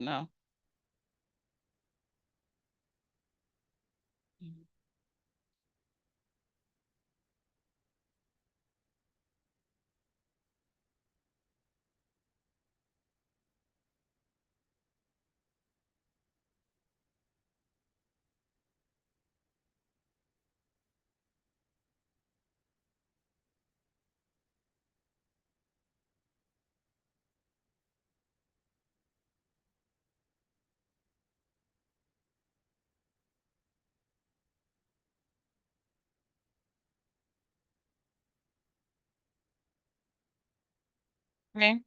No. Mhm. Okay.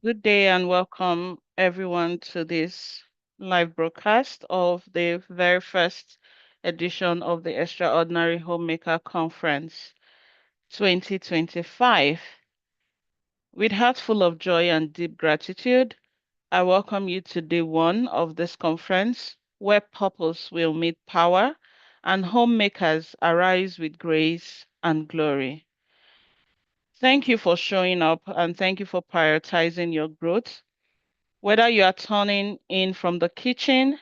Good day and welcome everyone to this live broadcast of the very first edition of the Extraordinary Homemaker Conference 2025. With heart full of joy and deep gratitude, I welcome you to day one of this conference where purpose will meet power and homemakers arise with grace and glory. Thank you for showing up and thank you for prioritizing your growth. Whether you are turning in from the kitchen,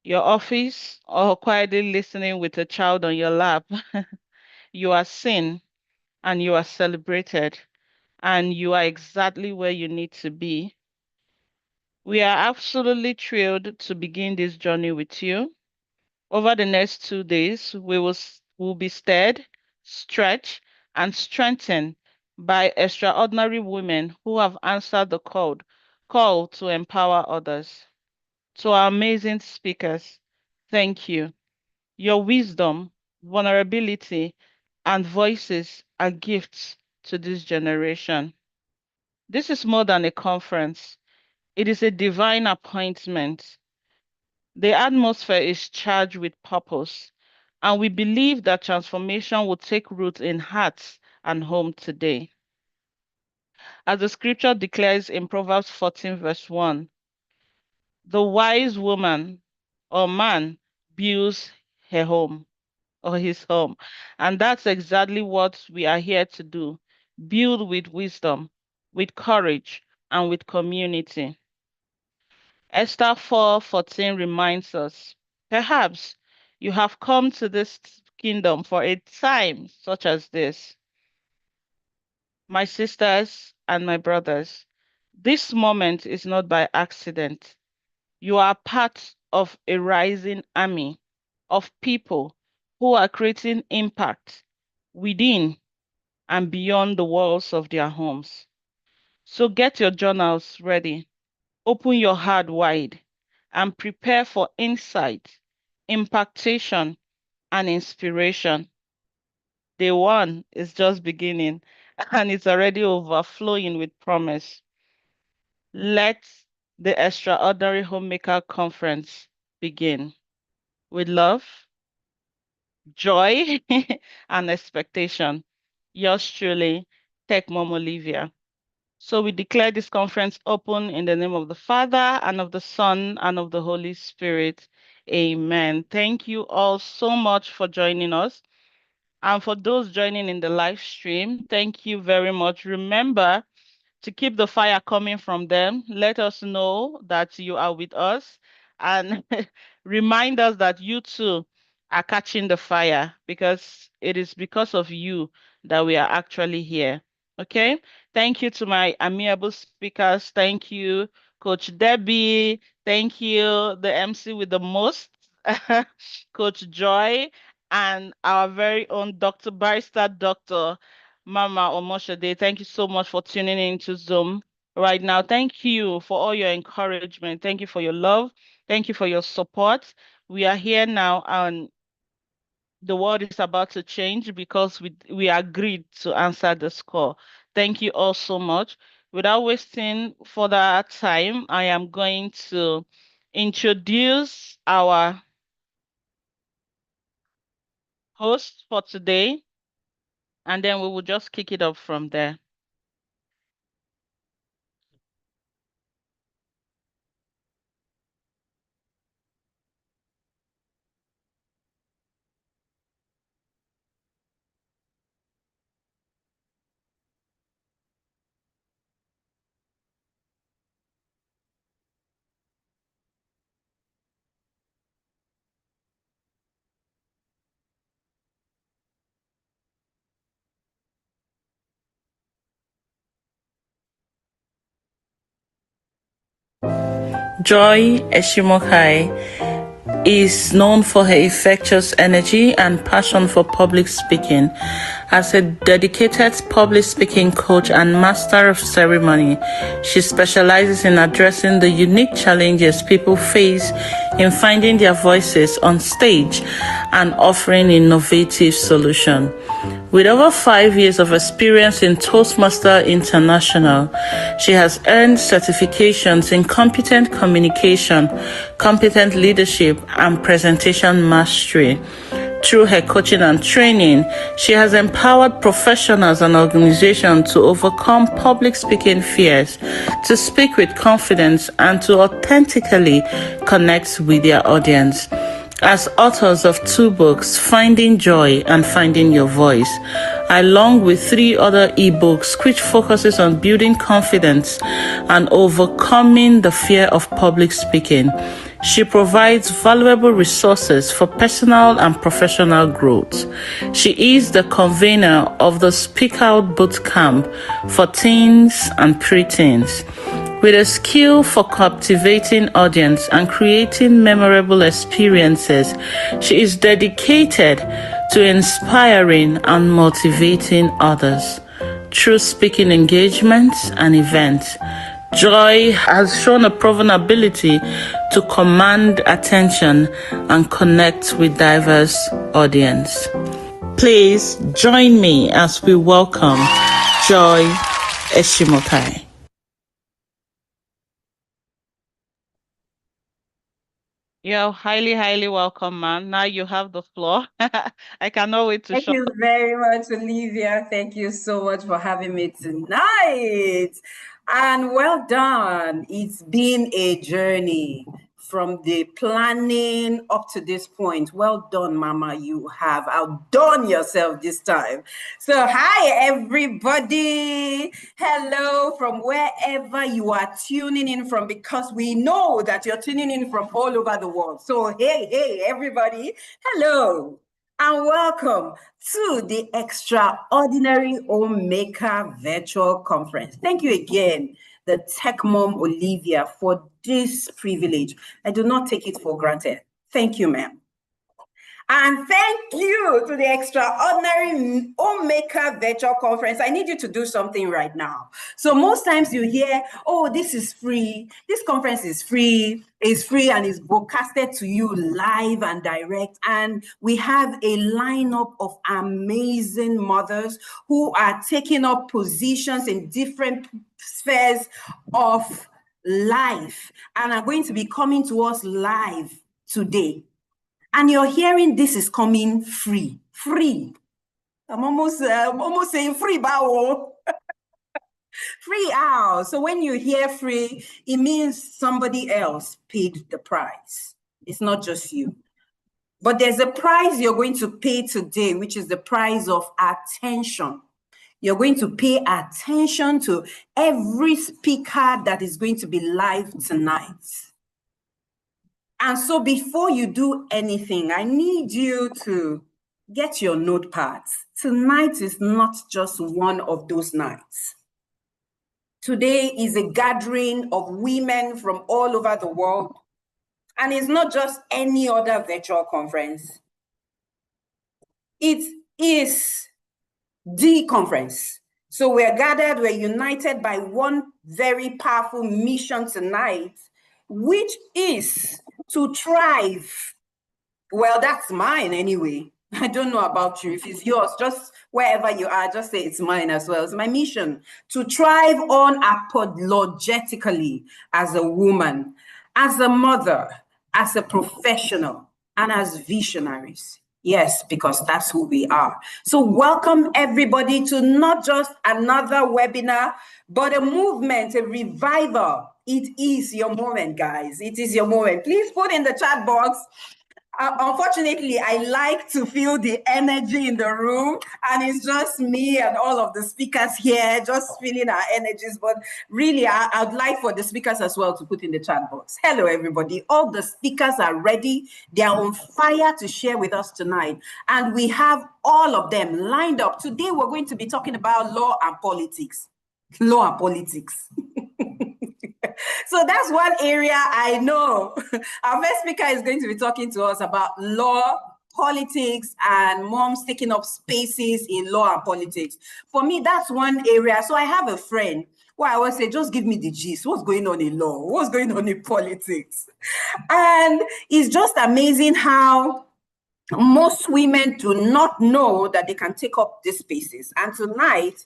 your office, or quietly listening with a child on your lap, you are seen and you are celebrated and you are exactly where you need to be. We are absolutely thrilled to begin this journey with you. Over the next 2 days, will be stirred, stretched, and strengthened by extraordinary women who have answered the call to empower others. To our amazing speakers, thank you. Your wisdom, vulnerability, and voices are gifts to this generation. This is more than a conference, it is a divine appointment. The atmosphere is charged with purpose, and we believe that transformation will take root in hearts and home today. As the scripture declares in Proverbs 14, verse 1, the wise woman or man builds her home or his home. And that's exactly what we are here to do. Build with wisdom, with courage, and with community. Esther 4:14 reminds us, perhaps you have come to this kingdom for a time such as this. My sisters and my brothers, this moment is not by accident. You are part of a rising army of people who are creating impact within and beyond the walls of their homes. So get your journals ready, open your heart wide, and prepare for insight, impactation, and inspiration. Day one is just beginning and it's already overflowing with promise. Let the Extraordinary Homemaker Conference begin. With love, joy, and expectation. Yours truly, Tech Mom Olivia. So we declare this conference open in the name of the Father and of the Son and of the Holy Spirit. Amen. Thank you all so much for joining us. And for those joining in the live stream, thank you very much. Remember to keep the fire coming from them. Let us know that you are with us and remind us that you too are catching the fire because it is because of you that we are actually here. Okay. Thank you to my amiable speakers. Thank you, Coach Debbie. Thank you, the MC with the most, Coach Joy, and our very own Dr. Barrister, Dr. Mama Omoshade. Thank you so much for tuning in to Zoom right now. Thank you for all your encouragement. Thank you for your love. Thank you for your support. We are here now, and the world is about to change because we agreed to answer this call. Thank you all so much. Without wasting further time, I am going to introduce our host for today, and then we will just kick it up from there. Joy Eshimokai is known for her infectious energy and passion for public speaking. As a dedicated public speaking coach and master of ceremony, she specializes in addressing the unique challenges people face in finding their voices on stage and offering innovative solutions. With over 5 years of experience in Toastmaster International, she has earned certifications in competent communication, competent leadership, and presentation mastery. Through her coaching and training, she has empowered professionals and organizations to overcome public speaking fears, to speak with confidence, and to authentically connect with their audience. As authors of 2 books, Finding Joy and Finding Your Voice, along with 3 other ebooks which focuses on building confidence and overcoming the fear of public speaking, she provides valuable resources for personal and professional growth. She is the convener of the Speak Out Bootcamp for teens and preteens. With a skill for captivating audience and creating memorable experiences, she is dedicated to inspiring and motivating others. Through speaking engagements and events, Joy has shown a proven ability to command attention and connect with diverse audience. Please join me as we welcome Joy Eshimokai. You're highly, highly welcome, man. Now you have the floor. I cannot wait to Thank you very much, Olivia. Thank you so much for having me tonight. And well done. It's been a journey from the planning up to this point. Well done, Mama. You have outdone yourself this time. So, hi, everybody. Hello from wherever you are tuning in from, because we know that you're tuning in from all over the world. So, hey, everybody. Hello. And welcome to the Extraordinary Homemaker Virtual Conference. Thank you again, the Tech Mom Olivia, for this privilege. I do not take it for granted. Thank you, ma'am. And thank you to the Extraordinary Homemaker Virtual Conference. I need you to do something right now. So most times you hear, oh, this is free. This conference is free. It's free and it's broadcasted to you live and direct. And we have a lineup of amazing mothers who are taking up positions in different spheres of life and are going to be coming to us live today. And you're hearing this is coming free. I'm almost saying free, bow. Free out. So when you hear free, it means somebody else paid the price. It's not just you. But there's a price you're going to pay today, which is the price of attention. You're going to pay attention to every speaker that is going to be live tonight. And so before you do anything, I need you to get your notepads. Tonight is not just one of those nights. Today is a gathering of women from all over the world. And it's not just any other virtual conference. It is the conference. So we're gathered, we're united by one very powerful mission tonight, which is to thrive. Well, that's mine anyway. I don't know about you. If it's yours, just wherever you are, just say it's mine as well. It's my mission to thrive unapologetically as a woman, as a mother, as a professional, and as visionaries. Yes, because that's who we are. So welcome everybody to not just another webinar, but a movement, a revival. It is your moment, guys. It is your moment. Please put in the chat box. Unfortunately, I like to feel the energy in the room, and it's just me and all of the speakers here just feeling our energies. But really, I'd like for the speakers as well to put in the chat box. Hello, everybody. All the speakers are ready. They are on fire to share with us tonight. And we have all of them lined up. Today, we're going to be talking about law and politics. Law and politics. So that's one area I know. Our first speaker is going to be talking to us about law, politics, and moms taking up spaces in law and politics. For me, that's one area. So I have a friend who I always say, just give me the gist. What's going on in law? What's going on in politics? And it's just amazing how most women do not know that they can take up these spaces. And tonight,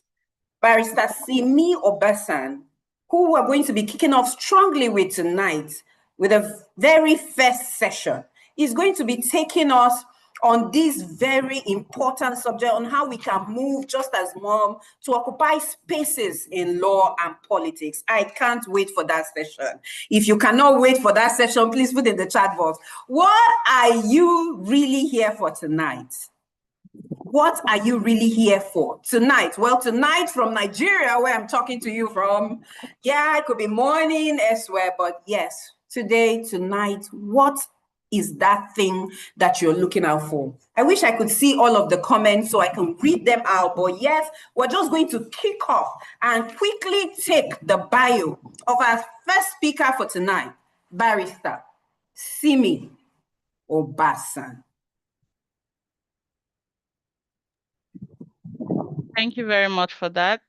Barrister Simi Obasan, who we're going to be kicking off strongly with tonight, with a very first session, is going to be taking us on this very important subject on how we can move just as mom to occupy spaces in law and politics. I can't wait for that session. If you cannot wait for that session, please put in the chat box. What are you really here for tonight? What are you really here for tonight? Well, tonight from Nigeria, where I'm talking to you from, yeah, it could be morning elsewhere, but yes, today, tonight, what is that thing that you're looking out for? I wish I could see all of the comments so I can read them out, but yes, we're just going to kick off and quickly take the bio of our first speaker for tonight, Barrister Simi Obasan. Thank you very much for that.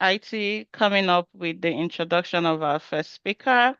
IT coming up with the introduction of our first speaker.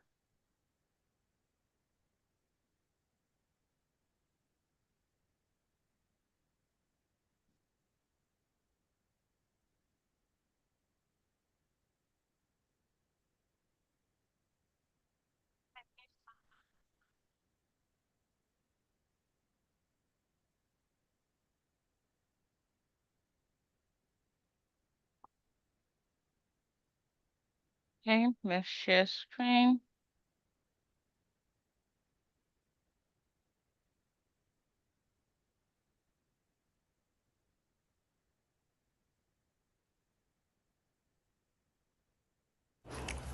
Okay, let's share screen.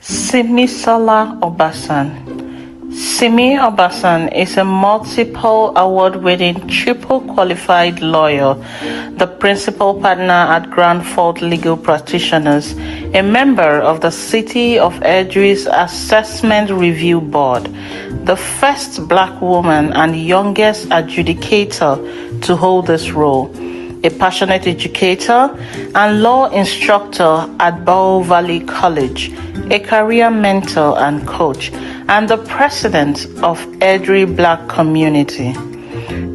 Simisola Obasan. Simi Obasan is a multiple award-winning triple qualified lawyer, the principal partner at Grand Fort Legal Practitioners, a member of the City of Edge's Assessment Review Board, the first Black woman and youngest adjudicator to hold this role, a passionate educator and law instructor at Bow Valley College, a career mentor and coach, and the president of Edry Black Community.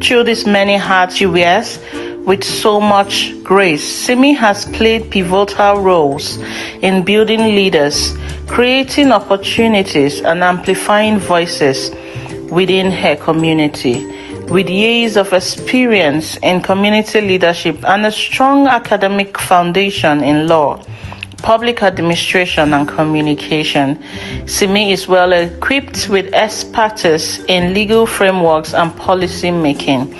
Through these many hats she wears, with so much grace, Simi has played pivotal roles in building leaders, creating opportunities, and amplifying voices within her community. With years of experience in community leadership and a strong academic foundation in law, public administration, and communication, Simi is well equipped with expertise in legal frameworks and policy making,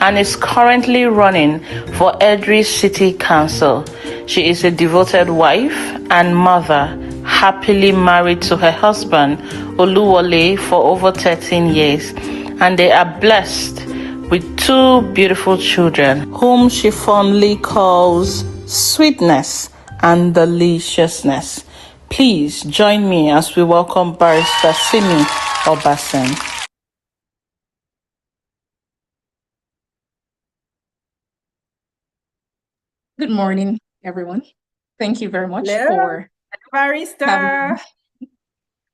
and is currently running for Edry City Council. She is a devoted wife and mother, happily married to her husband, Oluwole, for over 13 years, and they are blessed with two beautiful children, whom she fondly calls Sweetness and Deliciousness. Please join me as we welcome Barrister Simi Obasan. Good morning, everyone. Thank you very much Hello, for Barrister. having me.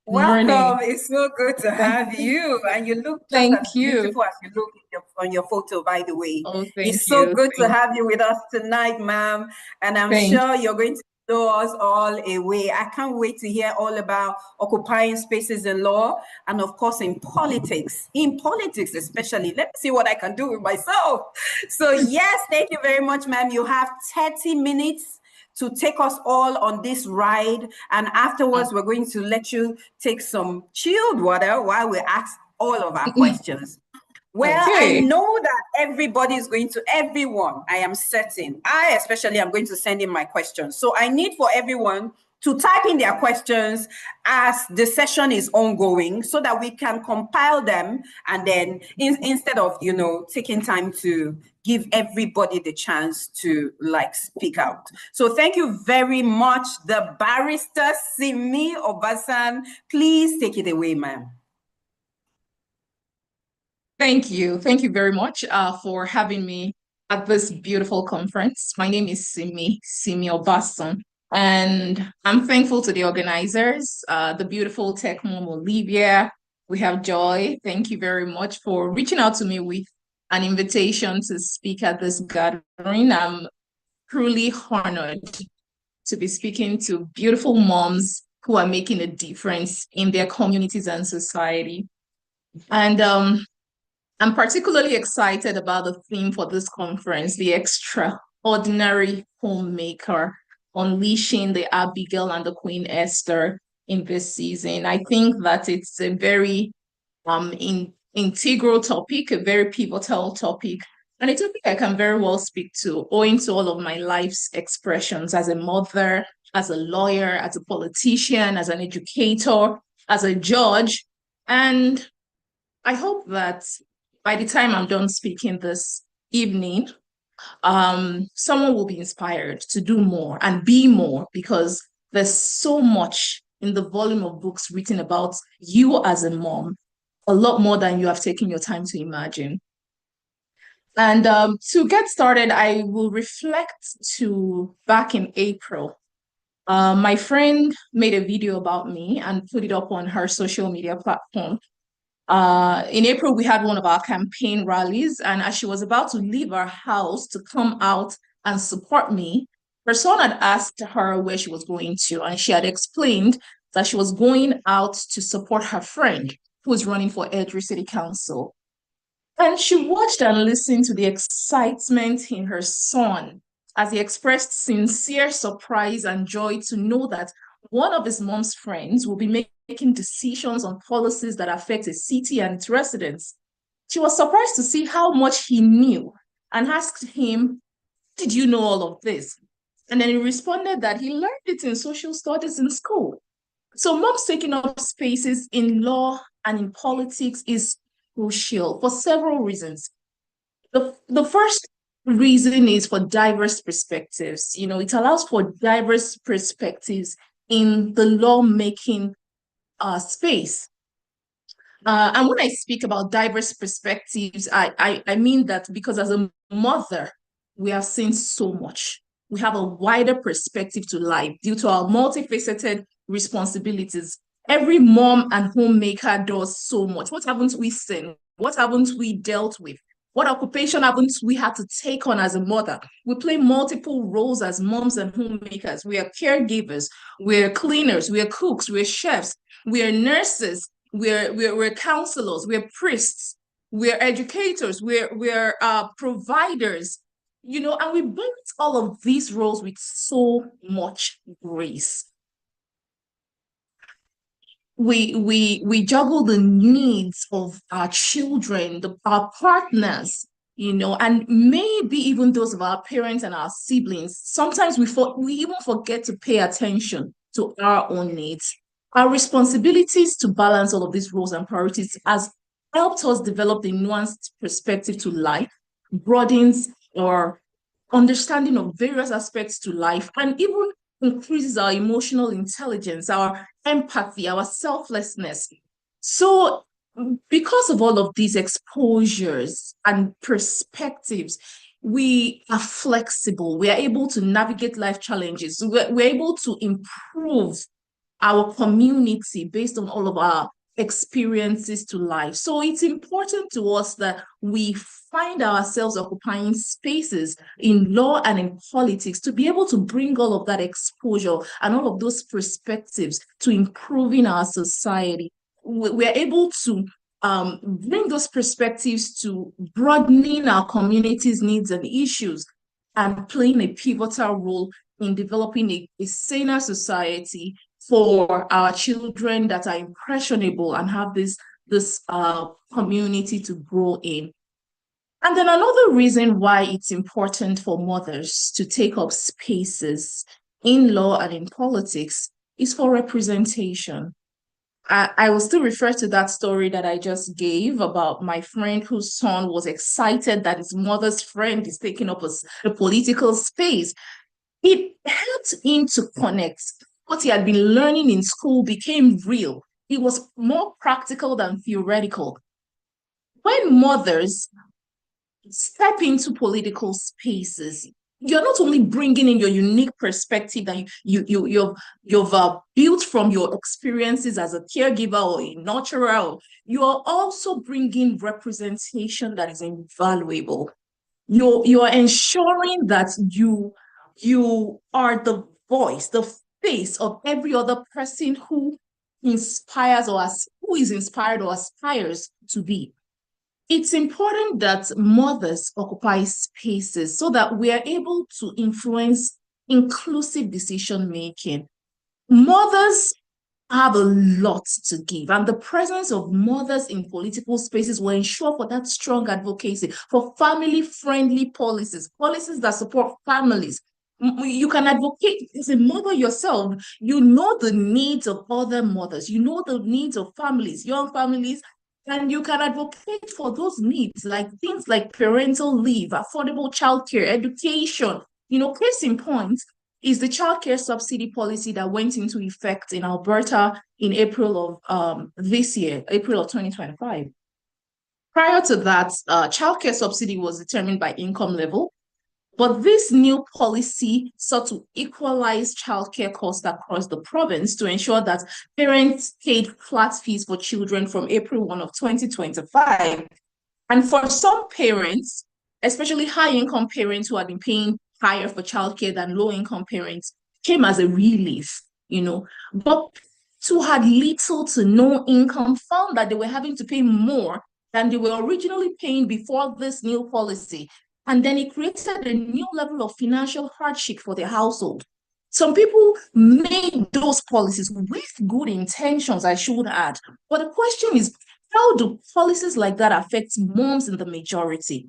Welcome. Morning. It's so good to have you. And you look just Thank as you. beautiful as you look on your photo, by the way. Oh, thank It's so you. good to Thank, have you with us tonight, ma'am. And I'm thank sure you're going to blow us all away. I can't wait to hear all about occupying spaces in law and, of course, in politics. In politics, especially. Let me see what I can do with myself. So, yes, thank you very much, ma'am. You have 30 minutes to take us all on this ride. And afterwards, we're going to let you take some chilled water while we ask all of our questions. Well, I Okay. know that everybody is going to, everyone, I am certain, I especially am going to send in my questions. So I need for everyone to type in their questions as the session is ongoing so that we can compile them, and then instead of, taking time to give everybody the chance to speak out. So thank you very much, the barrister Simi Obasan. Please take it away, ma'am. Thank you. Thank you very much for having me at this beautiful conference. My name is Simi Obasan, and I'm thankful to the organizers, the beautiful tech mom Olivia. We have Joy. Thank you very much for reaching out to me with an invitation to speak at this gathering. I'm truly honored to be speaking to beautiful moms who are making a difference in their communities and society. And I'm particularly excited about the theme for this conference, the Extraordinary Homemaker, unleashing the Abigail and the Queen Esther in this season. I think that it's a very integral topic, a very pivotal topic, and a topic I can very well speak to, owing to all of my life's expressions as a mother, as a lawyer, as a politician, as an educator, as a judge. And I hope that by the time I'm done speaking this evening, someone will be inspired to do more and be more, because there's so much in the volume of books written about you as a mom, a lot more than you have taken your time to imagine. And to get started, I will reflect to back in April. My friend made a video about me and put it up on her social media platform. In April, we had one of our campaign rallies, and as she was about to leave our house to come out and support me, her son had asked her where she was going to, and she had explained that she was going out to support her friend who was running for Edgewood City Council. And she watched and listened to the excitement in her son as he expressed sincere surprise and joy to know that one of his mom's friends will be making decisions on policies that affect a city and its residents. She was surprised to see how much he knew and asked him, "Did you know all of this?" And then he responded that he learned it in social studies in school. So moms taking up spaces in law and in politics is crucial for several reasons. The first reason is for diverse perspectives. It allows for diverse perspectives in the lawmaking space. And when I speak about diverse perspectives, I mean that because as a mother, we have seen so much. We have a wider perspective to life due to our multifaceted responsibilities. Every mom and homemaker does so much. What haven't we seen? What haven't we dealt with? What occupation haven't we had to take on as a mother? We play multiple roles as moms and homemakers. We are caregivers, we're cleaners, we're cooks, we're chefs, we're nurses, we're counselors, we're priests, we're educators, we're providers, and we balance all of these roles with so much grace. We juggle the needs of our children, our partners, and maybe even those of our parents and our siblings. Sometimes we even forget to pay attention to our own needs. Our responsibilities to balance all of these roles and priorities has helped us develop a nuanced perspective to life, broadens our understanding of various aspects to life, and even increases our emotional intelligence, our empathy, our selflessness. So, because of all of these exposures and perspectives, we are flexible. We are able to navigate life challenges. We're able to improve our community based on all of our experiences to life. So it's important to us that we find ourselves occupying spaces in law and in politics to be able to bring all of that exposure and all of those perspectives to improving our society. We're able to bring those perspectives to broadening our community's needs and issues and playing a pivotal role in developing a saner society for our children that are impressionable and have this community to grow in. And then another reason why it's important for mothers to take up spaces in law and in politics is for representation. I will still refer to that story that I just gave about my friend whose son was excited that his mother's friend is taking up a political space. It helped him to connect. What he had been learning in school became real. It was more practical than theoretical. When mothers step into political spaces, you're not only bringing in your unique perspective that you've built from your experiences as a caregiver or a nurturer, you are also bringing representation that is invaluable. You're ensuring that you are the voice, the face of every other person who who is inspired or aspires to be. It's important that mothers occupy spaces so that we are able to influence inclusive decision making. Mothers have a lot to give, and the presence of mothers in political spaces will ensure for that strong advocacy for family-friendly policies, policies that support families. You can advocate as a mother yourself. You know the needs of other mothers. You know the needs of families, young families, and you can advocate for those needs, like things like parental leave, affordable childcare, education. Case in point is the childcare subsidy policy that went into effect in Alberta in April of this year, April of 2025. Prior to that, childcare subsidy was determined by income level, but this new policy sought to equalize childcare costs across the province to ensure that parents paid flat fees for children from April 1 of 2025. And for some parents, especially high-income parents who had been paying higher for childcare than low-income parents, came as a relief. But who had little to no income found that they were having to pay more than they were originally paying before this new policy. And then it created a new level of financial hardship for their household. Some people made those policies with good intentions, I should add. But the question is, how do policies like that affect moms in the majority?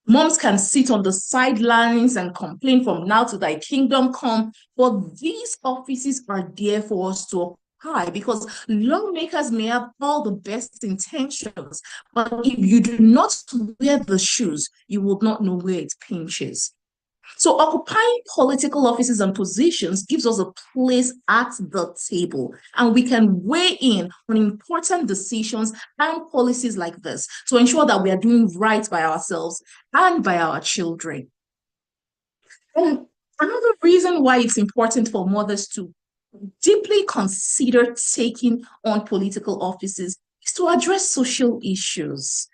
Moms can sit on the sidelines and complain from now to thy kingdom come, but these offices are there for us to occupy because lawmakers may have all the best intentions, but if you do not wear the shoes, you will not know where it pinches. So occupying political offices and positions gives us a place at the table, and we can weigh in on important decisions and policies like this to ensure that we are doing right by ourselves and by our children. And another reason why it's important for mothers to deeply consider taking on political offices is to address social issues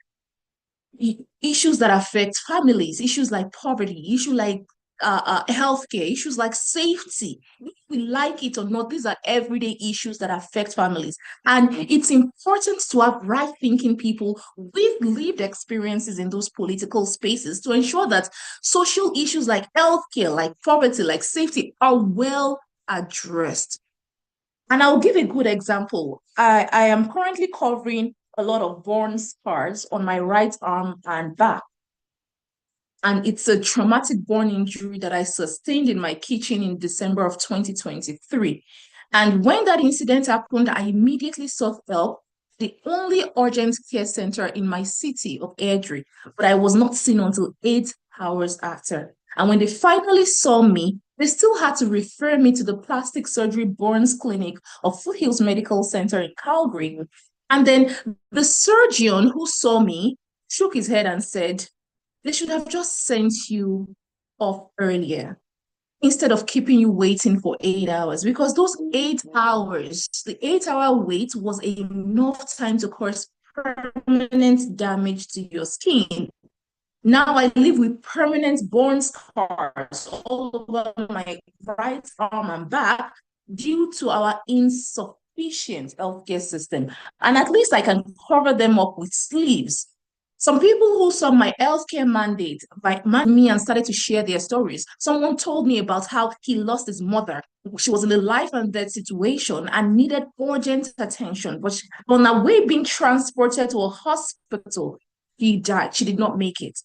that affect families, issues like poverty, issues like healthcare, issues like safety. If we like it or not, these are everyday issues that affect families. And it's important to have right-thinking people with lived experiences in those political spaces to ensure that social issues like healthcare, like poverty, like safety are well addressed. And I'll give a good example. I am currently covering a lot of burn scars on my right arm and back. And it's a traumatic burn injury that I sustained in my kitchen in December of 2023. And when that incident happened, I immediately sought help, the only urgent care center in my city of Airdrie, but I was not seen until 8 hours after. And when they finally saw me, they still had to refer me to the plastic surgery burns clinic of Foothills Medical Center in Calgary. And then the surgeon who saw me shook his head and said, they should have just sent you off earlier instead of keeping you waiting for 8 hours, because those 8 hours, the 8 hour wait was enough time to cause permanent damage to your skin. Now I live with permanent burn scars all over my right arm and back due to our insufficient healthcare system. And at least I can cover them up with sleeves. Some people who saw my healthcare mandate by me and started to share their stories. Someone told me about how he lost his mother. She was in a life and death situation and needed urgent attention. But on her way being transported to a hospital, he died. She did not make it.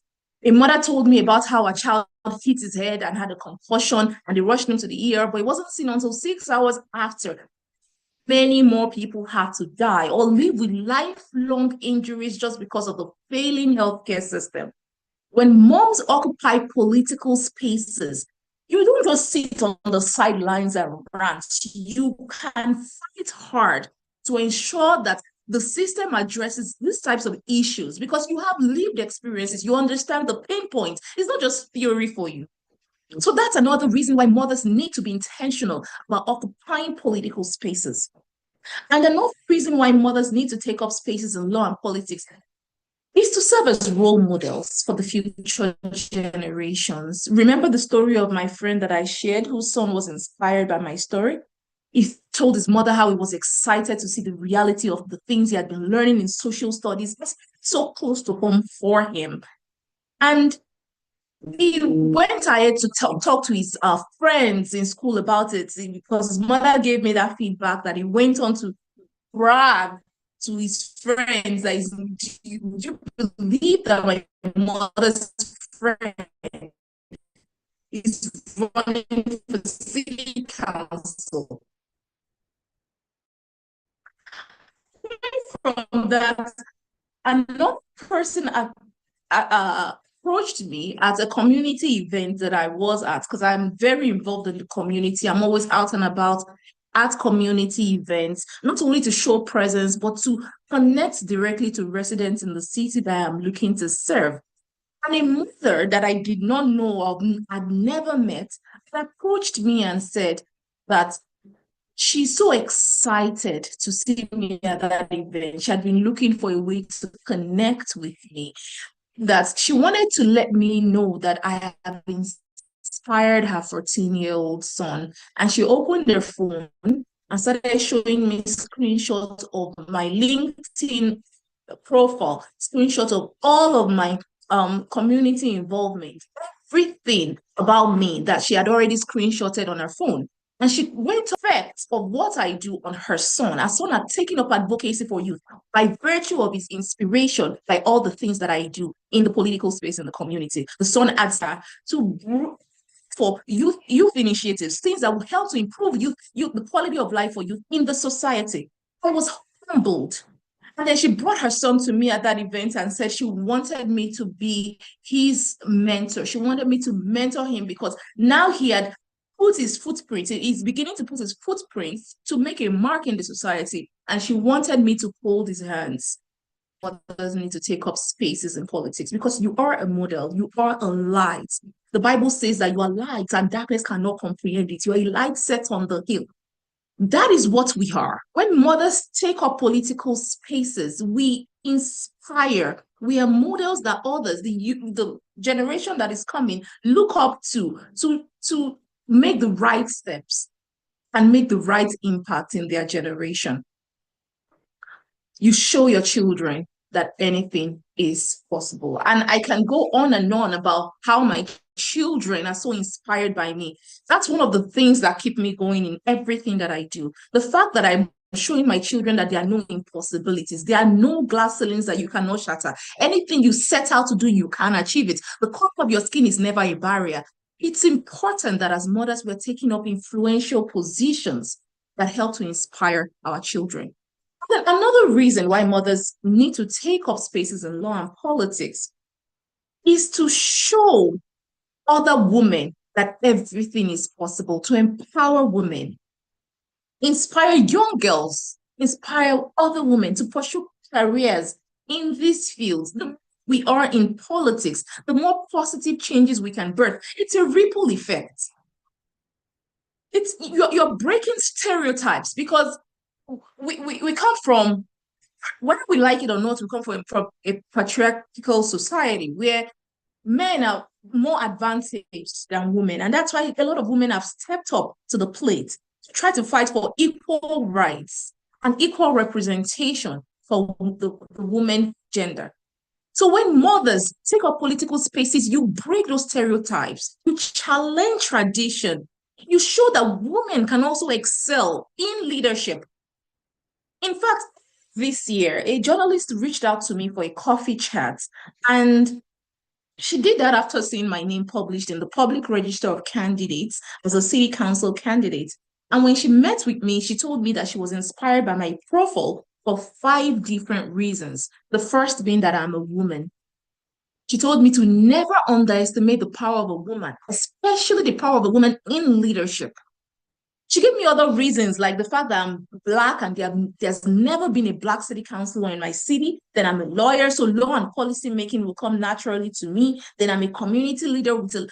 A mother told me about how a child hit his head and had a concussion, and they rushed him to the ER, but it wasn't seen until 6 hours after. Many more people had to die or live with lifelong injuries just because of the failing healthcare system. When moms occupy political spaces, you don't just sit on the sidelines and rant. You can fight hard to ensure that the system addresses these types of issues because you have lived experiences. You understand the pain points. It's not just theory for you. So that's another reason why mothers need to be intentional about occupying political spaces. And another reason why mothers need to take up spaces in law and politics is to serve as role models for the future generations. Remember the story of my friend that I shared, whose son was inspired by my story? He told his mother how he was excited to see the reality of the things he had been learning in social studies so close to home for him. And he went ahead to talk to his friends in school about it because his mother gave me that feedback that he went on to brag to his friends that would you believe that my mother's friend is running for city council? From that, another person approached me at a community event that I was at because I'm very involved in the community. I'm always out and about at community events, not only to show presence, but to connect directly to residents in the city that I'm looking to serve. And a mother that I did not know of, had never met, approached me and said that she's so excited to see me at that event. She had been looking for a way to connect with me, that she wanted to let me know that I have inspired her 14-year-old son. And she opened her phone and started showing me screenshots of my LinkedIn profile, screenshots of all of my community involvement, everything about me that she had already screenshotted on her phone. And she went to effect of what I do on her son. Her son had taken up advocacy for youth by virtue of his inspiration, by all the things that I do in the political space in the community. The son adds her to for youth initiatives, things that will help to improve the quality of life for youth in the society. I was humbled. And then she brought her son to me at that event and said she wanted me to be his mentor. She wanted me to mentor him because now he had put his footprint, he's beginning to put his footprint to make a mark in the society. And she wanted me to hold his hands. Mothers need to take up spaces in politics because you are a model, you are a light. The Bible says that you are light and darkness cannot comprehend it. You are a light set on the hill. That is what we are. When mothers take up political spaces, we inspire. We are models that others, the generation that is coming, look up to make the right steps and make the right impact in their generation. You show your children that anything is possible. And I can go on and on about how my children are so inspired by me. That's one of the things that keep me going in everything that I do. The fact that I'm showing my children that there are no impossibilities. There are no glass ceilings that you cannot shatter. Anything you set out to do, you can achieve it. The color of your skin is never a barrier. It's important that as mothers, we're taking up influential positions that help to inspire our children. Then another reason why mothers need to take up spaces in law and politics is to show other women that everything is possible, to empower women, inspire young girls, inspire other women to pursue careers in these fields. We are in politics. The more positive changes we can birth, it's a ripple effect. You're breaking stereotypes because we come from, whether we like it or not, we come from a patriarchal society where men are more advantaged than women. And that's why a lot of women have stepped up to the plate to try to fight for equal rights and equal representation for the woman gender. So when mothers take up political spaces, you break those stereotypes, you challenge tradition, you show that women can also excel in leadership. In fact, this year, a journalist reached out to me for a coffee chat, and She did that after seeing my name published in the public register of candidates as a city council candidate. And when she met with me, she told me that she was inspired by my profile for 5 different reasons. The first being that I'm a woman. She told me to never underestimate the power of a woman, especially the power of a woman in leadership. She gave me other reasons, like the fact that I'm Black and there's never been a Black city councilor in my city. Then I'm a lawyer, so law and policy making will come naturally to me. Then I'm a community leader with a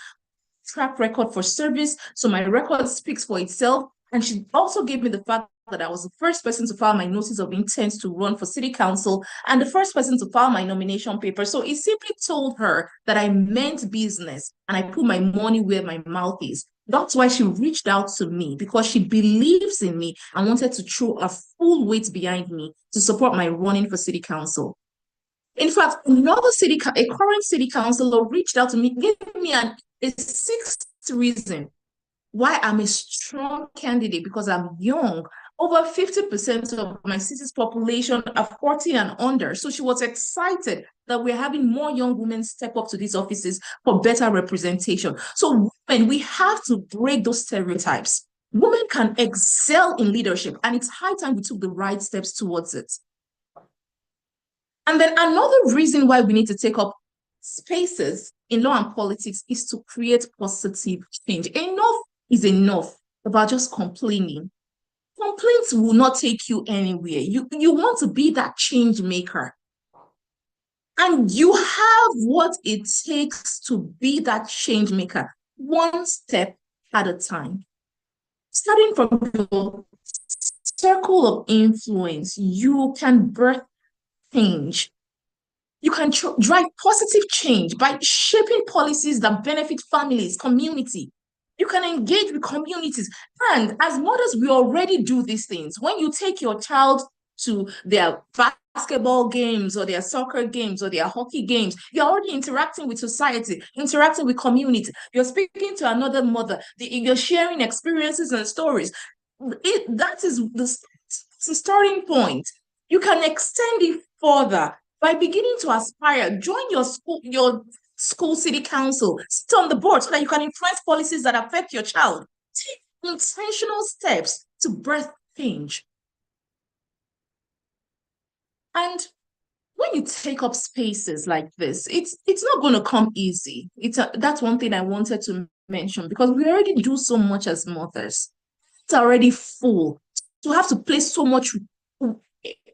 track record for service. So my record speaks for itself. And she also gave me the fact that I was the first person to file my notice of intent to run for city council and the first person to file my nomination paper. So it simply told her that I meant business and I put my money where my mouth is. That's why she reached out to me, because she believes in me and wanted to throw a full weight behind me to support my running for city council. In fact, a current city councilor reached out to me, gave me a sixth reason why I'm a strong candidate, because I'm young. Over 50% of my city's population are 40 and under. So she was excited that we're having more young women step up to these offices for better representation. So women, we have to break those stereotypes. Women can excel in leadership, and it's high time we took the right steps towards it. And then another reason why we need to take up spaces in law and politics is to create positive change. Enough is enough about just complaining. Complaints will not take you anywhere. You want to be that change maker. And you have what it takes to be that change maker, one step at a time. Starting from your circle of influence, you can birth change. You can drive positive change by shaping policies that benefit families, community. You can engage with communities. And as mothers, we already do these things. When you take your child to their basketball games or their soccer games or their hockey games, you're already interacting with society, interacting with community. You're speaking to another mother. You're sharing experiences and stories. That is the starting point. You can extend it further by beginning to aspire. Join your school city council, sit on the board so that you can influence policies that affect your child. Take intentional steps to birth change. And when you take up spaces like this, it's not going to come easy. That's one thing I wanted to mention, because we already do so much as mothers. It's already full. To have to play so much,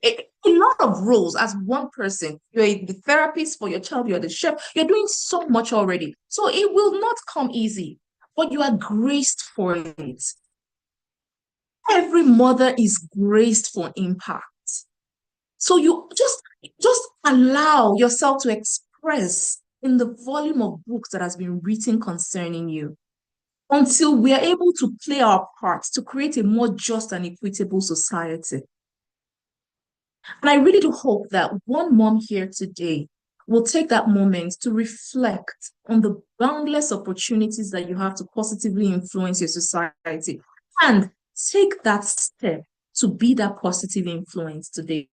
a lot of roles as one person. You're the therapist for your child, you're the chef, you're doing so much already. So it will not come easy, but you are graced for it. Every mother is graced for impact. So you just allow yourself to express in the volume of books that has been written concerning you, until we are able to play our part to create a more just and equitable society. And I really do hope that one mom here today will take that moment to reflect on the boundless opportunities that you have to positively influence your society, and take that step to be that positive influence today.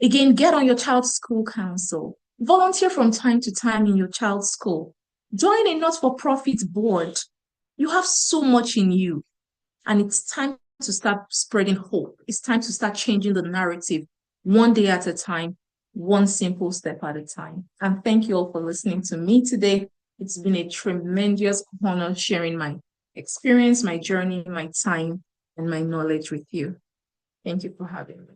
Again, get on your child's school council. Volunteer from time to time in your child's school. Join a not-for-profit board. You have so much in you, and it's time to start spreading hope. It's time to start changing the narrative, one day at a time, one simple step at a time. And thank you all for listening to me today. It's been a tremendous honor sharing my experience, my journey, my time, and my knowledge with you. Thank you for having me.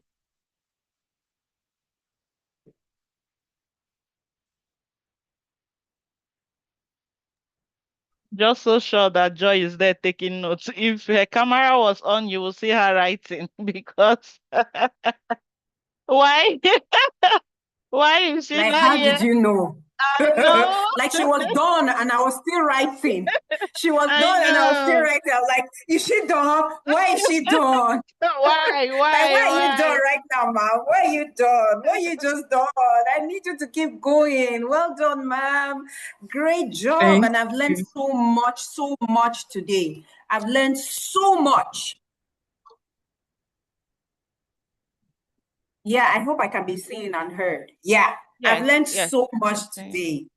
Just so sure that Joy is there taking notes. If her camera was on, you will see her writing because why? Why is she Like, not how here? did you know? I know. Like, she was done and I was still writing. She was I done and I was still know. writing. I was like, is she done? Why is she done? Why? Like, why are you done Why? right now, ma'am? Why are you done? Why are you just done? I need you to keep going. Well done, ma'am. Great job. Thank And I've learned you. so much today. I've learned so much. Yeah, I hope I can be seen and heard. Yeah, I've Yes, learned yes, so I much can see. today.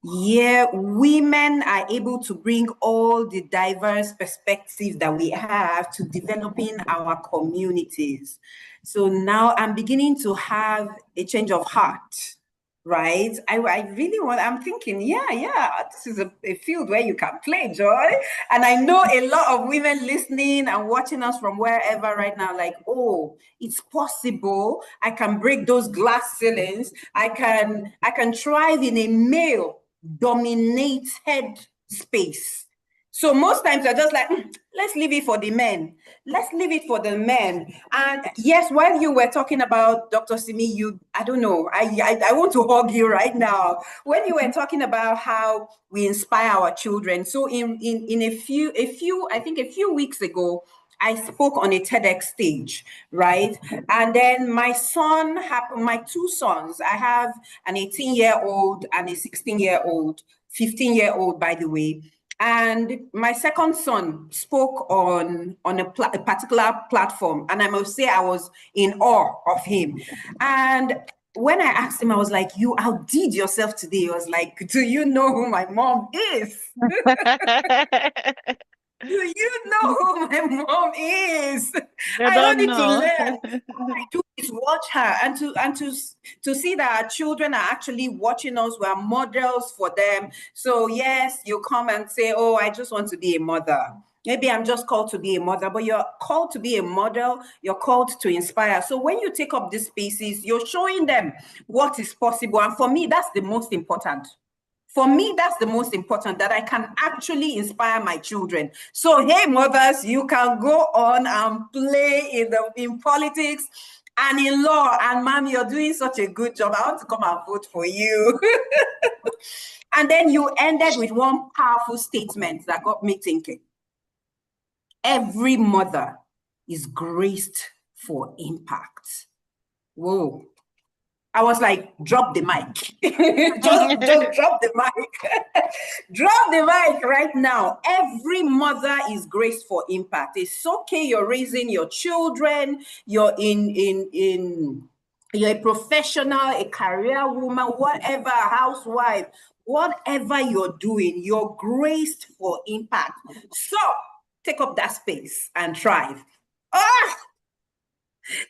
Yeah, women are able to bring all the diverse perspectives that we have to developing our communities. So now I'm beginning to have a change of heart, right? I really want, I'm thinking, yeah, this is a field where you can play, Joy. And I know a lot of women listening and watching us from wherever right now, like, oh, it's possible. I can break those glass ceilings. I can thrive in a male dominated space. So most times I just like, let's leave it for the men. Let's leave it for the men. And yes, while you were talking about Dr. Simi, I don't know, I want to hug you right now. When you were talking about how we inspire our children. So in a few, I think a few weeks ago, I spoke on a TEDx stage, right? And then my two sons, I have an 18-year-old and a 16-year-old, 15-year-old, by the way. And my second son spoke on a particular platform. And I must say, I was in awe of him. And when I asked him, I was like, you outdid yourself today. He was like, do you know who my mom is? Do you know who my mom is? They I don't don't need to know. learn. All I do is watch her and to see that our children are actually watching us. We're models for them. So yes, you come and say, "Oh, I just want to be a mother." Maybe I'm just called to be a mother, but you're called to be a model. You're called to inspire. So when you take up these spaces, you're showing them what is possible. And for me, that's the most important. For me, that's the most important, that I can actually inspire my children. So, hey, mothers, you can go on and play in politics and in law. And mom, you're doing such a good job. I want to come and vote for you. And then you ended with one powerful statement that got me thinking. Every mother is graced for impact. Whoa. I was like, drop the mic. just drop the mic. Drop the mic right now. Every mother is graced for impact. It's okay. You're raising your children. You're a professional, a career woman, whatever, a housewife, whatever you're doing, you're graced for impact. So take up that space and thrive. Ah,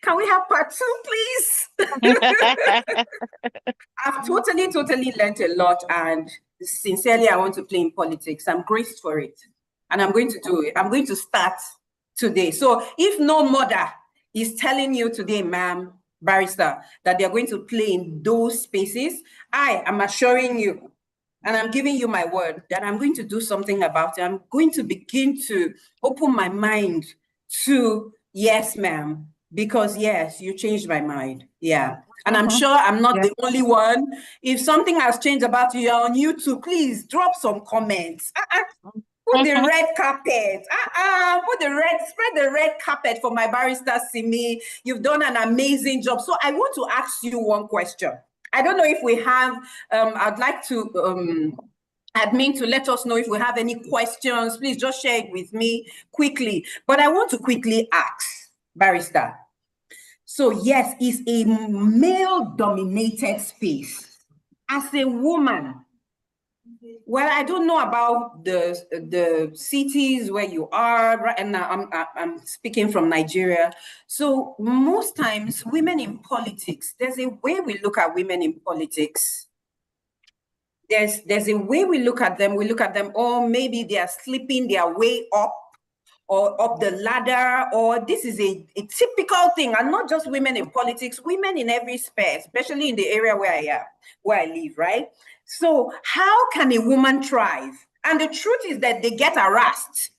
can we have part two, please? I've totally learned a lot, and sincerely, I want to play in politics. I'm graced for it, and I'm going to do it. I'm going to start today. So, if no mother is telling you today, ma'am, barrister, that they're going to play in those spaces, I am assuring you, and I'm giving you my word that I'm going to do something about it. I'm going to begin to open my mind to yes, ma'am, because yes, you changed my mind. Yeah. And I'm sure I'm not the only one. If something has changed about you, you're on YouTube, please drop some comments. Put the red carpet. Spread the red carpet for my barrister Simi. You've done an amazing job. So I want to ask you one question. I don't know if we have, I'd like to admin to let us know if we have any questions. Please just share it with me quickly. But I want to quickly ask, barrister. So yes, it's a male-dominated space. As a woman, well, I don't know about the cities where you are, right? And now I'm speaking from Nigeria. So most times, women in politics, there's a way we look at women in politics. There's a way we look at them. We look at them, oh, maybe they are slipping their way up or up the ladder, or this is a typical thing, and not just women in politics, women in every sphere, especially in the area where I live, right? So how can a woman thrive? And the truth is that they get harassed.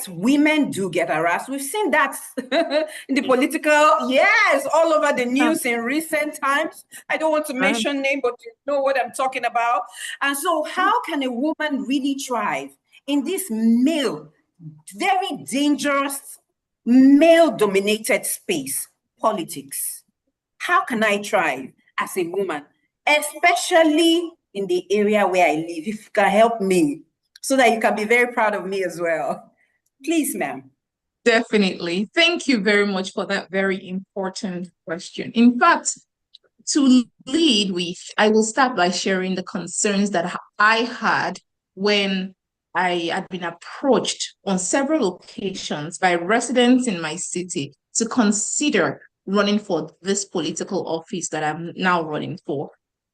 Women do get harassed. We've seen that in the political, yes, all over the news in recent times. I don't want to mention name, but you know what I'm talking about. And so how can a woman really thrive in this very dangerous male-dominated space, politics? How can I thrive as a woman, especially in the area where I live? If you can help me, so that you can be very proud of me as well. Please, ma'am. Definitely. Thank you very much for that very important question. In fact, To lead with, I will start by sharing the concerns that I had when I had been approached on several occasions by residents in my city to consider running for this political office that I'm now running for.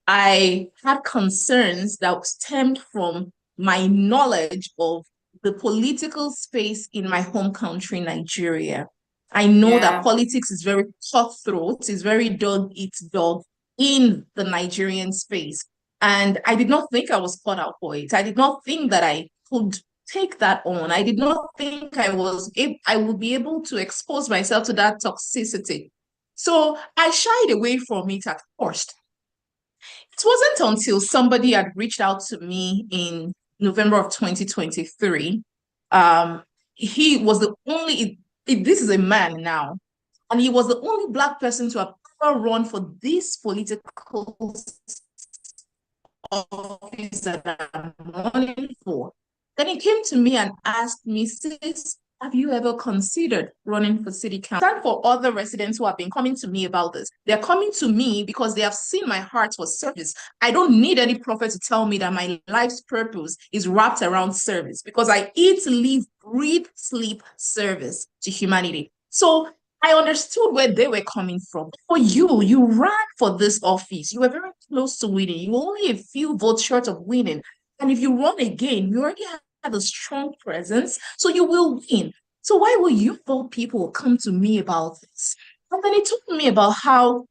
I had concerns that stemmed from my knowledge of the political space in my home country, Nigeria. I know that Yeah. politics is very cutthroat, is very dog eat dog in the Nigerian space. And I did not think I was cut out for it. I did not think that I could take that on. I did not think I would be able to expose myself to that toxicity. So I shied away from it at first. It wasn't until somebody had reached out to me in November of 2023. He was the only, this is a man now, and he was the only Black person to have ever run for this political office that I'm running for. Then he came to me and asked me, sis, have you ever considered running for city council? And for other residents who have been coming to me about this, they're coming to me because they have seen my heart for service. I don't need any prophet to tell me that my life's purpose is wrapped around service because I eat, live, breathe, sleep, service to humanity. So I understood where they were coming from. For you ran for this office. You were very close to winning. You were only a few votes short of winning. And if you run again, you already have a strong presence, so you will win. So why will you thought people will come to me about this? And then he told me about how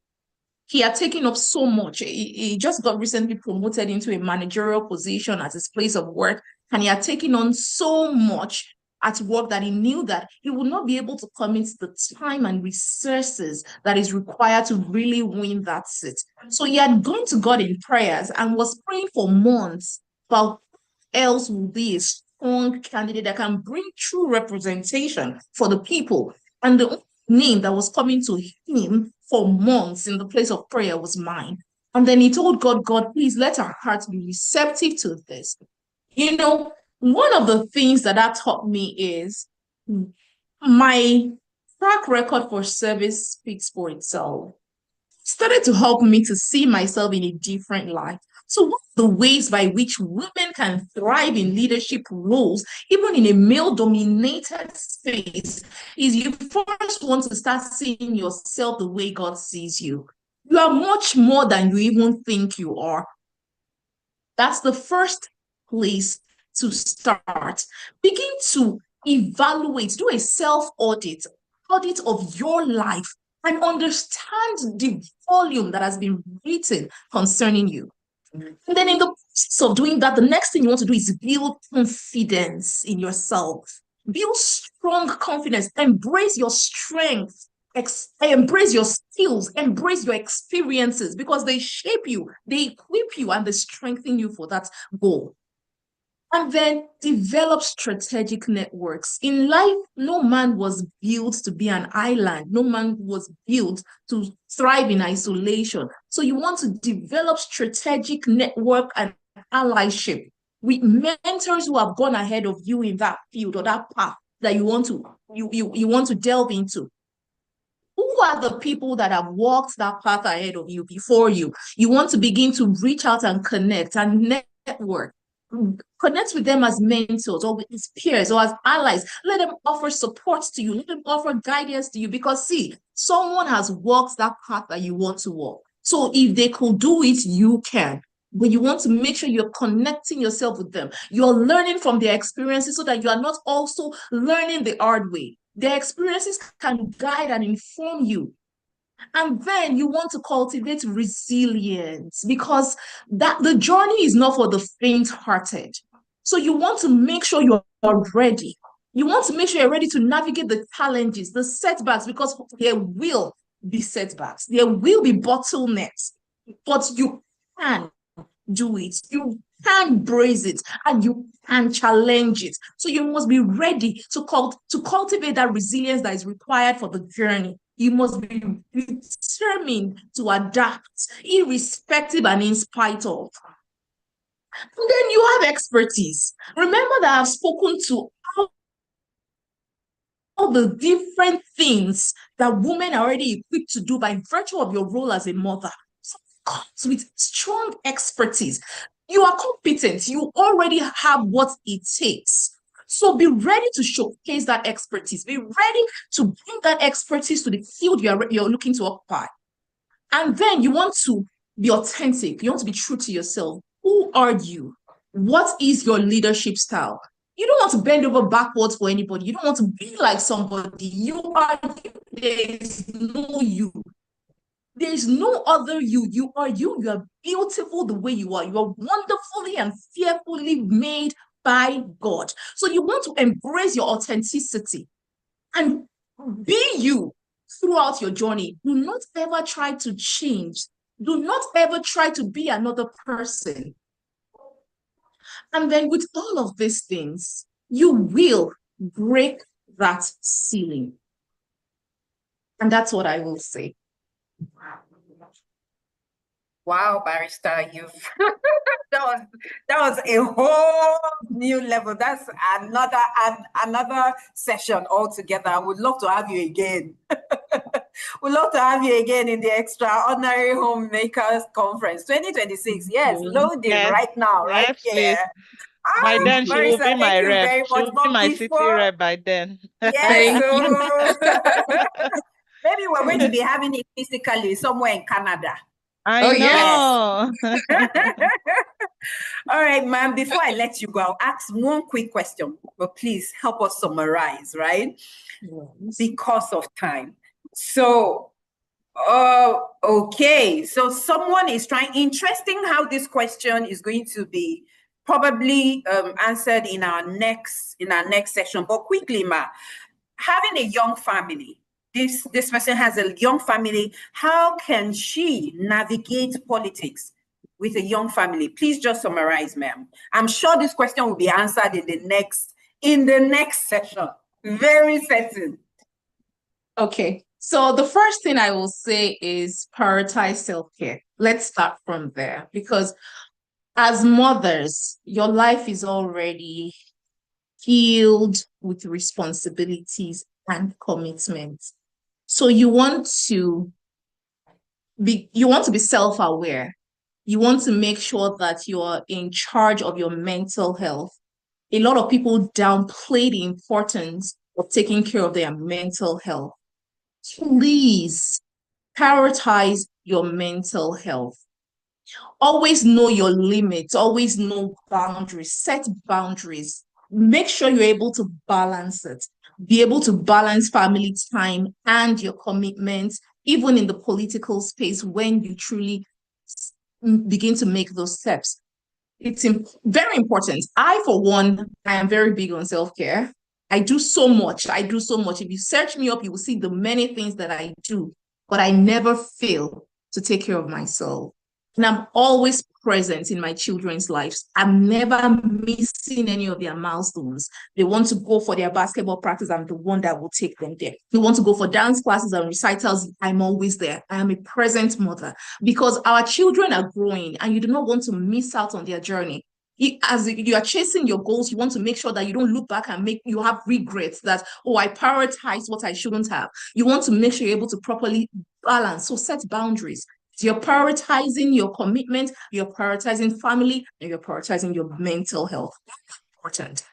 he had taken up so much. He just got recently promoted into a managerial position at his place of work, and he had taken on so much at work that he knew that he would not be able to commit the time and resources that is required to really win that seat. So he had gone to God in prayers and was praying for months about who else will be a strong candidate that can bring true representation for the people. And the name that was coming to him for months in the place of prayer was mine. And then he told God, God, please let our hearts be receptive to this. You know, one of the things that that taught me is my track record for service speaks for itself. Started to help me to see myself in a different light. So, one of the ways by which women can thrive in leadership roles, even in a male dominated space, is you first want to start seeing yourself the way God sees you. You are much more than you even think you are. That's the first place to start. Begin to evaluate, do a self audit of your life, and understand the volume that has been written concerning you. And then in the process of doing that, the next thing you want to do is build confidence in yourself. Build strong confidence. Embrace your strength. Embrace your skills. Embrace your experiences because they shape you, they equip you, and they strengthen you for that goal. And then develop strategic networks. In life, no man was built to be an island. No man was built to thrive in isolation. So you want to develop strategic network and allyship with mentors who have gone ahead of you in that field or that path that you want to delve into. Who are the people that have walked that path ahead of you before you? You want to begin to reach out and connect and network. Connect with them as mentors or with his peers or as allies. Let them offer support to you. Let them offer guidance to you because see, someone has walked that path that you want to walk. So if they could do it, you can. But you want to make sure you're connecting yourself with them. You're learning from their experiences so that you are not also learning the hard way. Their experiences can guide and inform you. And then you want to cultivate resilience because that the journey is not for the faint-hearted. So you want to make sure you are ready. You want to make sure you're ready to navigate the challenges, the setbacks, because there will be setbacks. There will be bottlenecks, but you can do it. You can brace it and you can challenge it. So you must be ready to cultivate that resilience that is required for the journey. You must be determined to adapt, irrespective and in spite of. And then you have expertise. Remember that I've spoken to all the different things that women are already equipped to do by virtue of your role as a mother. comes with strong expertise. You are competent. You already have what it takes. So be ready to showcase that expertise. Be ready to bring that expertise to the field you're looking to occupy. And then you want to be authentic. You want to be true to yourself. Who are you? What is your leadership style? You don't want to bend over backwards for anybody. You don't want to be like somebody. You are you. There is no you. There is no other you. You are you. You are beautiful the way you are. You are wonderfully and fearfully made by God. So you want to embrace your authenticity and be you throughout your journey. Do not ever try to change. Do not ever try to be another person. And then with all of these things, you will break that ceiling. And that's what I will say. Wow, Barrister, you've that was a whole new level. That's another session altogether. I would love to have you again. We'd love to have you again in the Extraordinary Homemakers Conference 2026. Yes, loading Yes, right now, right yes, here. please. By then, she will Barrister, be thank my you rep. very She much. will be But my city before, rep by then. yes, Thank so you. maybe we're going to be having it physically somewhere in Canada. I Oh, yes. know. All right, ma'am, before I let you go, I'll ask one quick question, but please help us summarize, right? Yes. Because of time. So, okay. So someone is trying, interesting how this question is going to be probably answered in our next session. But quickly, ma, having a young family, this person has a young family, how can she navigate politics with a young family? Please just summarize, ma'am. I'm sure this question will be answered in the next session. Very certain. Okay. So the first thing I will say is prioritize self-care. Let's start from there because as mothers, your life is already filled with responsibilities and commitments. So you want to be self-aware. You want to make sure that you're in charge of your mental health. A lot of people downplay the importance of taking care of their mental health. Please prioritize your mental health. Always know your limits, always know boundaries, set boundaries. Make sure you're able to balance it. Be able to balance family time and your commitments, even in the political space when you truly begin to make those steps. It's very important. I, for one, I am very big on self-care. I do so much. I do so much. If you search me up, you will see the many things that I do, but I never fail to take care of myself. And I'm always present in my children's lives. I'm never missing any of their milestones. They want to go for their basketball practice, I'm the one that will take them there. They want to go for dance classes and recitals, I'm always there. I am a present mother because our children are growing and you do not want to miss out on their journey. As you are chasing your goals, you want to make sure that you don't look back and you have regrets that, oh, I prioritized what I shouldn't have. You want to make sure you're able to properly balance. So set boundaries. You're prioritizing your commitment, you're prioritizing family, and you're prioritizing your mental health. That's important.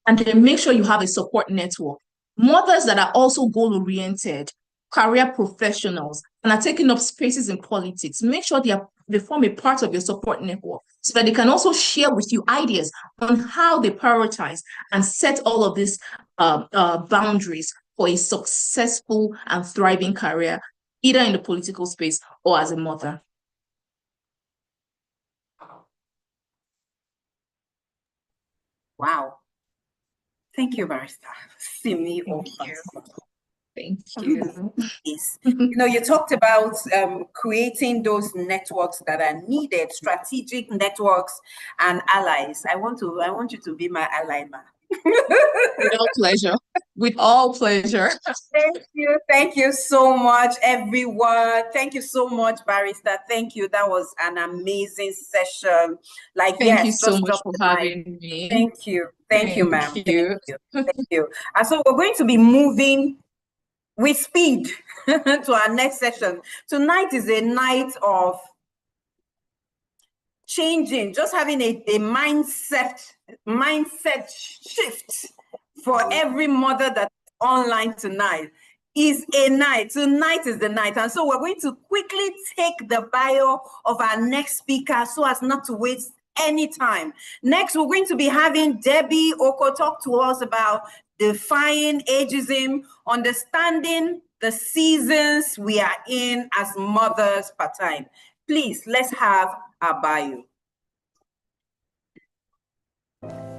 And then make sure you have a support network. Mothers that are also goal-oriented, career professionals, and are taking up spaces in politics, make sure they form a part of your support network so that they can also share with you ideas on how they prioritize and set all of these boundaries for a successful and thriving career, either in the political space or as a mother. Wow. Thank you, Barrister. Simi. Thank you. You talked about creating those networks that are needed, strategic networks and allies. I want you to be my ally, ma. With all pleasure. With all pleasure. Thank you so much, everyone. Thank you so much, Barrister. Thank you. That was an amazing session. Thank you so much for having me. Thank you, ma'am. Thank you. Thank you. And so we're going to be moving with speed to our next session. Tonight is a night of changing, just having a mindset shift for every mother that's online tonight is a night. Tonight is the night. And so we're going to quickly take the bio of our next speaker so as not to waste any time. Next, we're going to be having Debbie Oko talk to us about defying ageism, understanding the seasons we are in as mothers part time. Please, let's have our bio.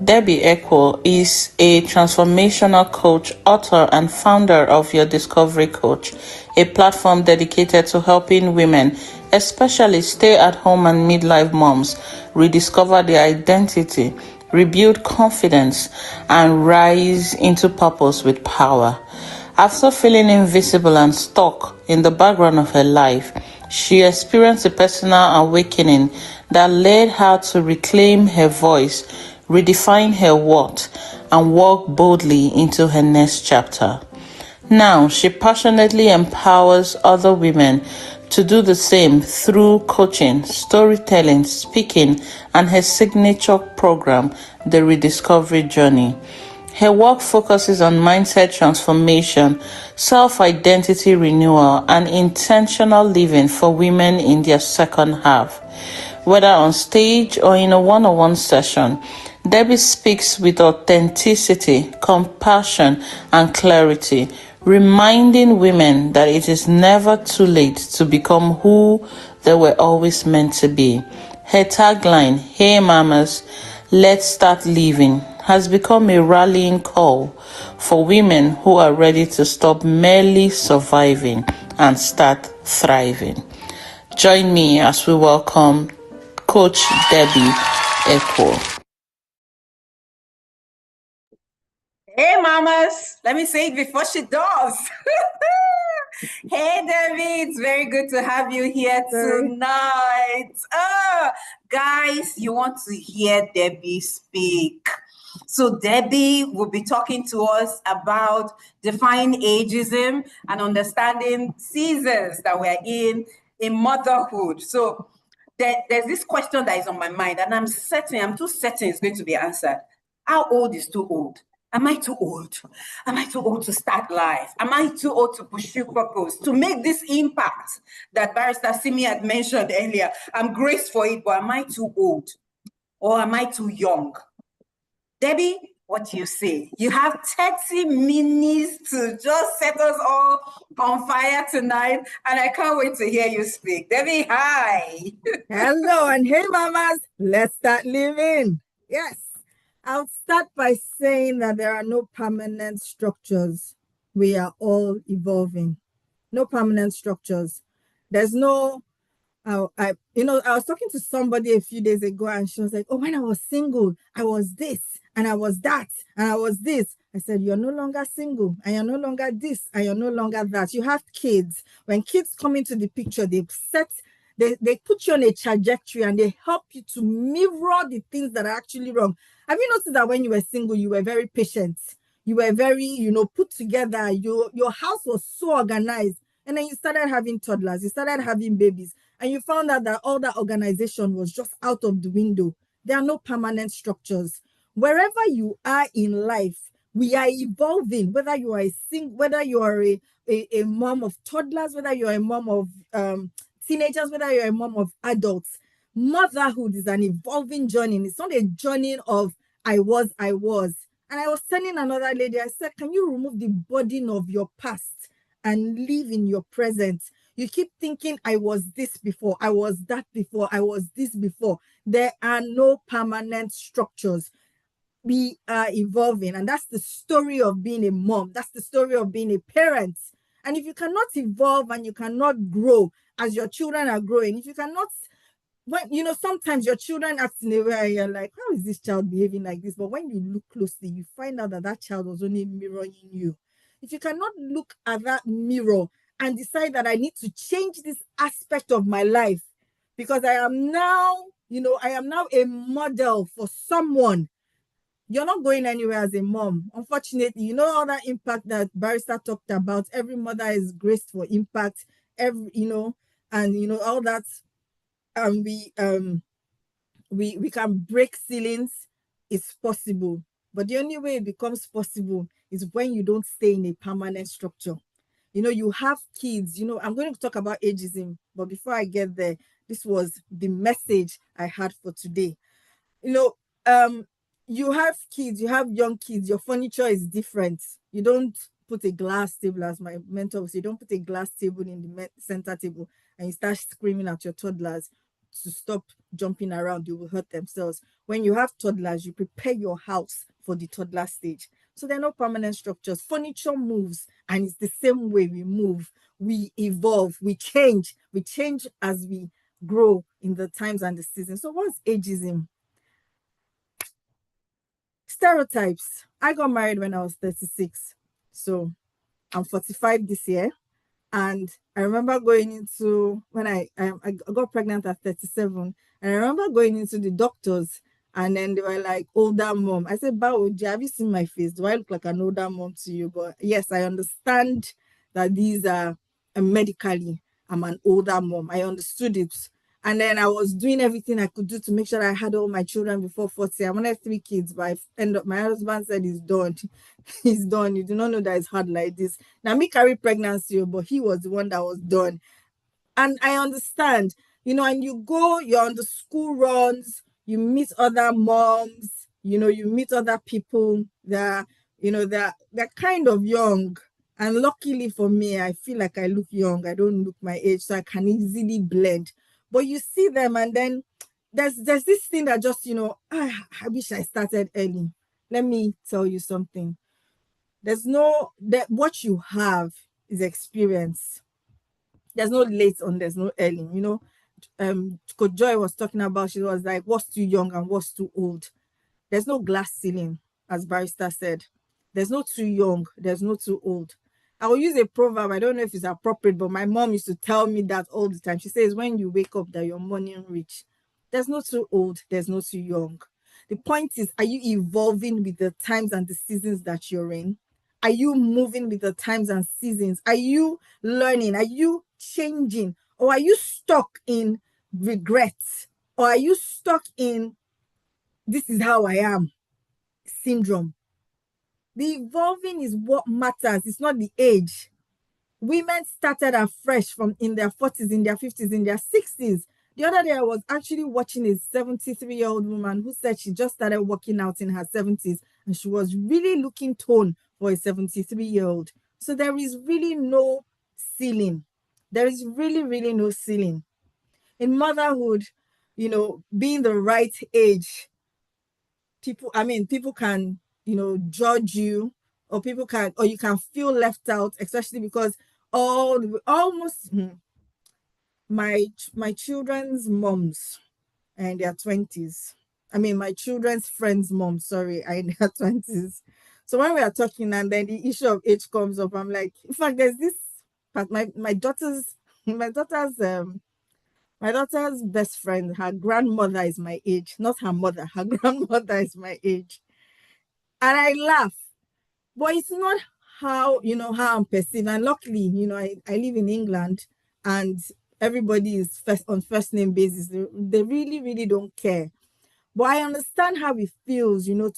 Debbie Echo is a transformational coach, author, and founder of Your Discovery Coach, a platform dedicated to helping women, especially stay-at-home and midlife moms, rediscover their identity, rebuild confidence, and rise into purpose with power. After feeling invisible and stuck in the background of her life, she experienced a personal awakening that led her to reclaim her voice, redefine her worth, and walk boldly into her next chapter. Now, she passionately empowers other women to do the same through coaching, storytelling, speaking, and her signature program, The Rediscovery Journey. Her work focuses on mindset transformation, self-identity renewal, and intentional living for women in their second half. Whether on stage or in a one-on-one session, Debbie speaks with authenticity, compassion, and clarity, reminding women that it is never too late to become who they were always meant to be. Her tagline, "Hey Mamas, let's start living," has become a rallying call for women who are ready to stop merely surviving and start thriving. Join me as we welcome Coach Debbie Echo. Hey, mamas. Let me say it before she does. Hey, Debbie. It's very good to have you here tonight. Guys, you want to hear Debbie speak. So Debbie will be talking to us about defying ageism and understanding seasons that we're in motherhood. So there's this question that is on my mind, and I'm too certain it's going to be answered. How old is too old? Am I too old? Am I too old to start life? Am I too old to pursue purpose, to make this impact that Barrister Simi had mentioned earlier? I'm graced for it, but am I too old? Or am I too young? Debbie, what do you say? You have 30 minutes to just set us all on fire tonight, and I can't wait to hear you speak. Debbie, hi. Hello, and hey, mamas, let's start living. Yes, I'll start by saying that there are no permanent structures. We are all evolving. No permanent structures. There's no I was talking to somebody a few days ago, and she was like, "Oh, when I was single, I was this, and I was that, and I was this." I said, "You're no longer single, and you're no longer this, and you're no longer that. You have kids. When kids come into the picture, they put you on a trajectory, and they help you to mirror the things that are actually wrong." Have you noticed that when you were single, you were very patient? You were very, put together. Your house was so organized. And then you started having toddlers, you started having babies, and you found out that all that organization was just out of the window. There are no permanent structures. Wherever you are in life, we are evolving, whether you are whether you are a mom of toddlers, whether you're a mom of teenagers, whether you're a mom of adults. Motherhood is an evolving journey. It's not a journey of I was. And I was telling another lady, I said, can you remove the burden of your past and live in your present? You keep thinking, I was this before, I was that before, I was this before. There are no permanent structures. We are evolving, and that's the story of being a mom. That's the story of being a parent. And if you cannot evolve and you cannot grow as your children are growing, if you cannot, sometimes your children act in a way and you're like, how is this child behaving like this? But when you look closely, you find out that that child was only mirroring you. If you cannot look at that mirror and decide that I need to change this aspect of my life because I am now a model for someone, you're not going anywhere as a mom. Unfortunately, all that impact that Barrister talked about. Every mother is graced for impact, and all that. we can break ceilings. It's possible, but the only way it becomes possible is when you don't stay in a permanent structure. You have kids. I'm going to talk about ageism, but before I get there, this was the message I had for today. you know, um, you have kids, you have young kids, your furniture is different. You don't put a glass table, as my mentor would say, you don't put a glass table in the center table and you start screaming at your toddlers to stop jumping around. You will hurt themselves. When you have toddlers, you prepare your house for the toddler stage. So there are no permanent structures. Furniture moves, and it's the same way we move. We evolve, we change as we grow in the times and the seasons. So what's ageism? Stereotypes. I got married when I was 36. So I'm 45 this year. And I remember going into when I got pregnant at 37. And I remember going into the doctors, and then they were like, older mom. I said, Baoji, have you seen my face? Do I look like an older mom to you? But yes, I understand that these are medically, I'm an older mom. I understood it. And then I was doing everything I could do to make sure I had all my children before 40. I wanted 3 kids, but I end up, my husband said he's done. He's done. You do not know that it's hard like this. Now, me carry pregnancy, but he was the one that was done. And I understand, and you're on the school runs, you meet other moms, you meet other people that, they're kind of young. And luckily for me, I feel like I look young. I don't look my age, so I can easily blend. But you see them, and then there's this thing that just, I wish I started early. Let me tell you something. That what you have is experience. There's no late on, there's no early. Coach Joy was talking about, she was like, what's too young and what's too old? There's no glass ceiling, as Barrister said. There's no too young, there's no too old. I will use a proverb, I don't know if it's appropriate, but my mom used to tell me that all the time. She says, when you wake up, that your morning rich. There's no too old, there's no too young. The point is, are you evolving with the times and the seasons that you're in? Are you moving with the times and seasons? Are you learning? Are you changing? Or are you stuck in regret? Or are you stuck in this is how I am syndrome? The evolving is what matters. It's not the age. Women started afresh from in their 40s, in their 50s, in their 60s. The other day, I was actually watching a 73-year-old woman who said she just started working out in her 70s, and she was really looking toned for a 73-year-old. So there is really no ceiling. There is really, really no ceiling. In motherhood, being the right age, people can, judge you, or you can feel left out, especially because almost my children's moms and their 20s. I mean, my children's friends' moms, sorry, are in their 20s. So when we are talking and then the issue of age comes up, I'm like, in fact, there's this part, my daughter's my daughter's my daughter's best friend, her grandmother is my age, not her mother. Her grandmother is my age. And I laugh, but it's not how I'm perceived. And luckily, I live in England, and everybody is on first name basis. They really, really don't care. But I understand how it feels, you're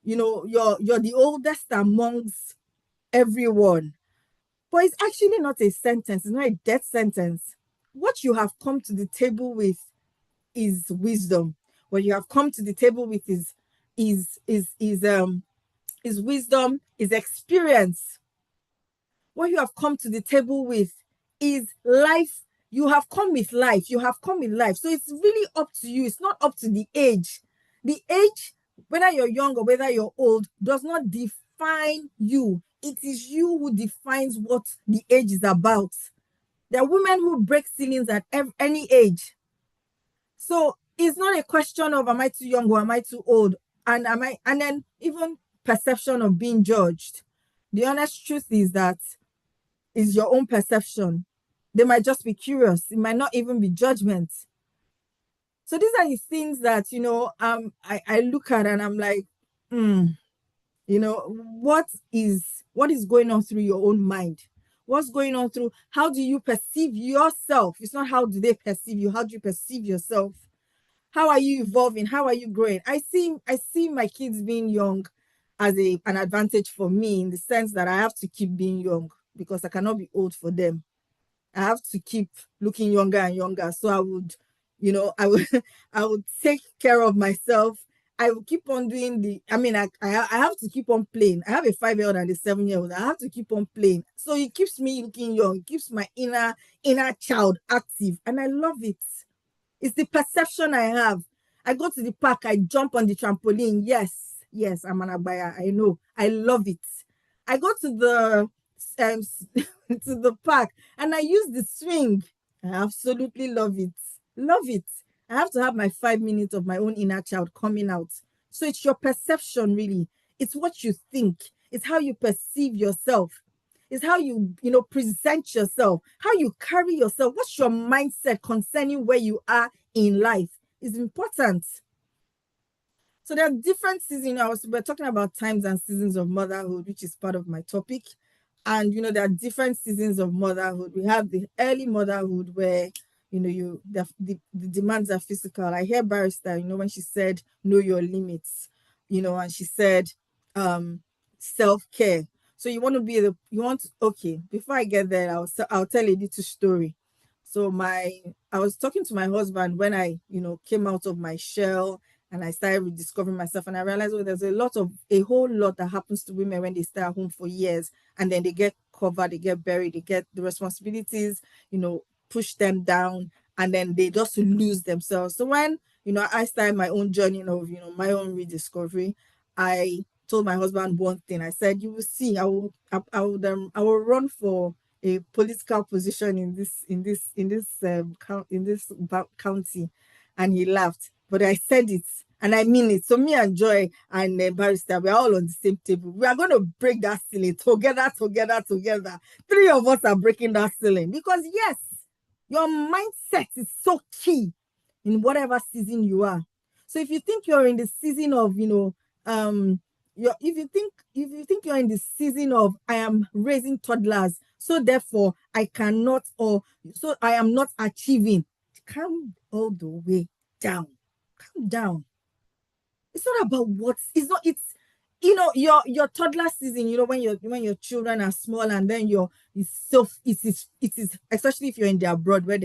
the oldest amongst everyone. But it's actually not a sentence, it's not a death sentence. What you have come to the table with is wisdom. What you have come to the table with is wisdom, is experience. What you have come to the table with is life. You have come with life. You have come with life. So it's really up to you. It's not up to the age. The age, whether you're young or whether you're old, does not define you. It is you who defines what the age is about. There are women who break ceilings at any age. So it's not a question of am I too young or am I too old? And then even perception of being judged. The honest truth is that is your own perception. They might just be curious. It might not even be judgment. So these are the things that, I look at and I'm like, what is going on through your own mind? What's going on through, how do you perceive yourself? It's not how do they perceive you, how do you perceive yourself? How are you evolving? How are you growing? I see my kids being young as an advantage for me, in the sense that I have to keep being young because I cannot be old for them. I have to keep looking younger and younger. So I would, I would I would take care of myself. I will keep on doing I have to keep on playing. I have a 5-year-old and a 7-year-old. I have to keep on playing. So it keeps me looking young. It keeps my inner child active. And I love it. It's the perception I have. I go to the park, I jump on the trampoline. Yes, I'm an abaya. I know. I love it. I go to the to the park and I use the swing. I absolutely love it. Love it. I have to have my 5 minutes of my own inner child coming out. So it's your perception, really. It's what you think. It's how you perceive yourself. It's how you present yourself, how you carry yourself. What's your mindset concerning where you are in life is important. So there are different seasons. We're talking about times and seasons of motherhood, which is part of my topic. And there are different seasons of motherhood. We have the early motherhood where the demands are physical. I hear Barrister, when she said know your limits, and she said self-care. So okay, before I get there, I'll tell a little story. So I was talking to my husband when I came out of my shell and I started rediscovering myself, and I realized, there's a whole lot that happens to women when they stay at home for years, and then they get covered, they get buried, they get the responsibilities, push them down, and then they just lose themselves. So when I started my own journey of my own rediscovery, I told my husband one thing. I said, you will see, I will run for a political position in this county. And he laughed, but I said it and I mean it. So me and Joy and Barrister, we're all on the same table. We are going to break that ceiling together. 3 of us are breaking that ceiling, because yes, your mindset is so key in whatever season you are. So if you think you're in the season of if you think you're in the season of I am raising toddlers, so therefore I cannot, or so I am not achieving, calm all the way down. Calm down. It's not about your toddler season, when your children are small, and then it is especially if you're in the abroad where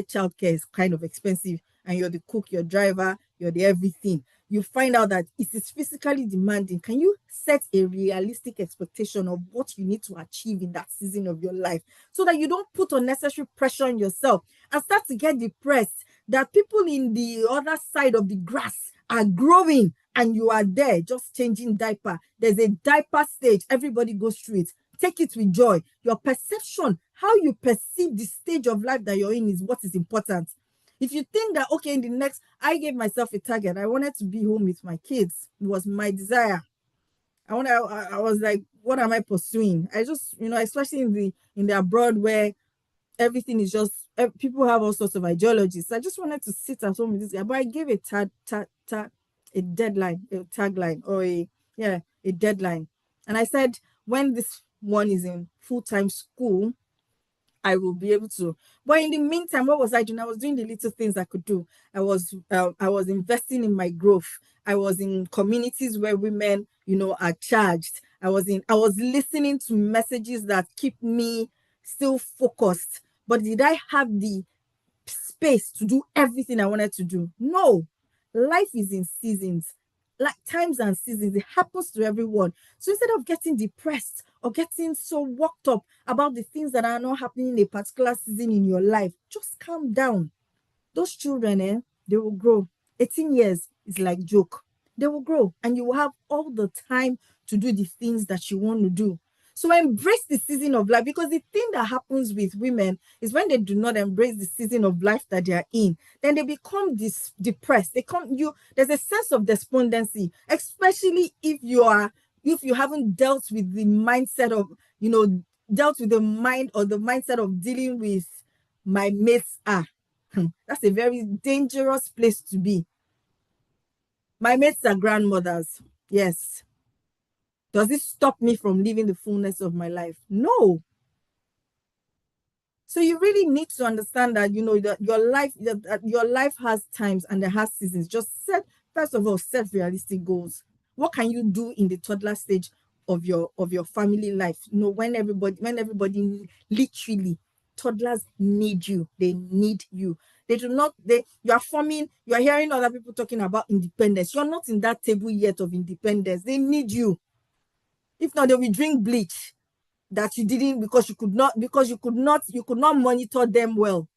childcare is kind of expensive, and you're the cook, you're driver, you're the everything. You find out that it is physically demanding. Can you set a realistic expectation of what you need to achieve in that season of your life, so that you don't put unnecessary pressure on yourself and start to get depressed that people in the other side of the grass are growing and you are there just changing diaper? There's a diaper stage. Everybody goes through it. Take it with joy. Your perception, how you perceive the stage of life that you're in, is what is important. If you think that, okay, I gave myself a target. I wanted to be home with my kids. It was my desire. I was like, what am I pursuing? I just, especially in the abroad where everything is just, people have all sorts of ideologies. So I just wanted to sit at home with this guy, but I gave a deadline, a tagline, or a deadline. And I said, when this one is in full-time school, I will be able to. But in the meantime, what was I doing? I was doing the little things I could do. I was investing in my growth. I was in communities where women, are charged. I was listening to messages that keep me still focused. But did I have the space to do everything I wanted to do? No. Life is in seasons, like times and seasons. It happens to everyone. So instead of getting depressed or getting so worked up about the things that are not happening in a particular season in your life, just calm down. Those children, they will grow. 18 years is like joke. They will grow, and you will have all the time to do the things that you want to do. So embrace the season of life, because the thing that happens with women is when they do not embrace the season of life that they are in, then they become depressed. There's a sense of despondency, especially if you haven't dealt with the mindset of, dealt with the mind or the mindset of dealing with my mates are. That's a very dangerous place to be. My mates are grandmothers. Yes. Does it stop me from living the fullness of my life? No. So you really need to understand that, that your life has times and it has seasons. Just first of all, set realistic goals. What can you do in the toddler stage of your family life? When everybody literally, toddlers need you. They need you. They do not, you are hearing other people talking about independence. You're not in that table yet of independence. They need you. If not, they will drink bleach that you didn't, because you could not monitor them well,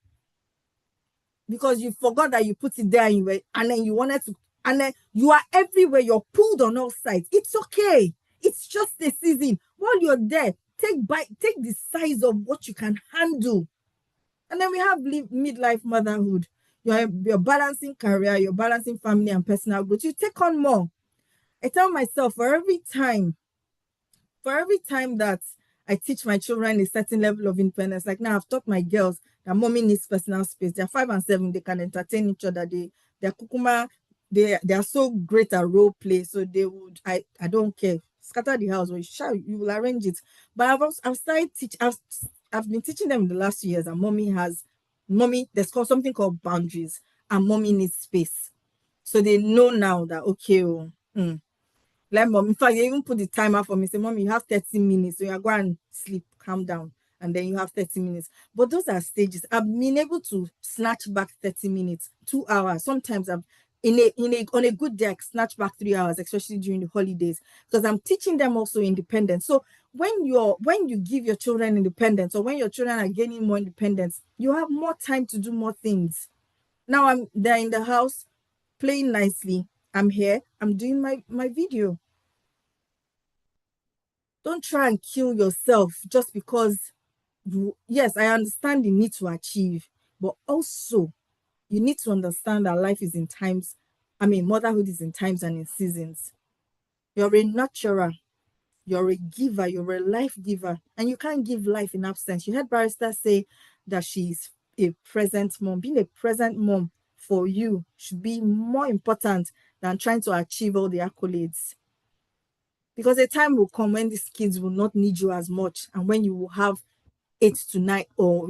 because you forgot that you put it there, and then you wanted to, and then you are everywhere, you're pulled on all sides. It's okay. It's just a season. While you're there, take the size of what you can handle. And then we have midlife motherhood. You're balancing career, you're balancing family and personal growth. You take on more. I tell myself, for every time that I teach my children a certain level of independence, like now I've taught my girls that mommy needs personal space. They're 5 and 7, they can entertain each other. They're kukuma, they are so great at role play. So they would, I don't care. Scatter the house or you will arrange it. But I've been teaching them in the last few years that there's something called boundaries, and mommy needs space. So they know now that, okay, let mom, in fact, they even put the timer for me. Say, Mom, you have 30 minutes. So you go and sleep, calm down. And then you have 30 minutes. But those are stages. I've been able to snatch back 30 minutes, 2 hours. Sometimes on a good day, I snatch back 3 hours, especially during the holidays, because I'm teaching them also independence. So when you give your children independence, or when your children are gaining more independence, you have more time to do more things. Now they're in the house playing nicely. I'm here. I'm doing my video. Don't try and kill yourself just because yes, I understand the need to achieve, but also you need to understand that life is in times. Motherhood is in times and in seasons. You're a nurturer, you're a giver, you're a life giver, and you can't give life in absence. You heard Barrister say that she's a present mom. Being a present mom for you should be more important than trying to achieve all the accolades. Because a time will come when these kids will not need you as much, and when you will have 8 to 9 or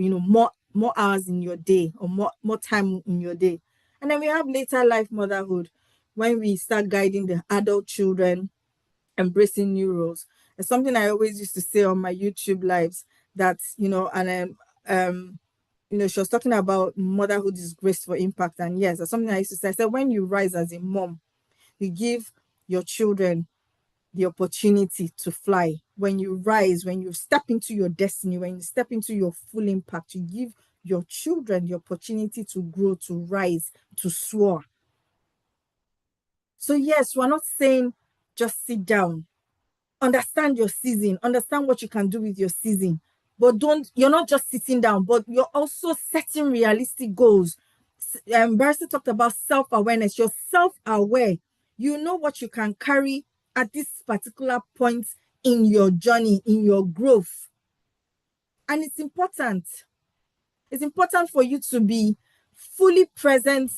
more hours in your day, or more time in your day. And then we have later life motherhood, when we start guiding the adult children, embracing new roles. It's something I always used to say on my YouTube lives, that she was talking about motherhood is grace for impact. And yes, that's something I used to say. I said, when you rise as a mom, you give your children the opportunity to fly. When you rise, when you step into your destiny, when you step into your full impact, you give your children the opportunity to grow, to rise, to soar. So yes, we're not saying just sit down. Understand your season, understand what you can do with your season. But you're not just sitting down, but you're also setting realistic goals. Barrister talked about self-awareness. You're self-aware. You know what you can carry at this particular point in your journey, in your growth. And it's important. It's important for you to be fully present,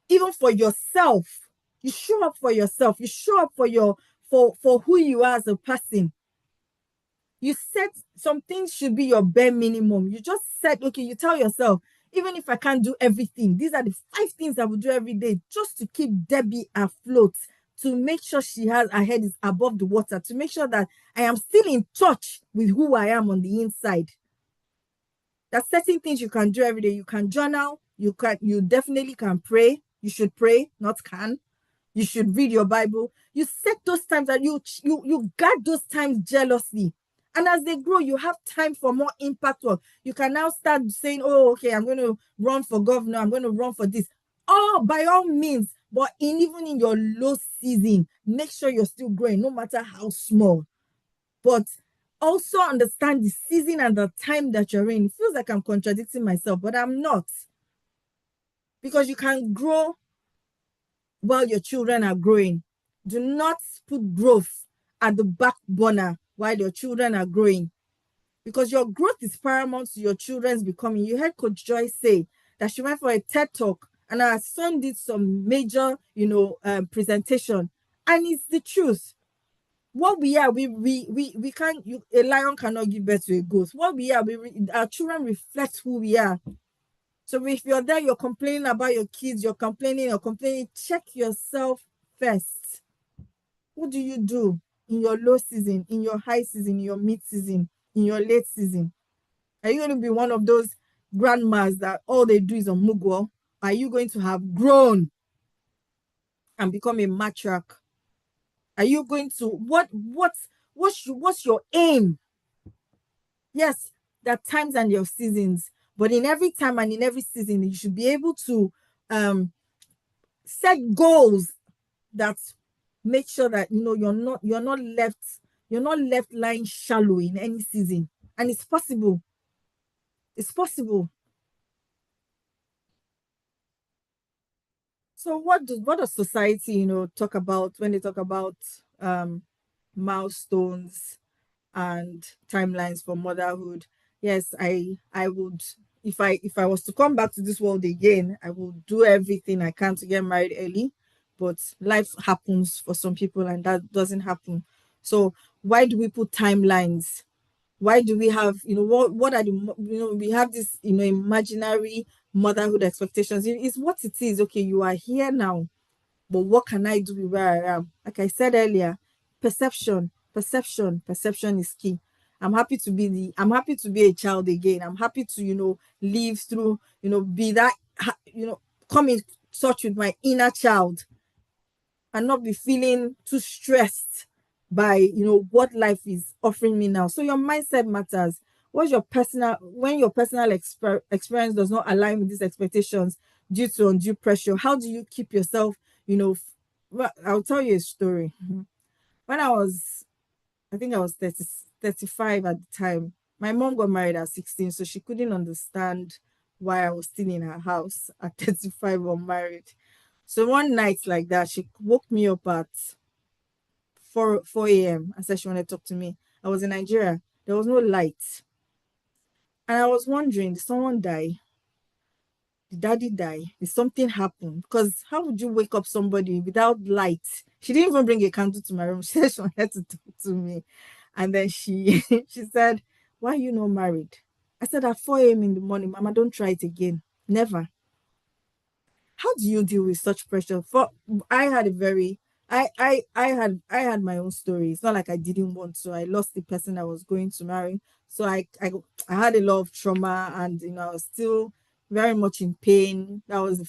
even for yourself. You show up for yourself. You show up for who you are as a person. You set some things should be your bare minimum. You just said, okay, you tell yourself, even if I can't do everything, these are the 5 things I will do every day just to keep Debbie afloat, to make sure her head is above the water, to make sure that I am still in touch with who I am on the inside. There's certain things you can do every day. You can journal. You definitely can pray. You should pray, not can. You should read your Bible. You set those times that you guard those times jealously. And as they grow, you have time for more impact work. You can now start saying, oh, okay, I'm going to run for governor. I'm going to run for this. Oh, by all means. But even in your low season, make sure you're still growing, no matter how small. But also understand the season and the time that you're in. It feels like I'm contradicting myself, but I'm not. Because you can grow while your children are growing. Do not put growth at the back burner while your children are growing, because your growth is paramount to your children's becoming. You heard Coach Joy say that she went for a TED Talk, and her son did some major, presentation, and it's the truth. What we are, we can't. A lion cannot give birth to a goat. What we are, our children reflect who we are. So if you're there, you're complaining about your kids, you're complaining, check yourself first. What do you do in your low season, in your high season, in your mid season, in your late season? Are you going to be one of those grandmas that all they do is on mugo? Are you going to have grown and become a matriarch? Are you going to what's your aim? Yes, there are times and your seasons, but in every time and in every season, you should be able to set goals that make sure that you're not left lying shallow in any season. And it's possible. It's possible. So what does society, talk about when they talk about milestones and timelines for motherhood? Yes, I would, if I was to come back to this world again, I would do everything I can to get married early, but life happens for some people and that doesn't happen. So why do we put timelines? Why do we have, what are the, we have this, imaginary motherhood expectations? It's what it is. Okay, you are here now, but what can I do with where I am? Like I said earlier, perception is key. I'm happy to be a child again. I'm happy to, live through, be that, come in touch with my inner child and not be feeling too stressed by, what life is offering me now. So your mindset matters. When your personal experience does not align with these expectations due to undue pressure, how do you keep yourself, well, I'll tell you a story. When I think I was 35 at the time. My mom got married at 16, so she couldn't understand why I was still in her house at 35 unmarried. So one night like that, she woke me up at 4 a.m. and said she wanted to talk to me. I was in Nigeria. There was no light. And I was wondering, did someone die? Did daddy die? Did something happen? Because how would you wake up somebody without light? She didn't even bring a candle to my room. She said she wanted to talk to me. And then she she said, why are you not married? I said, at 4 a.m. in the morning, Mama, don't try it again. Never. How do you deal with such pressure? For I had a very I had my own story. It's not like I didn't want to. I lost the person I was going to marry. So I had a lot of trauma, and I was still very much in pain. That was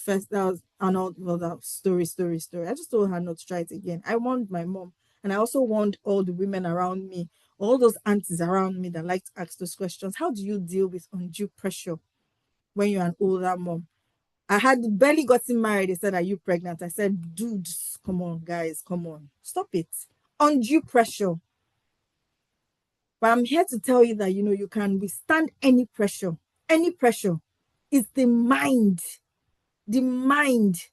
another story. I just told her not to try it again. I warned my mom, and I also warned all the women around me, all those aunties around me that like to ask those questions. How do you deal with undue pressure when you're an older mom? I had barely gotten married. They said, are you pregnant? I said, dude, come on, guys, come on. Stop it. Undue pressure. But I'm here to tell you that, you can withstand any pressure. Any pressure. It's the mind. The mind.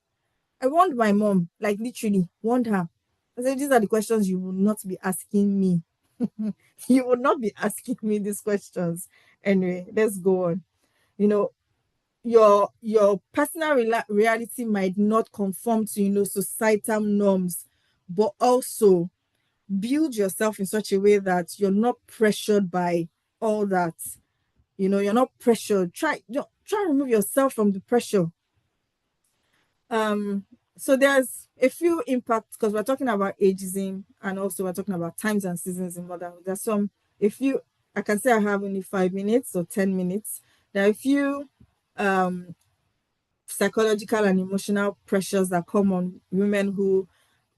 I warned my mom, like literally, warned her. I said, these are the questions you will not be asking me. You will not be asking me these questions. Anyway, let's go on. You know, your personal reality might not conform to societal norms, but also build yourself in such a way that you're not pressured by all that. You're not pressured. Try and remove yourself from the pressure. So there's a few impacts because we're talking about ageism and also we're talking about times and seasons in motherhood. There's some if you I can say I have only 5 minutes or 10 minutes. There are a few psychological and emotional pressures that come on women who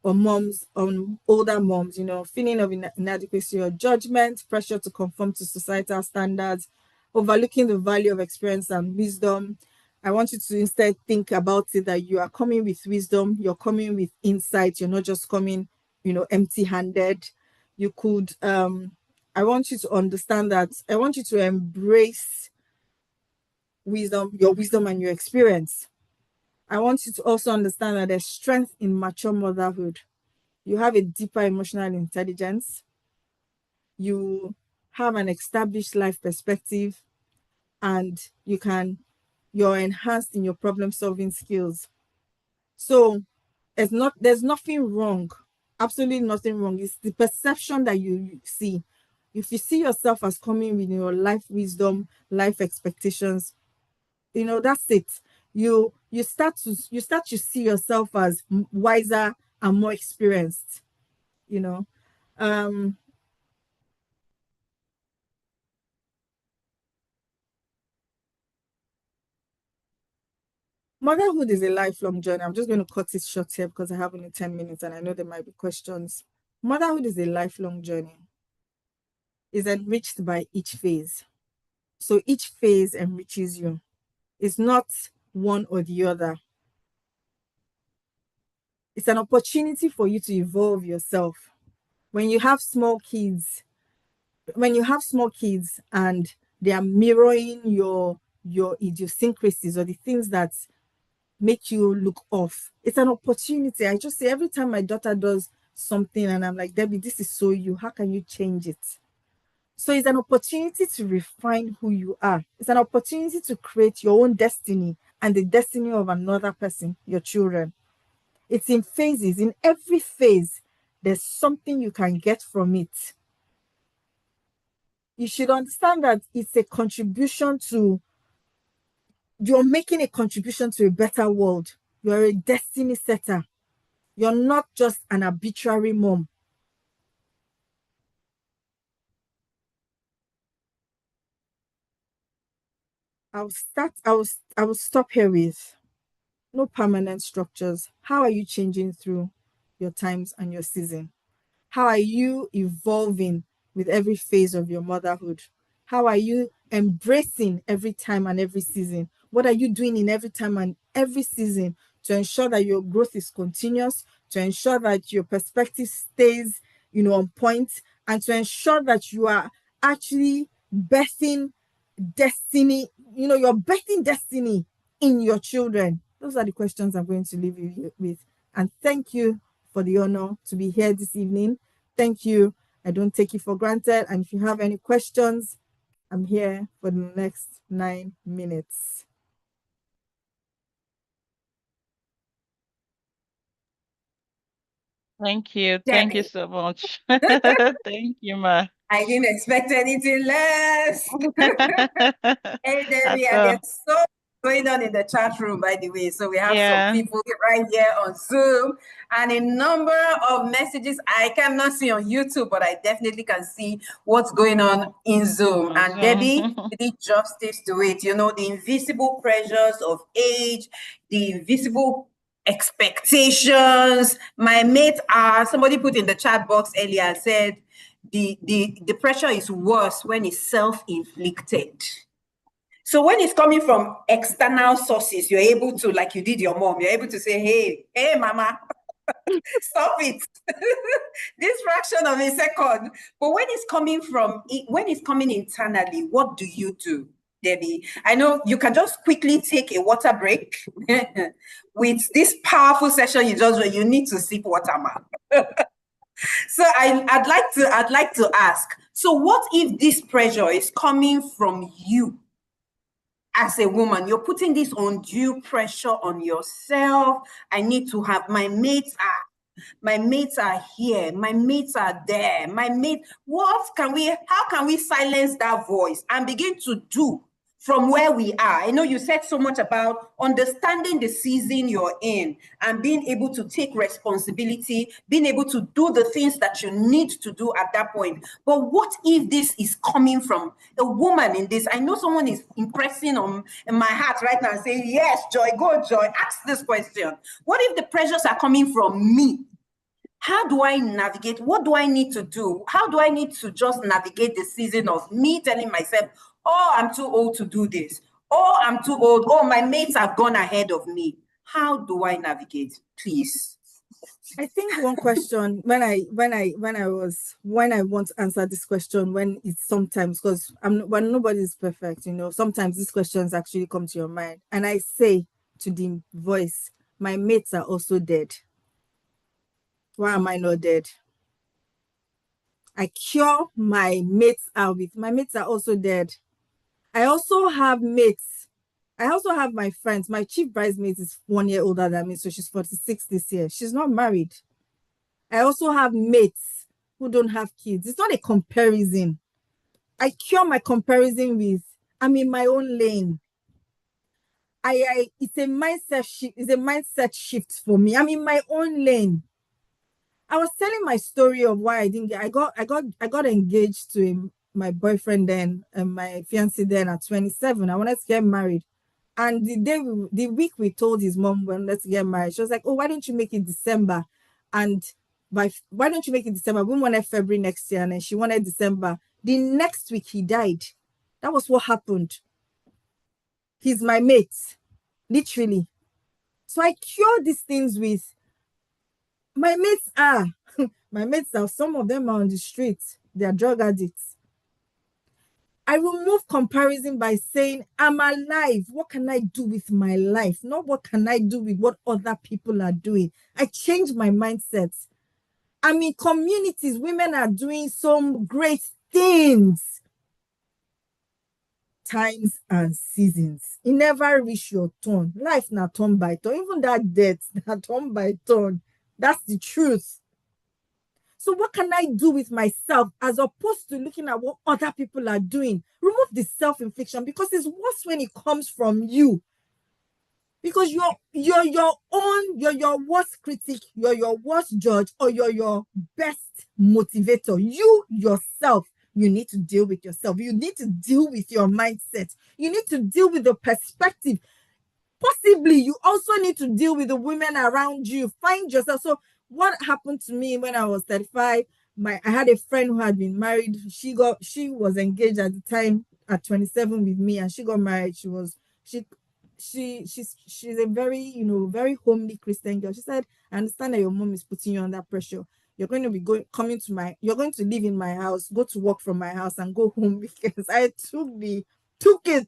or moms on older moms, feeling of inadequacy or judgment, pressure to conform to societal standards, overlooking the value of experience and wisdom. I want you to instead think about it that you are coming with wisdom, you're coming with insight, you're not just coming, empty-handed. You could I want you to understand that I want you to embrace wisdom and your experience. I want you to also understand that there's strength in mature motherhood. You have a deeper emotional intelligence. You have an established life perspective, and you're enhanced in your problem solving skills. So there's nothing wrong. absolutely nothing wrong. It's the perception that you see. If you see yourself as coming with your life wisdom, life expectations, that's it. You start to see yourself as wiser and more experienced. You know, um, Motherhood is a lifelong journey. I'm just going to cut it short here because I have only 10 minutes and I know there might be questions. Motherhood is a lifelong journey. It's enriched by each phase. So each phase enriches you. It's not one or the other. It's an opportunity for you to evolve yourself. When you have small kids, and they are mirroring your idiosyncrasies or the things that make you look off, it's an opportunity. I just say every time my daughter does something and I'm like, Debbie, this is so you, how can you change it? So it's an opportunity to refine who you are. It's an opportunity to create your own destiny and the destiny of another person, your children. It's in phases. In every phase, there's something you can get from it. You should understand that it's a contribution to, you're making a contribution to a better world. You're a destiny setter. You're not just an arbitrary mom. I will stop here with no permanent structures. How are you changing through your times and your season? How are you evolving with every phase of your motherhood? How are you embracing every time and every season? What are you doing in every time and every season to ensure that your growth is continuous, to ensure that your perspective stays, on point, and to ensure that you are actually birthing destiny, you're birthing destiny in your children? Those are the questions I'm going to leave you with. And thank you for the honor to be here this evening. Thank you. I don't take you for granted. And if you have any questions, I'm here for the next 9 minutes. Thank you. Thank you Debbie, so much. Thank you, Ma. I didn't expect anything less. Hey, At Debbie, and all. there's so going on in the chat room, by the way. So we have some Yeah. people right here on Zoom and a number of messages I cannot see on YouTube, but I definitely can see what's going on in Zoom. And Debbie, you did justice to it. The invisible pressures of age, the invisible expectations. My mates are, somebody put in the chat box earlier and said, the pressure is worse when it's self-inflicted. So when it's coming from external sources, you're able to, like you did your mom, you're able to say, hey, mama, stop it. This fraction of a second. But when it's coming internally, what do you do, Debbie? I know you can just quickly take a water break. With this powerful session you need to sip water, man. So I'd like to ask, so what if this pressure is coming from you as a woman? You're putting this undue pressure on yourself. I need to have, my mates are here, my mates are there, how can we silence that voice and begin to do from where we are? I know you said so much about understanding the season you're in and being able to take responsibility, being able to do the things that you need to do at that point. But what if this is coming from a woman in this? I know someone is impressing on in my heart right now and saying, yes, Joy, go, Joy, ask this question. What if the pressures are coming from me? How do I navigate? What do I need to do? How do I need to just navigate the season of me telling myself, oh, I'm too old to do this. Oh, I'm too old. Oh, my mates have gone ahead of me. How do I navigate? Please. I think one question when I want to answer this question, when it's sometimes, because when nobody's perfect, sometimes these questions actually come to your mind, and I say to the voice, my mates are also dead. Why am I not dead? I cure my mates out with, my mates are also dead. I also have mates. I also have my friends. My chief bridesmaid is 1 year older than me, so she's 46 this year. She's not married. I also have mates who don't have kids. It's not a comparison. I cure my comparison with, I'm in my own lane. It's a mindset shift. It's a mindset shift for me. I'm in my own lane. I was telling my story of why I didn't get. I got engaged to my boyfriend then, and my fiance then at 27. I wanted to get married, and the week we told his mom when let's get married, she was like, "Oh, why don't you make it December?" And why don't you make it December? We wanted February next year, and then she wanted December. The next week he died. That was what happened. He's my mate, literally. So I cure these things with my mates are. My mates are, some of them are on the streets. They are drug addicts. I remove comparison by saying, I'm alive. What can I do with my life? Not what can I do with what other people are doing. I change my mindset. I'm in communities. Women are doing some great things. Times and seasons. It never reach your turn. Life not turn by turn. Even that death, not turn by turn. That's the truth. So what can I do with myself as opposed to looking at what other people are doing? Remove the self-infliction, because it's worse when it comes from you. Because you're your worst critic, you're your worst judge, or you're your best motivator. You yourself, you need to deal with yourself. You need to deal with your mindset. You need to deal with the perspective. Possibly you also need to deal with the women around you. Find yourself. So what happened to me when I was 35, I had a friend who had been married. She was engaged at the time at 27 with me, and she got married. She's a very, very homely Christian girl. She said, I understand that your mom is putting you under pressure. You're going to be you're going to live in my house, go to work from my house, and go home. Because I took it.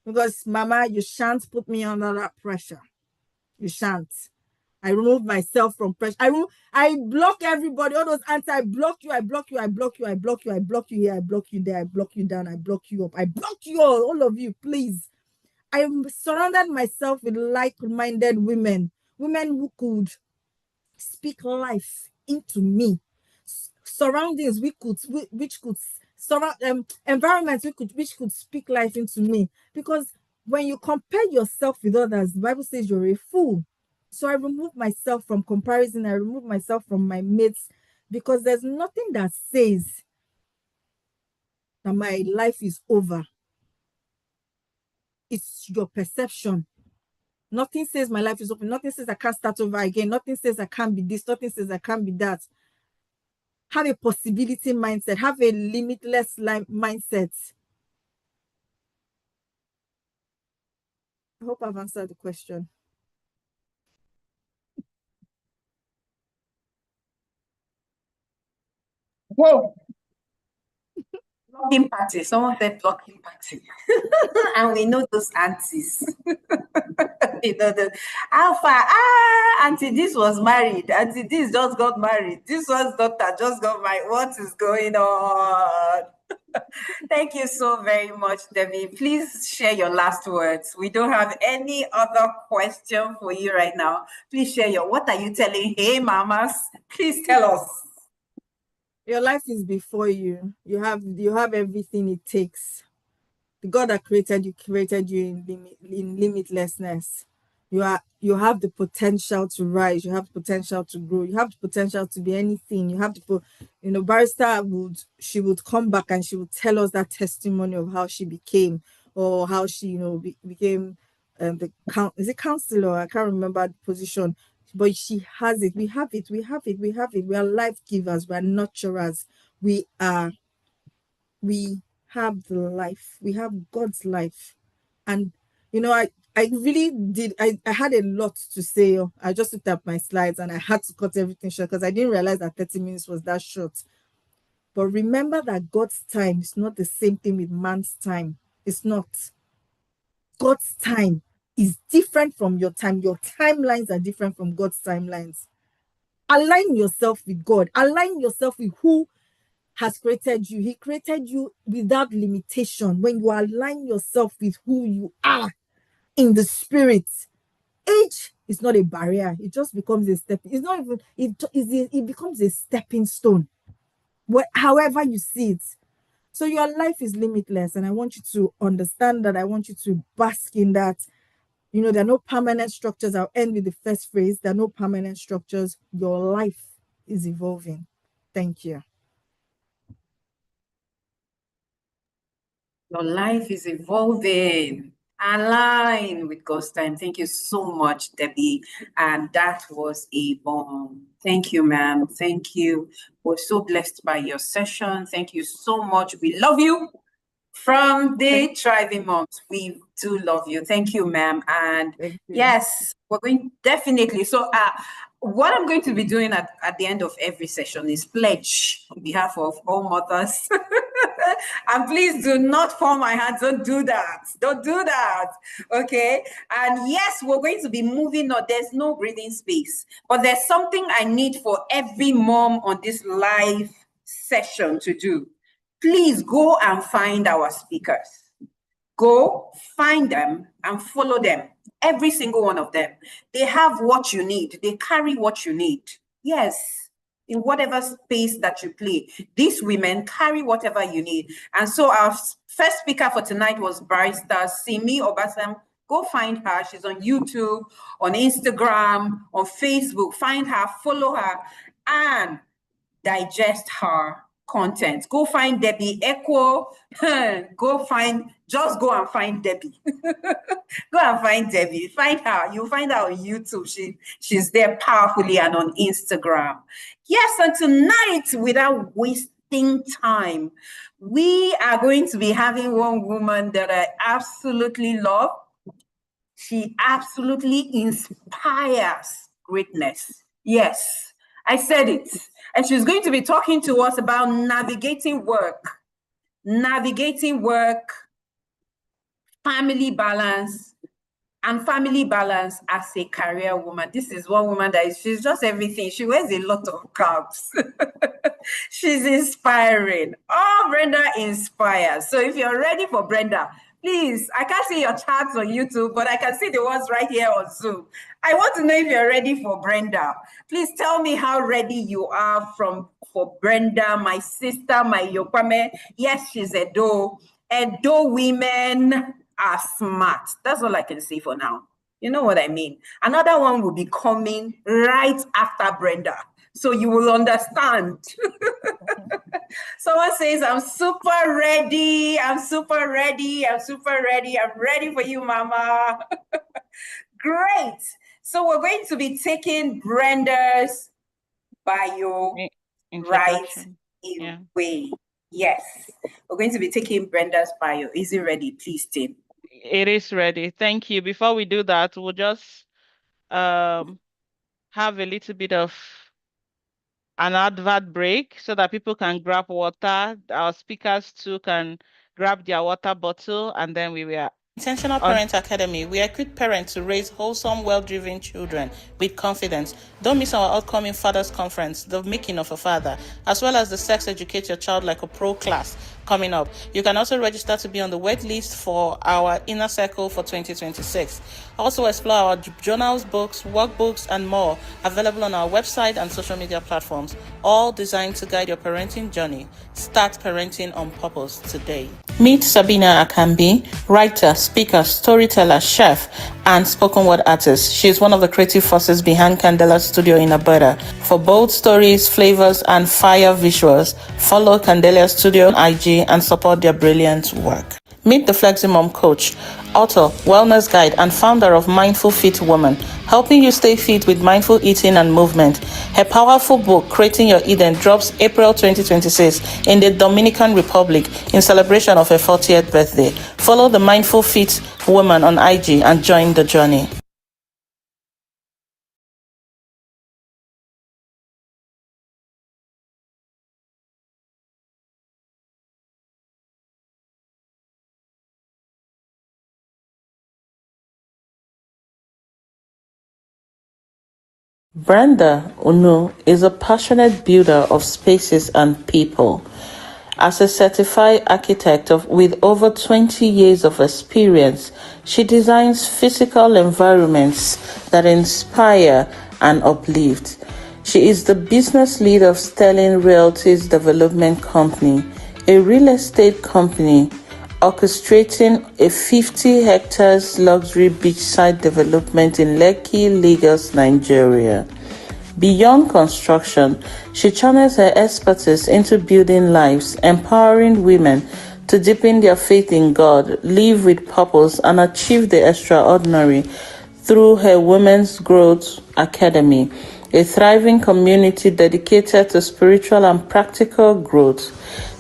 Because, Mama, you shan't put me under that pressure. You shan't. I remove myself from pressure. I block everybody. All those aunts, I block you, I block you, I block you, I block you, I block you here, I block you there, I block you down, I block you up. I block you all of you, please. I surrounded myself with like-minded women who could speak life into me. Surroundings which could surround environments which could speak life into me. Because when you compare yourself with others, the Bible says you're a fool. So I remove myself from comparison. I remove myself from my mates, because there's nothing that says that my life is over. It's your perception. Nothing says my life is over. Nothing says I can't start over again. Nothing says I can't be this. Nothing says I can't be that. Have a possibility mindset. Have a limitless mindset. I hope I've answered the question. Whoa. Blocking party. Someone said blocking party. And we know those aunties. You know the Alpha. Auntie, this was married. Auntie, this just got married. This one's daughter just got married. What is going on? Thank you so very much, Debbie. Please share your last words. We don't have any other question for you right now. Please share what are you telling? Hey, mamas, please tell us. Your life is before you. You have everything it takes. The God that created you in limitlessness. You have the potential to rise. You have the potential to grow. You have the potential to be anything. You have the, Barrister would come back and she would tell us that testimony of how she became, or how she, became is it counselor? I can't remember the position, but she has it. We have it. We have it. We have it. We are life givers. We are nurturers. We have the life. We have God's life. And I really did. I had a lot to say. I just looked at my slides and I had to cut everything short, because I didn't realize that 30 minutes was that short. But remember that God's time is not the same thing with man's time. It's not. God's time is different from your time. Your timelines are different from God's timelines. Align yourself with God. Align yourself with who has created you. He created you without limitation. When you align yourself with who you are in the spirit, age It's not a barrier. It just becomes a step. It's not even, it becomes a stepping stone. However you see it. So your life is limitless. And I want you to understand that. I want you to bask in that. There are no permanent structures. I'll end with the first phrase. There are no permanent structures. Your life is evolving. Thank you. Your life is evolving. Align with God's time. Thank you so much, Debbie. And that was a bomb. Thank you, ma'am. Thank you. We're so blessed by your session. Thank you so much. We love you. From the Thriving Moms, we do love you. Thank you, ma'am. And yes, we're going definitely. So what I'm going to be doing at the end of every session is pledge on behalf of all mothers. And please do not fall my hand. Don't do that. Don't do that. Okay. And yes, we're going to be moving on. There's no breathing space, but there's something I need for every mom on this live session to do. Please go and find our speakers. Go find them and follow them. Every single one of them. They have what you need. They carry what you need. Yes, in whatever space that you play. These women carry whatever you need. And so our first speaker for tonight was Barrister Simi Obasam. Go find her. She's on YouTube, on Instagram, on Facebook. Find her, follow her, and digest her content. Go find Debbie Echo. Go and find Debbie. Go and find Debbie. Find her. You'll find her on YouTube. She's there powerfully, and on Instagram. Yes, and tonight, without wasting time, we are going to be having one woman that I absolutely love. She absolutely inspires greatness. Yes, I said it. And she's going to be talking to us about navigating work, family balance, and family balance as a career woman. This is one woman she's just everything. She wears a lot of caps. She's inspiring. Oh, Brenda inspires. So if you're ready for Brenda, please, I can't see your charts on YouTube, but I can see the ones right here on Zoom. I want to know if you're ready for Brenda. Please tell me how ready you are for Brenda, my sister, my Yokwame. Yes, she's Edo. Edo women are smart. That's all I can say for now. You know what I mean? Another one will be coming right after Brenda. So you will understand. Someone says, I'm super ready. I'm super ready. I'm super ready. I'm ready for you, Mama. Great. So we're going to be taking Brenda's bio right away. Yes. We're going to be taking Brenda's bio. Is it ready? Please, Tim. It is ready. Thank you. Before we do that, we'll just have a little bit of an advert break so that people can grab water. Our speakers too can grab their water bottle, and then we will. Intentional Parent Academy, we equip parents to raise wholesome, well-driven children with confidence. Don't miss our upcoming Fathers Conference, The Making of a Father, as well as the Sex Educate Your Child Like a Pro class coming up. You can also register to be on the wait list for our Inner Circle for 2026. Also explore our journals, books, workbooks, and more available on our website and social media platforms, all designed to guide your parenting journey. Start parenting on purpose today. Meet Sabina Akambi, writer, speaker, storyteller, chef, and spoken word artist. She is one of the creative forces behind Candela Studio in Alberta. For bold stories, flavors, and fire visuals, follow Candela Studio on IG and support their brilliant work. Meet the Fleximom coach, author, wellness guide, and founder of Mindful Fit Woman, helping you stay fit with mindful eating and movement. Her powerful book, Creating Your Eden, drops April 2026 in the Dominican Republic in celebration of her 40th birthday. Follow the Mindful Fit Woman on IG and join the journey. Brenda Unu is a passionate builder of spaces and people. As a certified architect with over 20 years of experience, she designs physical environments that inspire and uplift. She is the business lead of Sterling Realty's Development Company, a real estate company orchestrating a 50 hectares luxury beachside development in Lekki, Lagos, Nigeria. Beyond construction, she channels her expertise into building lives, empowering women to deepen their faith in God, live with purpose, and achieve the extraordinary through her Women's Growth Academy, a thriving community dedicated to spiritual and practical growth.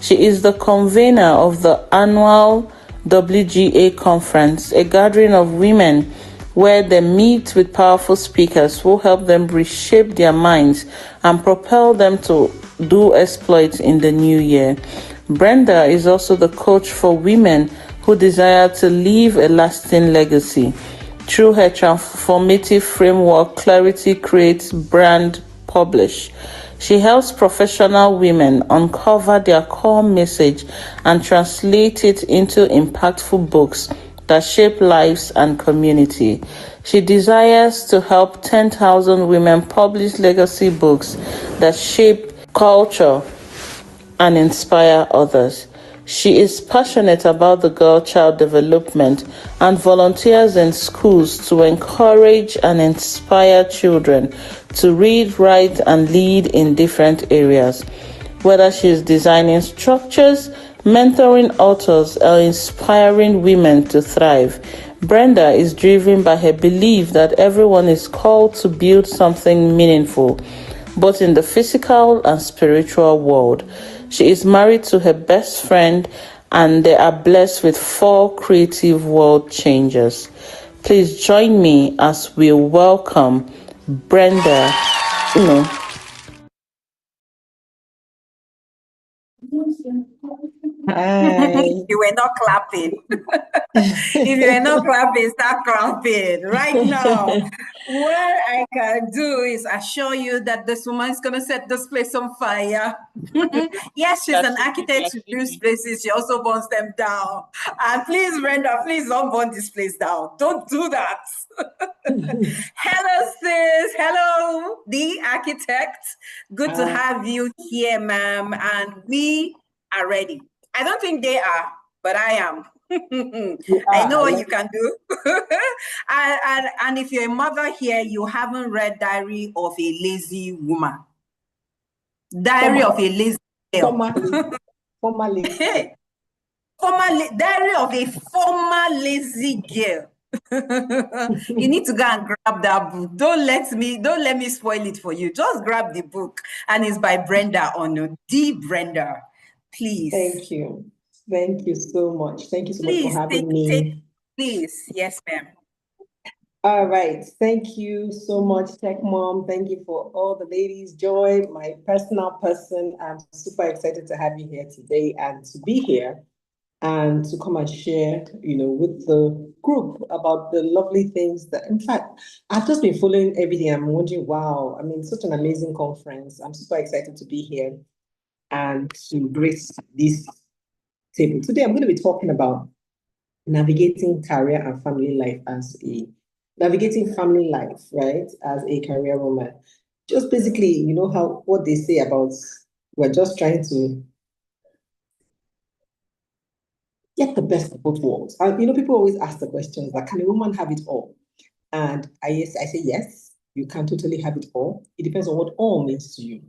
She is the convener of the annual WGA conference, a gathering of women where they meet with powerful speakers who help them reshape their minds and propel them to do exploits in the new year. Brenda is also the coach for women who desire to leave a lasting legacy. Through her transformative framework, Clarity Creates, Brand, Publish, she helps professional women uncover their core message and translate it into impactful books that shape lives and community. She desires to help 10,000 women publish legacy books that shape culture and inspire others. She is passionate about the girl child development and volunteers in schools to encourage and inspire children to read, write, and lead in different areas. Whether she is designing structures, mentoring authors, or inspiring women to thrive, Brenda is driven by her belief that everyone is called to build something meaningful, both in the physical and spiritual world. She is married to her best friend and they are blessed with 4 creative world changers. Please join me as we welcome Brenda. Hi. You were not clapping. If you are not clapping, start clapping right now. What I can do is assure you that this woman is going to set this place on fire. Yes, she's an architect who builds places. She also burns them down. And please, Brenda, please don't burn this place down. Don't do that. Hello, sis. Hello, the architect. Good to have you here, ma'am. And we are ready. I don't think they are, but I am. I know what you can do. and if you're a mother here, you haven't read Diary of a Lazy Woman. Diary of a Lazy Girl. Diary of a former lazy girl. You need to go and grab that book. Don't let me spoil it for you. Just grab the book, and it's by Brenda Ono, the Brenda. Please. Thank you. Thank you so much. Thank you so much for having me. Please, yes, ma'am. All right. Thank you so much, Tech Mom. Thank you for all the ladies. Joy, my personal person. I'm super excited to have you here today and to be here and to come and share, with the group about the lovely things that, in fact, I've just been following everything. I'm wondering, wow, I mean, such an amazing conference. I'm super excited to be here and to grace this table. Today, I'm going to be talking about navigating career and family life navigating family life, right, as a career woman. Just basically, what they say about we're just trying to get the best of both worlds. And people always ask the questions like, can a woman have it all? And I say yes, you can totally have it all. It depends on what all means to you.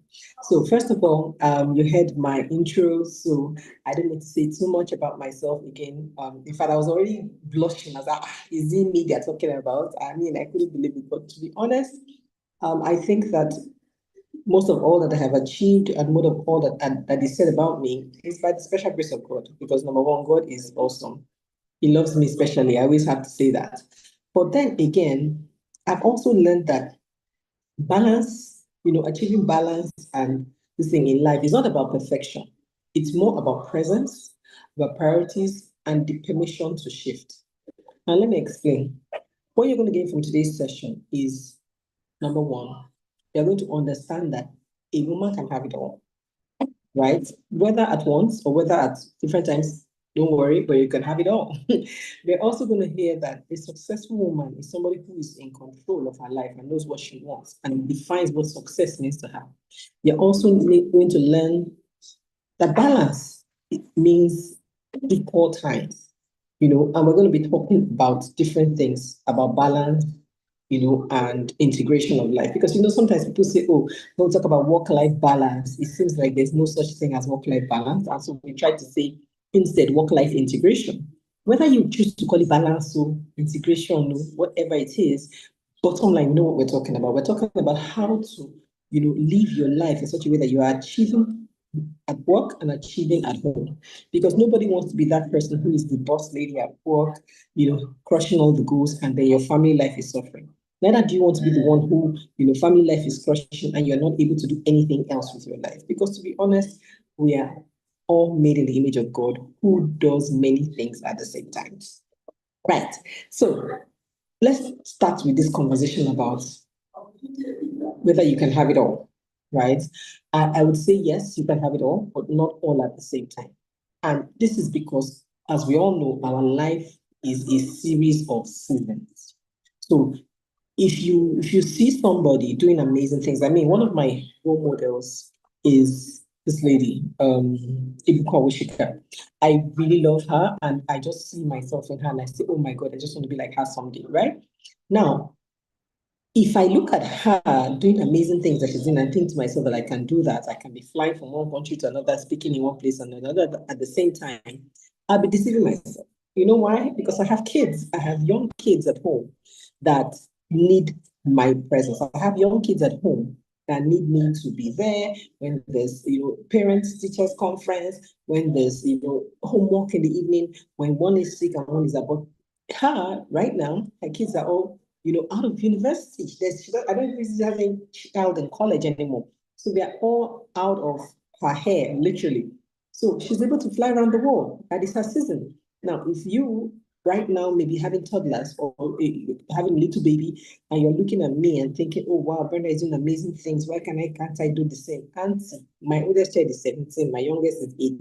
So first of all, you heard my intro, so I don't need to say too much about myself again. In fact, I was already blushing. I was like, is it me they're talking about? I mean, I couldn't believe it. But to be honest, I think that most of all that I have achieved and most of all that is said about me is by the special grace of God. Because number one, God is awesome. He loves me especially. I always have to say that. But then again, I've also learned that balance, achieving balance and this thing in life is not about perfection. It's more about presence, about priorities, and the permission to shift. Now, let me explain. What you're going to gain from today's session is number one, you're going to understand that a woman can have it all. right? Whether at once or whether at different times, don't worry, but you can have it all. We're also going to hear that a successful woman is somebody who is in control of her life and knows what she wants and defines what success means to her. You're also going to learn that balance means equal times, and we're going to be talking about different things about balance, and integration of life. Because, sometimes people say, oh, don't talk about work-life balance. It seems like there's no such thing as work-life balance. And so we try to say instead work-life integration. Whether you choose to call it balance or integration or whatever it is, bottom line, you know what we're talking about. We're talking about how to, live your life in such a way that you are achieving at work and achieving at home. Because nobody wants to be that person who is the boss lady at work, crushing all the goals, and then your family life is suffering. Neither do you want to be the one who, family life is crushing and you're not able to do anything else with your life. Because to be honest, we are all made in the image of God who does many things at the same time. Right. So let's start with this conversation about whether you can have it all, right? I would say yes, you can have it all, but not all at the same time. And this is because, as we all know, our life is a series of seasons. So if you see somebody doing amazing things, I mean, one of my role models is this lady, Ibuka Wishika. I really love her, and I just see myself in her, and I say, oh my God, I just want to be like her someday, right? Now, if I look at her doing amazing things that she's doing and think to myself that I can do that, I can be flying from one country to another, speaking in one place and another at the same time, I'll be deceiving myself. You know why? Because I have kids. I have young kids at home that need my presence. I have young kids at home that need me to be there when there's, parents, teachers conference, when there's, homework in the evening, when one is sick and one is about her right now, her kids are all out of university. I don't think she's having a child in college anymore. So they are all out of her hair, literally. So she's able to fly around the world. That is her season. Now, if you right now maybe having toddlers or having a little baby, and you're looking at me and thinking, oh wow, Brenda is doing amazing things. Why can't I do the same? Auntie, my oldest child is 17, my youngest is 8.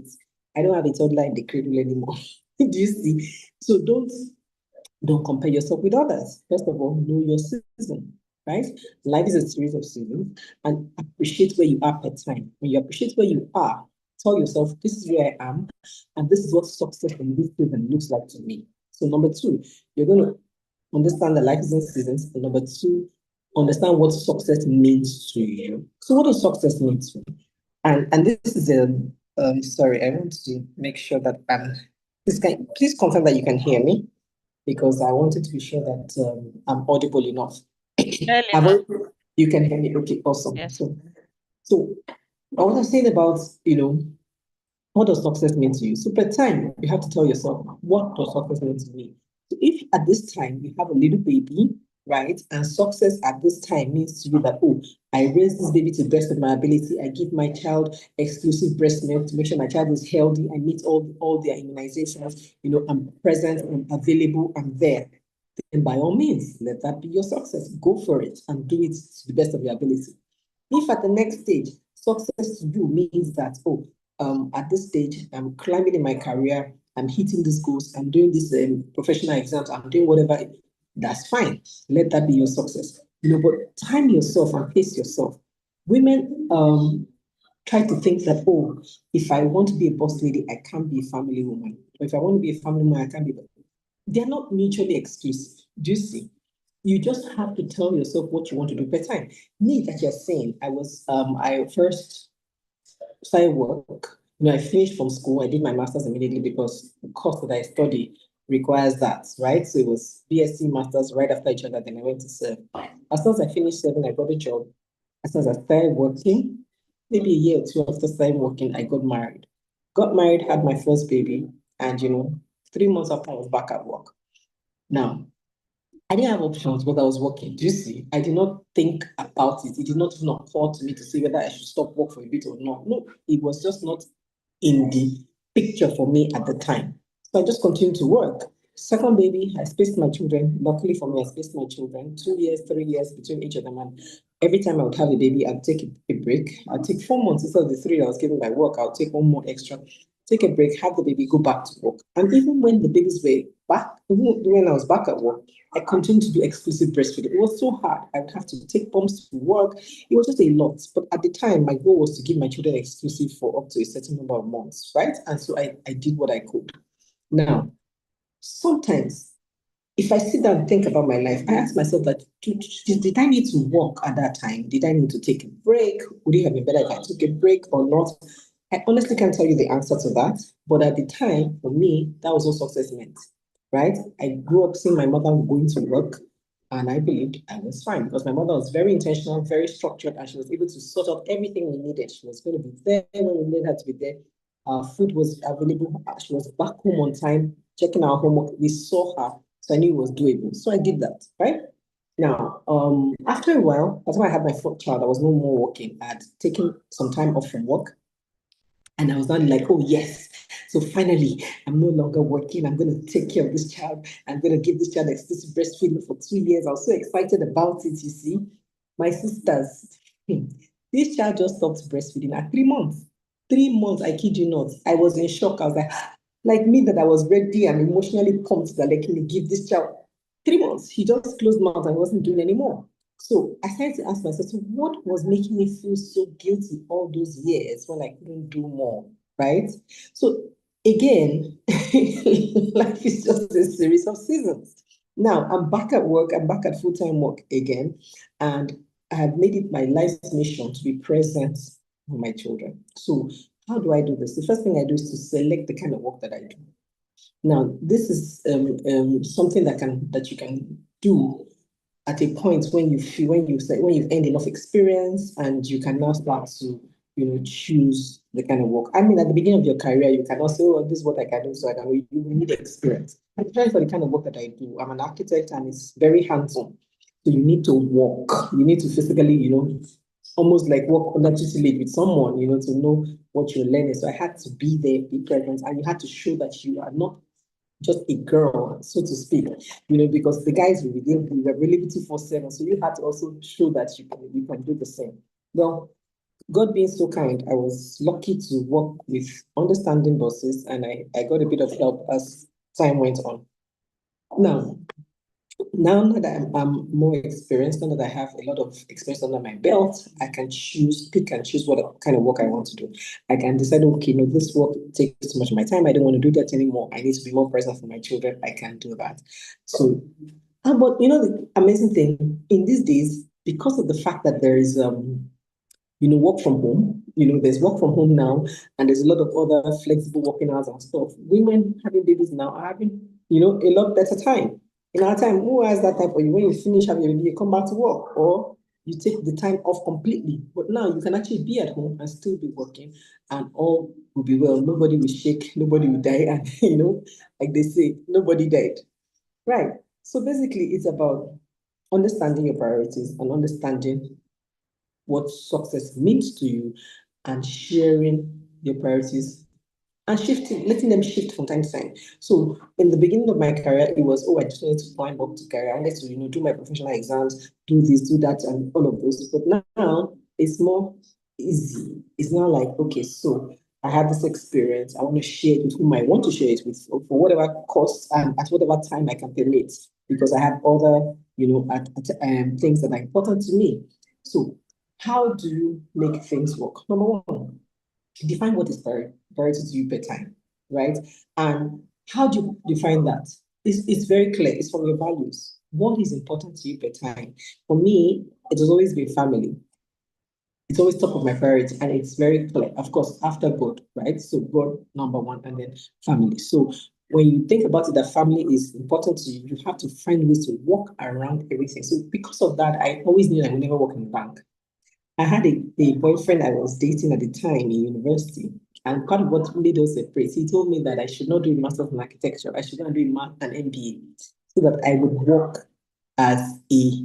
I don't have a toddler in the cradle anymore. Do you see? So don't compare yourself with others. First of all, know your season, right? Life is a series of seasons, and appreciate where you are per time. When you appreciate where you are, tell yourself, this is where I am, and this is what success in this season looks like to me. So number two, you're going to understand that life is in seasons. And number two, understand what success means to you. So what does success mean to you? And this is sorry, I want to make sure that please confirm that you can hear me, because I wanted to be sure that I'm audible enough. You can hear me. Okay, awesome. Yes. So I was saying about, what does success mean to you? So per time, you have to tell yourself, what does success mean to me? So if at this time you have a little baby, right, and success at this time means to you that, oh, I raise this baby to the best of my ability. I give my child exclusive breast milk to make sure my child is healthy. I meet all their immunizations. I'm present, I'm available, I'm there. Then by all means, let that be your success. Go for it and do it to the best of your ability. If at the next stage, success to you means that, oh, at this stage, I'm climbing in my career, I'm hitting these goals, I'm doing these professional exams, I'm doing whatever, that's fine. Let that be your success. But time yourself and pace yourself. Women try to think that, oh, if I want to be a boss lady, I can't be a family woman. Or if I want to be a family woman, I can't be. They're not mutually exclusive. Do you see? You just have to tell yourself what you want to do per time. Me, that you're saying, I first started work. I finished from school. I did my master's immediately because the course that I study requires that, right? So it was BSc, master's right after each other. Then I went to serve. As soon as I finished serving, I got a job. As soon as I started working, maybe a year or two after starting working, I got married. Got married, had my first baby, and 3 months after I was back at work. Now, I didn't have options, but I was working. Do you see? I did not think about it. It did not even occur to me to say whether I should stop work for a bit or not. No, it was just not in the picture for me at the time. So I just continued to work. Second baby, I spaced my children. Luckily for me, I spaced my children 2 years, 3 years between each of them. And every time I would have a baby, I'd take a break. I'd take 4 months instead of the 3 I was given by work. I'll take 1 more extra, take a break, have the baby, go back to work. And even when the babies were back, even when I was back at work, I continued to do exclusive breastfeeding. It was so hard. I would have to take pumps to work. It was just a lot. But at the time, my goal was to give my children exclusive for up to a certain number of months, right? And so I did what I could. Now, sometimes if I sit down and think about my life, I ask myself that did I need to work at that time? Did I need to take a break? Would it have been better if I took a break or not? I honestly can't tell you the answer to that. But at the time, for me, that was what success meant, right? I grew up seeing my mother going to work, and I believed I was fine because my mother was very intentional, very structured, and she was able to sort out everything we needed. She was going to be there when we needed her to be there. Our food was available. She was back home on time, checking our homework. We saw her. So I knew it was doable. So I did that, right? Now, after a while, that's when I had my fourth child, I was no more working. I had taken some time off from work. And I was not like, oh, yes. So finally, I'm no longer working. I'm going to take care of this child. I'm going to give this child exclusive breastfeeding for 2 years. I was so excited about it, you see. My sisters, this child just stopped breastfeeding at 3 months. 3 months, I kid you not. I was in shock. I was like me, that I was ready and emotionally pumped that like, can you give this child 3 months? He just closed mouth and wasn't doing anymore. So I started to ask myself, so what was making me feel so guilty all those years when I couldn't do more, right? So again, life is just a series of seasons. Now I'm back at work, I'm back at full-time work again, and I have made it my life's mission to be present for my children. So how do I do this? The first thing I do is to select the kind of work that I do. Now, this is something that you can do at a point when you feel when you've earned enough experience and you can now start to choose the kind of work. I mean, at the beginning of your career, you cannot say, "Oh, this is what I can do," so I can. You need experience. I'm trying for the kind of work that I do. I'm an architect, and it's very hands-on. So you need to walk. You need to physically, almost like walk under tutelage with someone, to know what you're learning. So I had to be there, be present, and you had to show that you are not just a girl, so to speak, because the guys were really 247. So you had to also show that you can do the same. Well, God being so kind, I was lucky to work with understanding bosses, and I got a bit of help as time went on. Now that I'm more experienced, now that I have a lot of experience under my belt, I can pick and choose what kind of work I want to do. I can decide, okay, no, this work takes too much of my time. I don't want to do that anymore. I need to be more present for my children. I can do that. So, but the amazing thing in these days, because of the fact that there is work from home. There's work from home now, and there's a lot of other flexible working hours and stuff. Women having babies now are having, a lot better time. In our time, who has that time for you? When you finish having your baby, you come back to work, or you take the time off completely. But now you can actually be at home and still be working, and all will be well. Nobody will shake, nobody will die, and like they say, nobody died. Right. So basically, it's about understanding your priorities and understanding what success means to you and sharing your priorities and letting them shift from time to time. So in the beginning of my career, it was, I just wanted to climb up to career. I wanted to, do my professional exams, do this, do that, and all of those. But now it's more easy. It's now like, okay, so I have this experience. I want to share it with whom I want to share it with for whatever cost and at whatever time I can permit, because I have other, things that are important to me. So how do you make things work? Number one, define what is priority to you per time, right? And how do you define that? It's very clear. It's from your values. What is important to you per time? For me, it has always been family. It's always top of my priority, and it's very clear. Of course, after God, right? So God number one, and then family. So when you think about it, that family is important to you, you have to find ways to work around everything. So because of that, I always knew I would never work in the bank. I had a boyfriend I was dating at the time in university, and part of what made us separate, he told me that I should not do a master's in architecture. I should not do an MBA, so that I would work as a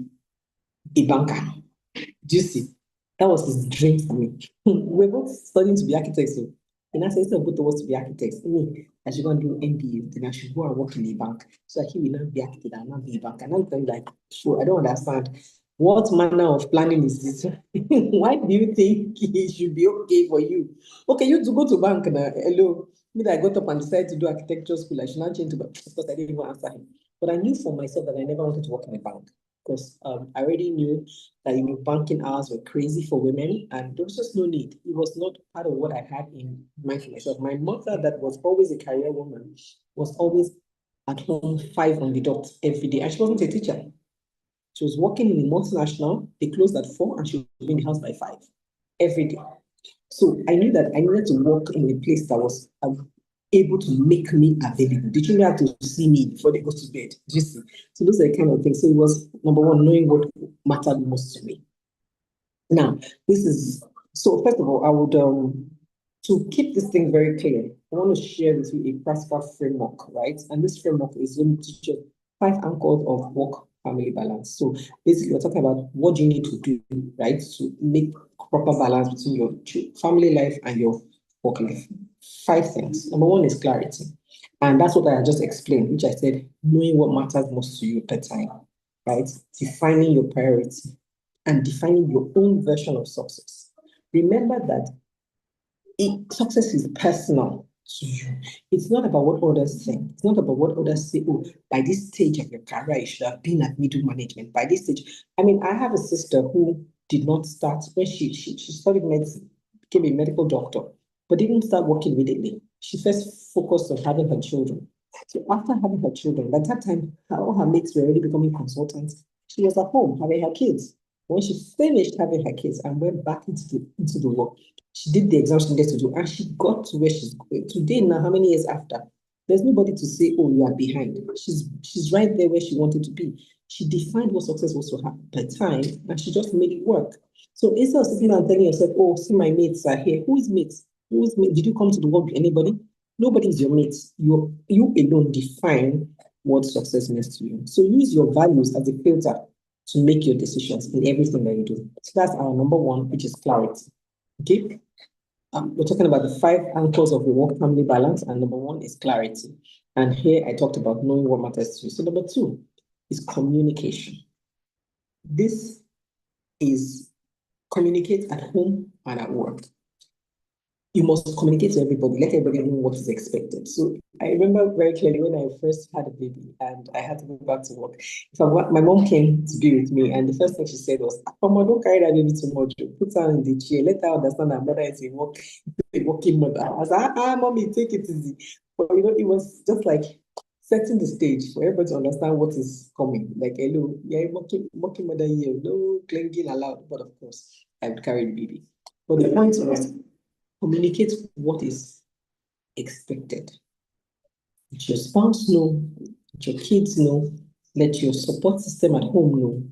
banker. Do you see? That was his dream for me. We're both studying to be architects. So, and I said, instead of both of us to be architects, me, I should go and do MBA, then I should go and work in a bank. So that he will not be architect and not be a banker. And I'm like, sure, I don't understand. What manner of planning is this? Why do you think it should be okay for you? Okay, you to go to bank now. Hello. Me that I got up and decided to do architecture school, I should not change to bank because I didn't even answer him. But I knew for myself that I never wanted to work in a bank because I already knew that banking hours were crazy for women and there was just no need. It was not part of what I had in mind for myself. My mother, that was always a career woman, was always at home 5 on the dot every day, and she wasn't a teacher. She was working in a multinational. They closed at 4 and she would be in the house by 5 every day. So I knew that I needed to work in a place that was able to make me available. The children had to see me before they go to bed. Do you see? So those are the kind of things. So it was number one, knowing what mattered most to me. Now, this is so. First of all, I would to keep this thing very clear, I want to share with you a practical framework, right? And this framework is going to teach you 5 anchors of work-family balance. So basically, we're talking about what do you need to do, right, to make proper balance between your family life and your work life. 5 things. Number one is clarity. And that's what I just explained, which I said, knowing what matters most to you per time, right? Defining your priority and defining your own version of success. Remember that success is personal to you. It's not about what others think. It's not about what others say. Oh, by this stage of your career, you should have been at middle management. By this stage, I mean, I have a sister who did not start when she studied medicine, became a medical doctor, but didn't start working immediately. She first focused on having her children. So after having her children, by that time, all her mates were already becoming consultants. She was at home having her kids. When she finished having her kids and went back into the work, she did the exam she needed to do, and she got to where she's going. Today, now, how many years after? There's nobody to say, oh, you are behind. She's right there where she wanted to be. She defined what success was to her per time, and she just made it work. So instead of sitting and telling yourself, oh, see, my mates are here. Who is mates? Who is mate? Did you come to the world with anybody? Nobody is your mate. You alone define what success means to you. So use your values as a filter to make your decisions in everything that you do. So that's our number one, which is clarity. Okay. We're talking about the 5 anchors of the work-family balance, and number one is clarity. And here I talked about knowing what matters to you. So number 2 is communication. This is communicate at home and at work. You must communicate to everybody, let everybody know what is expected. So I remember very clearly when I first had a baby and I had to go back to work. My mom came to be with me, and the first thing she said was, Mama, don't carry that baby too much. Put her in the chair, let her understand her mother is a working mother. I was like, mommy, take it easy. But it was just like setting the stage for everybody to understand what is coming. Like, hello, you're a working mother here, no clinging allowed. But of course, I would carry the baby. But the point was, communicate what is expected. Let your spouse know, let your kids know, let your support system at home know.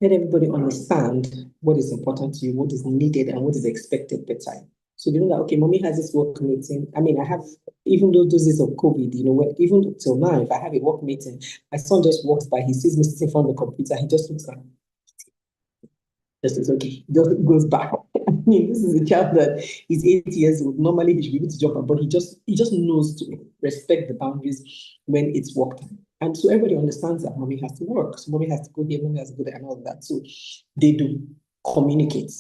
Let everybody understand what is important to you, what is needed, and what is expected per time. So they know that, okay, mommy has this work meeting. I mean, I have, even though those days of COVID, even till now, if I have a work meeting, my son just walks by, he sees me sitting in front of the computer, he just looks at me. Just is okay. Just goes back. I mean, this is a child that is 8 years old. Normally, he should be able to jump up, but he just knows to respect the boundaries when it's work time. And so everybody understands that mommy has to work. So mommy has to go here, mommy has to go there, and all of that. So they do communicate.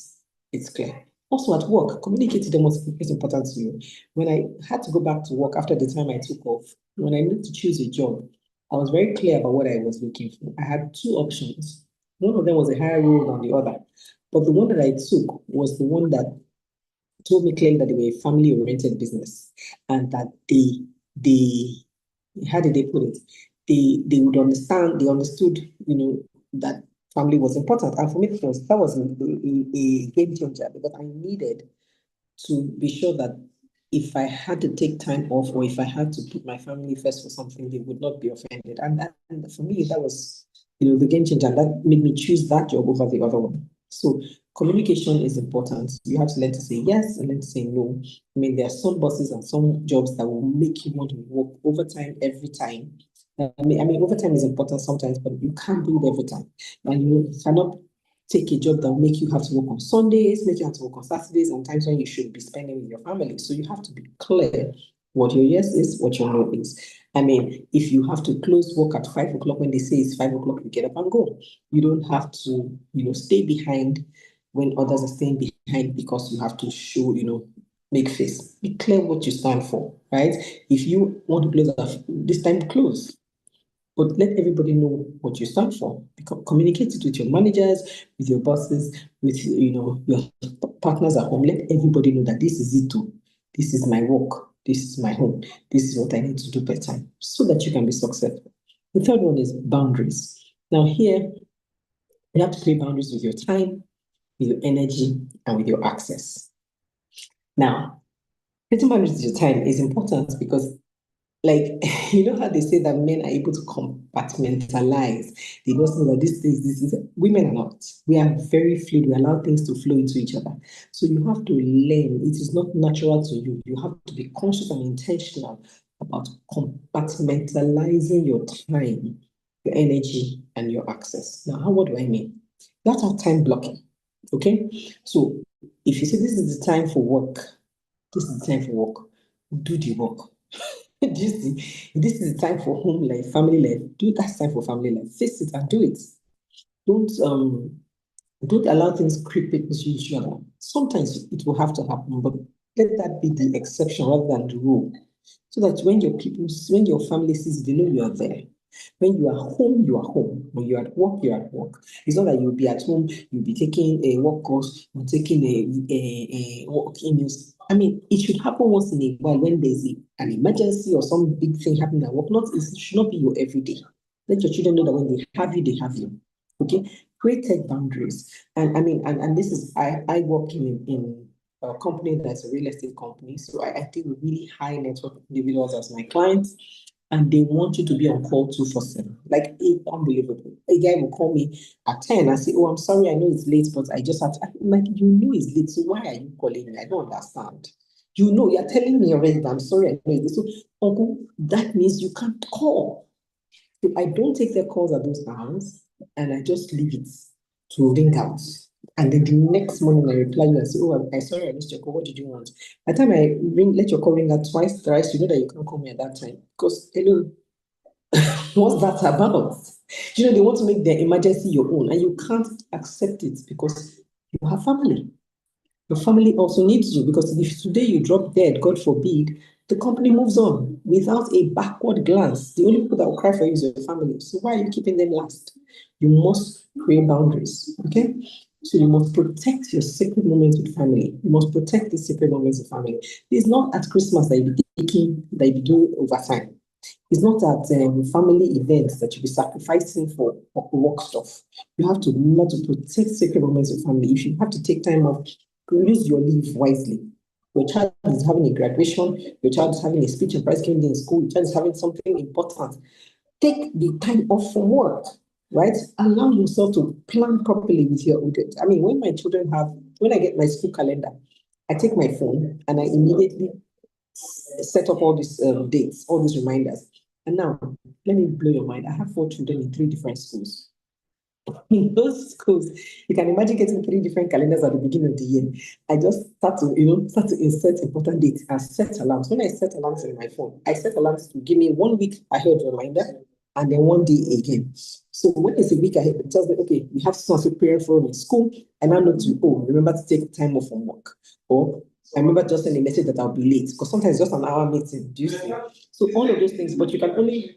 It's clear. Also at work, communicate to them what's important to you. When I had to go back to work after the time I took off, when I needed to choose a job, I was very clear about what I was looking for. I had 2 options. One of them was a higher role than the other. But the one that I took was the one that told me clearly that they were a family-oriented business and that they how did they put it? They would understand, they understood, that family was important. And for me, that was a game changer because I needed to be sure that if I had to take time off or if I had to put my family first for something, they would not be offended. And for me, that was, the game changer. And that made me choose that job over the other one. So communication is important. You have to learn to say yes and learn to say no. I mean, there are some bosses and some jobs that will make you want to work overtime every time. I mean, overtime is important sometimes, but you can't do it every time. And you cannot take a job that will make you have to work on Sundays, make you have to work on Saturdays, and times when you should be spending with your family. So you have to be clear what your yes is, what your no is. I mean, if you have to close work at 5 o'clock when they say it's 5 o'clock, you get up and go. You don't have to, stay behind when others are staying behind because you have to show, make face. Be clear what you stand for, right? If you want to close at this time, close. But let everybody know what you stand for. Communicate it with your managers, with your bosses, with your partners at home. Let everybody know that this is it too. This is my work. This is my home. This is what I need to do per time, so that you can be successful. The third one is boundaries. Now here, you have to create boundaries with your time, with your energy, and with your access. Now, creating boundaries with your time is important because, like, you know how they say that men are able to compartmentalize. They don't know that this is. Women are not. We are very fluid. We allow things to flow into each other. So you have to learn. It is not natural to you. You have to be conscious and intentional about compartmentalizing your time, your energy, and your access. Now, what do I mean? That's our time blocking. Okay? So if you say this is the time for work, this is the time for work, do the work. Do you see? This is the time for home life, family life. Do that time for family life. Face it and do it. Don't allow things creep into each other. Sometimes it will have to happen, but let that be the exception rather than the rule. So that when your family sees, they know you are there. When you are home, you are home. When you're at work, you're at work. It's not that you'll be at home, you'll be taking a work course, or taking a work emails. I mean, it should happen once in a while when there's an emergency or some big thing happening at work. It should not be your everyday. Let your children know that when they have you, they have you. Okay? Create tech boundaries. And I mean, and this is, I work in a company that's a real estate company. So I deal with really high network individuals as my clients, and they want you to be on call 247. Like, it's unbelievable. A guy will call me at 10 and say, "Oh, I'm sorry, I know it's late, but I just have to." I'm like, you know it's late, so why are you calling me? I don't understand. You know, you're telling me already that I'm sorry, I know it's late. So, uncle, that means you can't call. So I don't take their calls at those hours, and I just leave it to ring out. And then the next morning I reply you and say, "Oh, I'm sorry I missed your call. What did you want?" By the time I let your call ring out twice, thrice, you know that you can't call me at that time. Because, hello, what's that about? They want to make their emergency your own, and you can't accept it because you have family. Your family also needs you, because if today you drop dead, God forbid, the company moves on without a backward glance. The only people that will cry for you is your family. So why are you keeping them last? You must create boundaries, okay? So you must protect your sacred moments with family. You must protect the sacred moments with family. It's not at Christmas that you be doing overtime. It's not at family events that you'll be sacrificing for work stuff. You have to remember to protect sacred moments with family. If you have to take time off, use your leave wisely. Your child is having a graduation, your child is having a speech and prize giving day in school, your child is having something important. Take the time off from work, right? Allow yourself to plan properly with your audience. I mean, when I get my school calendar, I take my phone and I immediately set up all these dates, all these reminders. And now, let me blow your mind. I have 4 children in 3 different schools. In those schools, you can imagine getting 3 different calendars at the beginning of the year. I just start to insert important dates and set alarms. When I set alarms in my phone, I set alarms to give me 1 week ahead reminder and then 1 day again. So when it's a week ahead, it tells me, okay, we have to prepare for in school, and I know to remember to take time off from work, or I remember just sending a message that I'll be late, because sometimes it's just an hour meeting. Do you see? So all of those things, but you can only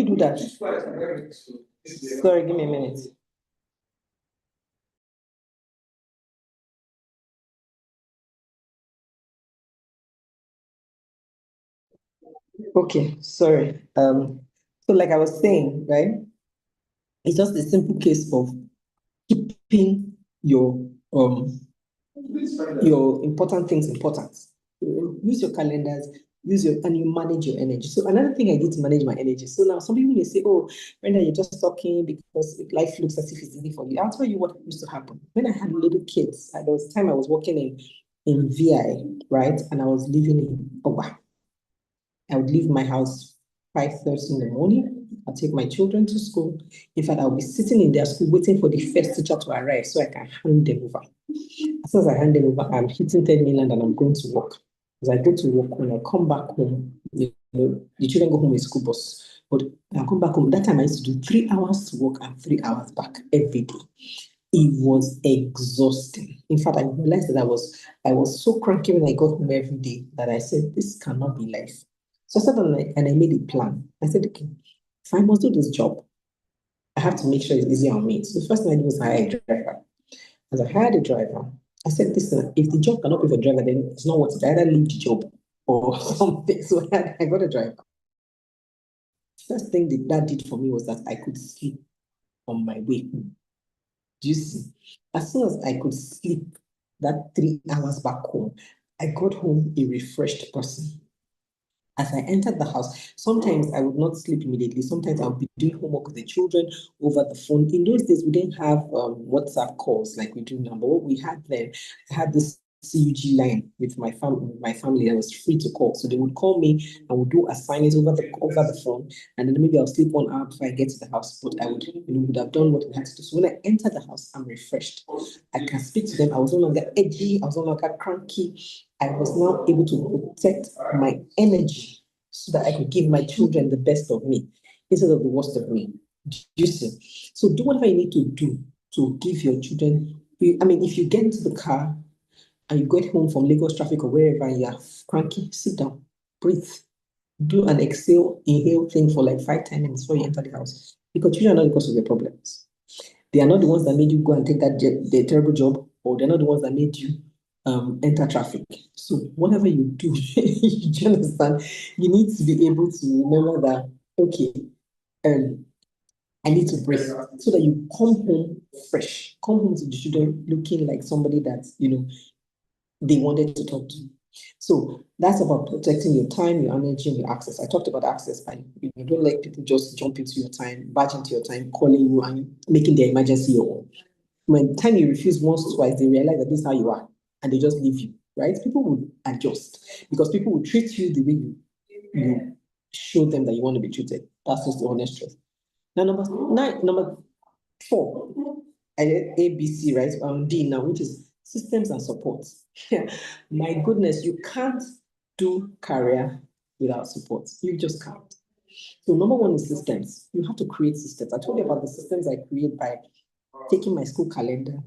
do that. Sorry, give me a minute. Okay, sorry. So like I was saying, right? It's just a simple case of keeping your important things important. Use your calendars, and you manage your energy. So another thing I did to manage my energy. So now some people may say, "Oh, Brenda, you're just talking because life looks as if it's easy for you." I'll tell you what used to happen. When I had little kids, there was a time I was working in VI, right? And I was living in Oba. I would leave my house 5:30 in the morning. I'll take my children to school. In fact, I'll be sitting in their school waiting for the first teacher to arrive so I can hand them over. as soon as I hand them over, I'm hitting 10 million and I'm going to work. As I go to work, when I come back home, the children go home with school bus. But when I come back home, that time I used to do 3 hours to work and 3 hours back every day. It was exhausting. In fact, I realized that I was so cranky when I got home every day that I said, this cannot be life. So I sat down and I made a plan. I said, okay, if I must do this job, I have to make sure it's easy on me. So the first thing I did was hire a driver. As I hired a driver, I said, listen, if the job cannot pay for a driver, then it's not worth it. I either leave the job or something. So I got a driver. First thing that did for me was that I could sleep on my way home. Do you see? As soon as I could sleep that 3 hours back home, I got home a refreshed person. As I entered the house, sometimes I would not sleep immediately. Sometimes I would be doing homework with the children over the phone. In those days, we didn't have WhatsApp calls like we do now. But what we had then, I had this CUG line with my family that was free to call. So they would call me and would do assignments over the phone. And then maybe I'll sleep 1 hour before I get to the house. But I would have done what we had to do. So when I enter the house, I'm refreshed. I can speak to them. I was no longer edgy. I was no longer cranky. I was now able to protect my energy so that I could give my children the best of me instead of the worst of me. Do you see? So do whatever you need to do to give your children. If you get into the car and you get home from Lagos traffic or wherever you are cranky, sit down, breathe, do an inhale thing for like 5-10 minutes before you enter the house. Because children are not the cause of your problems. They are not the ones that made you go and take the terrible job, or they're not the ones that made you enter traffic. So whatever you do, you understand, you need to be able to remember that, okay, I need to breathe so that you come home fresh, come home to the children looking like somebody that, they wanted to talk to. So that's about protecting your time, your energy, and your access. I talked about access by don't let people just jump into your time, barge into your time, calling you and making their emergency your own. When time you refuse once, twice, they realize that this is how you are and they just leave you, right? People will adjust because people will treat you the way you show them that you want to be treated. That's just the honest truth. Now, number 4, I did A, B, C, right? D now, which is systems and support. My goodness, you can't do career without support. You just can't. So number 1 is systems. You have to create systems. I told you about the systems I create by taking my school calendar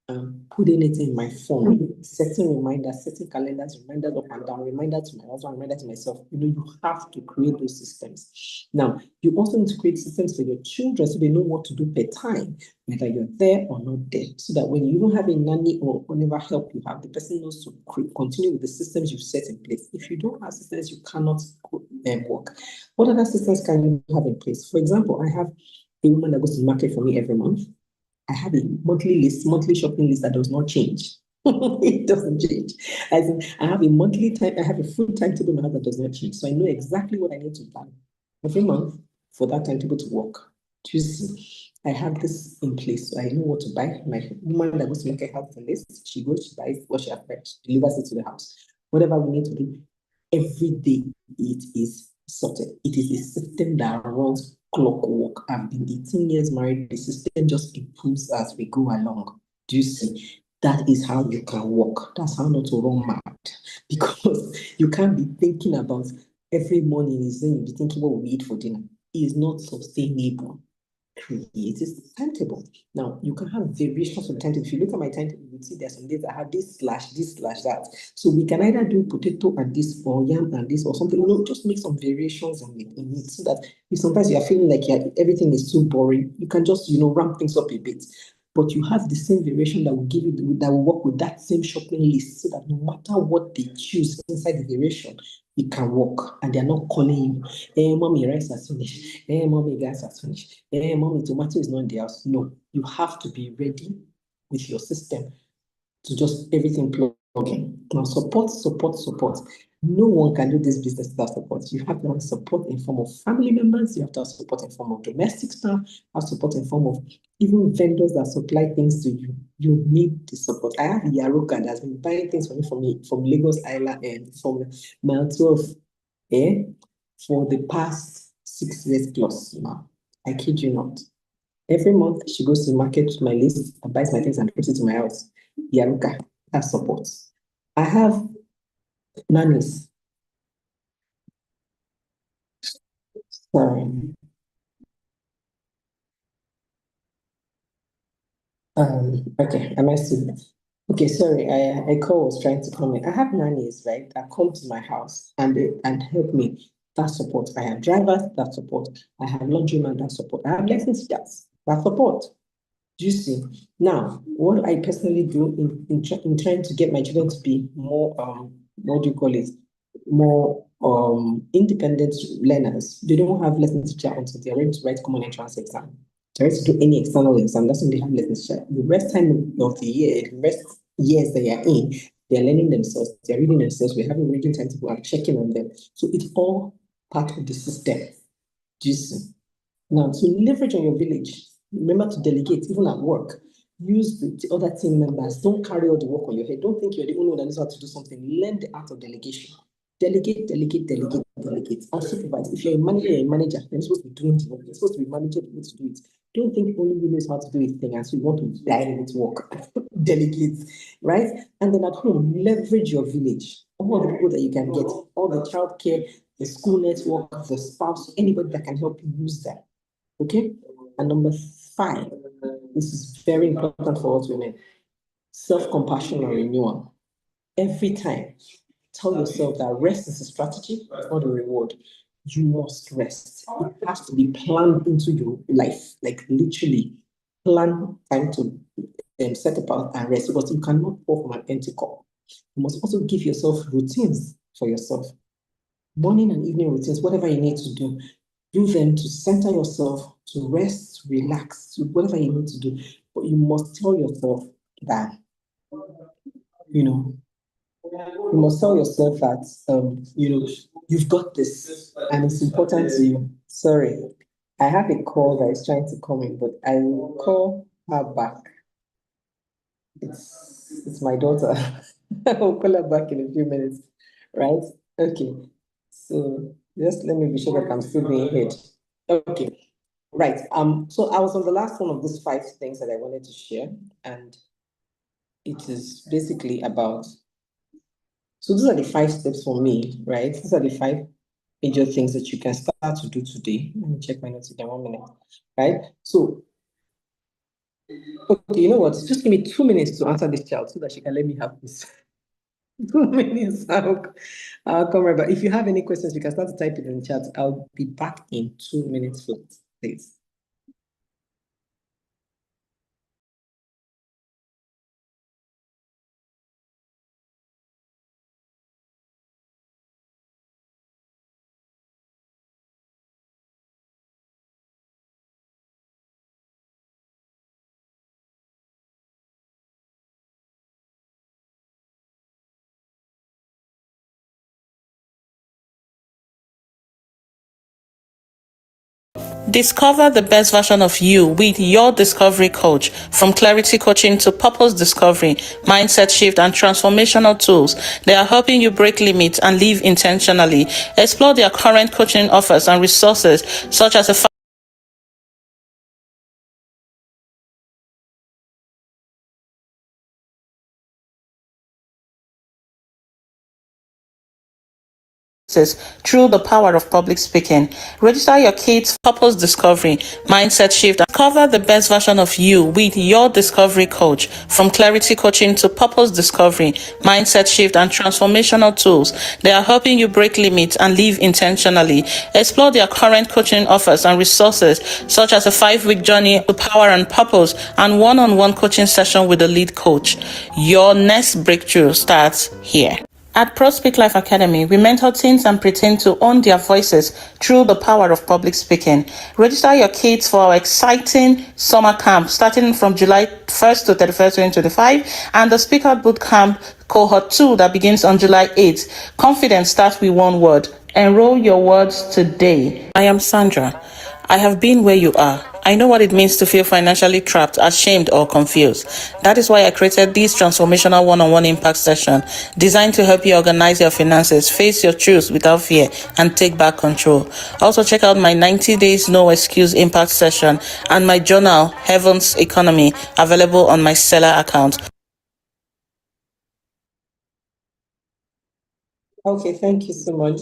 and putting it in my phone, setting reminders, setting calendars, reminders up and down, reminders to my husband, reminders to myself. You have to create those systems. Now, you also need to create systems for your children so they know what to do per time, whether you're there or not there, so that when you don't have a nanny or whatever help you have, the person knows to continue with the systems you've set in place. If you don't have systems, you cannot work. What other systems can you have in place? For example, I have a woman that goes to the market for me every month. I have a monthly shopping list that does not change. It doesn't change. I have a monthly time, I have a full timetable in my house that does not change. So I know exactly what I need to plan every month for that timetable to work. Do you see? I have this in place. So I know what to buy. My woman that goes to market has the list. She goes, she buys what she has bought, she delivers it to the house. Whatever we need to do, every day it is sorted. It is a system that runs clockwork. I've been 18 years married. The system just improves as we go along. Do you see? That is how you can work. That's how not to run mad. Because you can't be thinking about every morning is then you'll be thinking what we eat for dinner. It is not sustainable. Create a timetable. Now, you can have variations of timetable. If you look at my timetable, you will see there's some days I have this slash that. So we can either do potato and this, or yam and this, or something. Just make some variations in it so that if sometimes you are feeling like everything is too boring, you can just ramp things up a bit. But you have the same variation that will give you that will work with that same shopping list, so that no matter what they choose inside the variation, it can work, and they're not calling you, hey, mommy, rice has finished. Hey, mommy, gas has finished. Hey, mommy, tomato is not in the house. No, you have to be ready with your system to just everything plug in. Now, support. No one can do this business without support. You have to have support in form of family members. You have to have support in form of domestic staff. Have support in form of even vendors that supply things to you. You need the support. I have a Yaruka that's been buying things for me from Lagos Island and from Mile 12 for the past 6 years plus now. I kid you not. Every month she goes to the market with my list and buys my things and puts it to my house. Yaruka. That's support. I have nannies. Sorry. Okay, am I still? Okay, sorry, a call was trying to come in. I have nannies, right, that come to my house and help me. That support. I have drivers that support. I have laundrymen that support. I have lesson teachers that support. Do you see? Now, what I personally do in trying to get my children to be more what do you call it? More independent learners. They don't have lesson teacher until they're ready to write common entrance exam. They're ready to do any external exam. That's when they have lesson teacher. The rest time of the year, the rest years they are in, they're learning themselves, they're reading themselves, we're having reading timetable, I'm checking on them. So it's all part of the system. Do you see? Now, to leverage on your village, remember to delegate, even at work. Use the other team members. Don't carry all the work on your head. Don't think you're the only one that knows how to do something. Learn the art of delegation. Delegate, delegate, delegate, delegate. And supervise. If you're a manager, you're supposed to be doing the work. You're supposed to be managing people to do it. Don't think only you knows how to do a thing and so you want to direct work. Delegate, right? And then at home, leverage your village. All the people that you can get, all the childcare, the school network, the spouse, anybody that can help you use that. Okay? And number 5, this is very important for us women, self-compassion and renewal. Every time, tell yourself that rest is a strategy, it's not a reward. You must rest. It has to be planned into your life, like literally plan time to set apart and rest because you cannot pour from an empty cup. You must also give yourself routines for yourself. Morning and evening routines, whatever you need to do them to center yourself, to rest, to relax, to whatever you need to do. But you must tell yourself that, you must tell yourself that, you've got this and it's important to you. Sorry, I have a call that is trying to come in, but I will call her back. It's my daughter. I will call her back in a few minutes, right? Okay. So just let me be sure that I'm still being heard. Okay. Right. So I was on the last one of these 5 things that I wanted to share, and it is basically about. So these are the 5 steps for me, right? These are the 5 major things that you can start to do today. Let me check my notes again 1 minute. Right. So, okay, you know what? Just give me 2 minutes to answer this child so that she can let me have this. 2 minutes. I'll come right back. If you have any questions, you can start to type it in the chat. I'll be back in 2 minutes flat, please. Discover the best version of you with your discovery coach. From clarity coaching to purpose discovery, mindset shift, and transformational tools, they are helping you break limits and live intentionally. Explore their current coaching offers and resources such as a through the power of public speaking. Register your kids' purpose discovery, mindset shift, and cover the best version of you with your discovery coach. From clarity coaching to purpose discovery, mindset shift, and transformational tools, they are helping you break limits and live intentionally. Explore their current coaching offers and resources such as a 5-week journey to power and purpose and one-on-one coaching session with a lead coach. Your next breakthrough starts here. At Prospect Life Academy, we mentor teens and preteens to own their voices through the power of public speaking. Register your kids for our exciting summer camp starting from July 1st to 31st, 2025, and the Speaker Boot Camp Cohort 2 that begins on July 8th. Confidence starts with one word. Enroll your words today. I am Sandra. I have been where you are. I know what it means to feel financially trapped, ashamed, or confused. That is why I created this transformational one-on-one impact session designed to help you organize your finances, face your truths without fear, and take back control. Also, check out my 90 days no excuse impact session and my journal, Heaven's Economy, available on my seller account. Okay, thank you so much.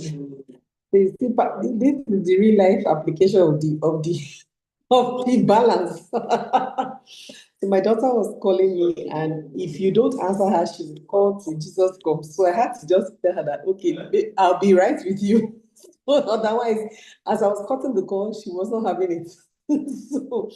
This is the real life application of the balance. So my daughter was calling me, and if you don't answer her, she would call till Jesus comes. So I had to just tell her that, okay, I'll be right with you. Otherwise, as I was cutting the call, she was not having it. So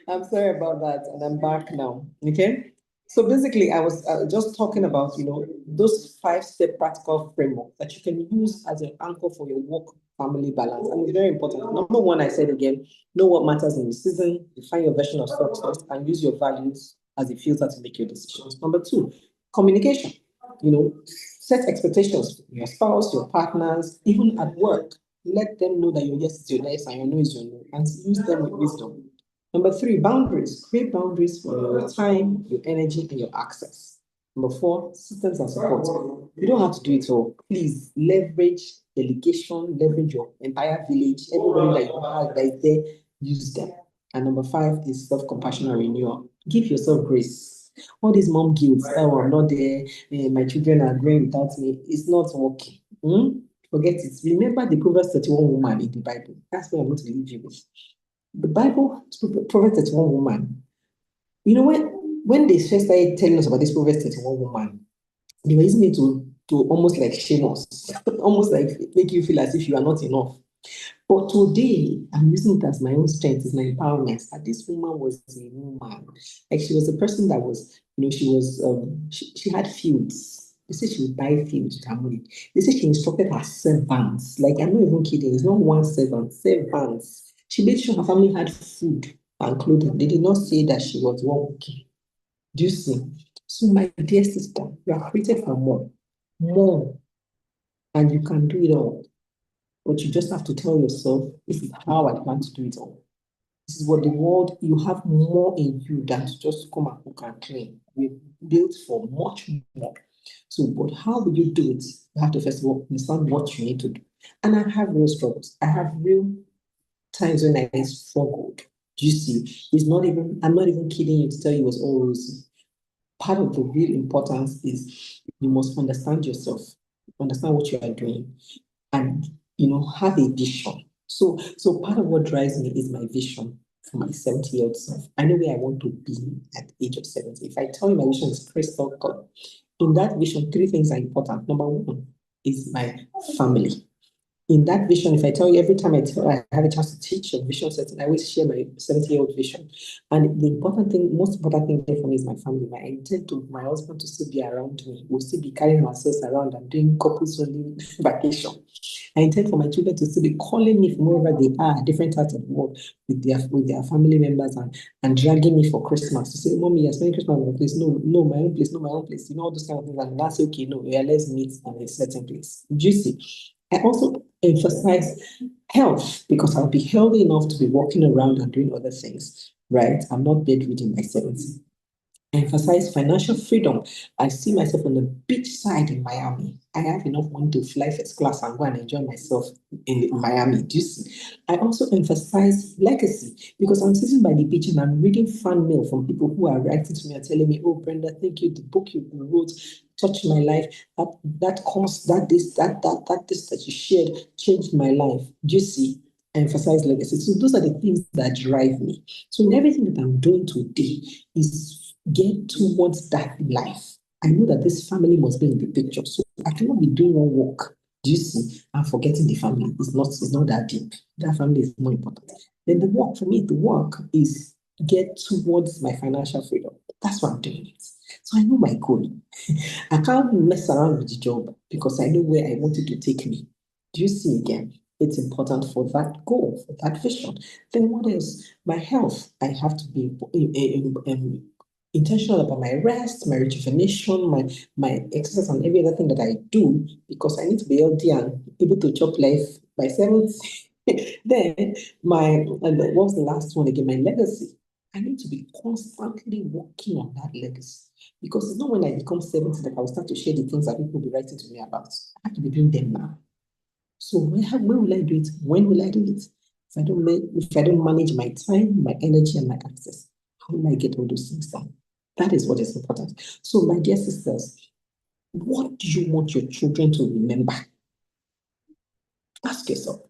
I'm sorry about that, and I'm back now. Okay. So basically, I was just talking about, those 5-step practical framework that you can use as an anchor for your work family balance. And it's very important. Number one, I said again, know what matters in the season, define your version of success, and use your values as a filter to make your decisions. Number two, communication. Set expectations for your spouse, your partners, even at work. Let them know that your yes is your yes and your no is your no, and use them with wisdom. Number three, boundaries. Create boundaries for your time, your energy, and your access. Number four, systems and support. You don't have to do it all. Please leverage delegation, leverage your entire village, everybody that you have that is there, use them. And number five is self-compassion and renewal. Give yourself grace. All this mom guilt, oh, I'm not there, my children are growing without me, it's not working. Forget it. Remember the Proverbs 31 woman in the Bible. That's what I'm going to leave you with. The Bible, Proverbs 31 woman. When they first started telling us about this Proverbs 31 woman, they were using it to almost like shame us, almost like make you feel as if you are not enough. But today, I'm using it as my own strength, as my empowerment. That this woman was a woman. Like she was a person that was, she had fields. They said she would buy fields with her money. They said she instructed her servants. Like, I'm not even kidding. It's not one servant, servants. She made sure her family had food and clothing. They did not say that she was working. Do you see? So, my dear sister, you are created for more, and you can do it all. But you just have to tell yourself, this is how I plan to do it all. This is what the world, you have more in you than to just come and cook and clean. We're built for much more. So, but how will you do it? You have to first of all understand what you need to do. And I have real struggles. I have real times when I struggled. Do you see? I'm not even kidding you to tell you it was all rosy. Part of the real importance is you must understand yourself, understand what you are doing, and have a vision. So part of what drives me is my vision for my 70-year-old self. I know where I want to be at the age of 70. If I tell you my vision is crystal clear, in that vision, three things are important. Number one is my family. In that vision, if I tell you every time I have a chance to teach a vision setting, I always share my 70-year-old vision. And the most important thing there for me is my family. I intend to my husband to still be around me. We'll still be carrying ourselves around and doing couples only vacation. I intend for my children to still be calling me from wherever they are, different parts of the world, with their family members and dragging me for Christmas to say, Mommy, you're spending Christmas in my place. No, my own place, no, my own place. All those kind of things. And that's okay. No, yeah, let's meet in a certain place. Do you see? I also emphasize health because I'll be healthy enough to be walking around and doing other things, right? I'm not bedridden by 70. Emphasize financial freedom. I see myself on the beach side in Miami. I have enough money to fly first class and go and enjoy myself in Miami. Do you see? I also emphasize legacy because I'm sitting by the beach and I'm reading fan mail from people who are writing to me and telling me, "Oh, Brenda, thank you. The book you wrote touched my life. That course, that you shared changed my life." Do you see? Emphasize legacy. So those are the things that drive me. So in everything that I'm doing today is get towards that life. I know that this family must be in the picture. So I cannot be doing one work. Do you see? I'm forgetting the family. It's not that deep. That family is more important. Then the work for me, the work is get towards my financial freedom. That's why I'm doing it. So I know my goal. I can't mess around with the job because I know where I want it to take me. Do you see again? It's important for that goal, for that vision. Then what else? My health. I have to be intentional about my rest, my rejuvenation, my exercise, and every other thing that I do because I need to be healthy and able to chop life by 70. Then what's the last one again? My legacy. I need to be constantly working on that legacy because it's not when I become 70 that I'll start to share the things that people will be writing to me about. I have to be doing them now. So when will I do it? When will I do it? If I don't manage my time, my energy, and my access, how will I get all those things done? That is what is important. So, my dear sisters, what do you want your children to remember? Ask yourself,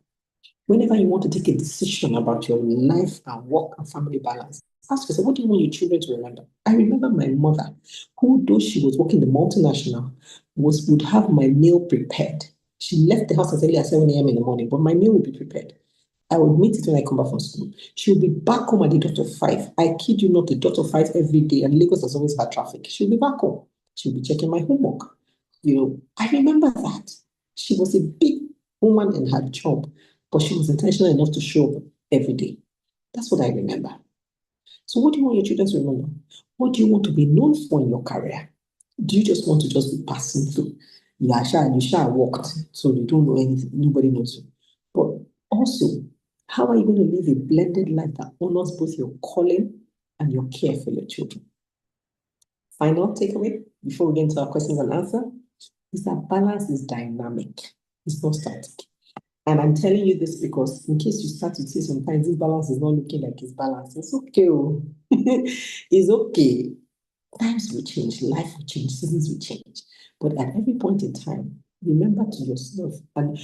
whenever you want to take a decision about your life and work and family balance, ask yourself, what do you want your children to remember? I remember my mother, who, though she was working the multinational, would have my meal prepared. She left the house as early as 7 a.m. in the morning, but my meal would be prepared. I would meet it when I come back from school. She would be back home at the dot of 5. I kid you not, the dot of 5 every day, and Lagos has always had traffic. She'll be back home. She'll be checking my homework. I remember that. She was a big woman in her job, but she was intentional enough to show up every day. That's what I remember. So what do you want your children to remember? What do you want to be known for in your career? Do you just want to just be passing through? You shall walked, so you don't know anything, nobody knows you. But also, how are you going to live a blended life that honors both your calling and your care for your children? Final takeaway before we get into our questions and answers is that balance is dynamic. It's not static. And I'm telling you this because in case you start to see sometimes this balance is not looking like it's balanced, it's okay. It's okay. Times will change, life will change, seasons will change. But at every point in time, remember to yourself and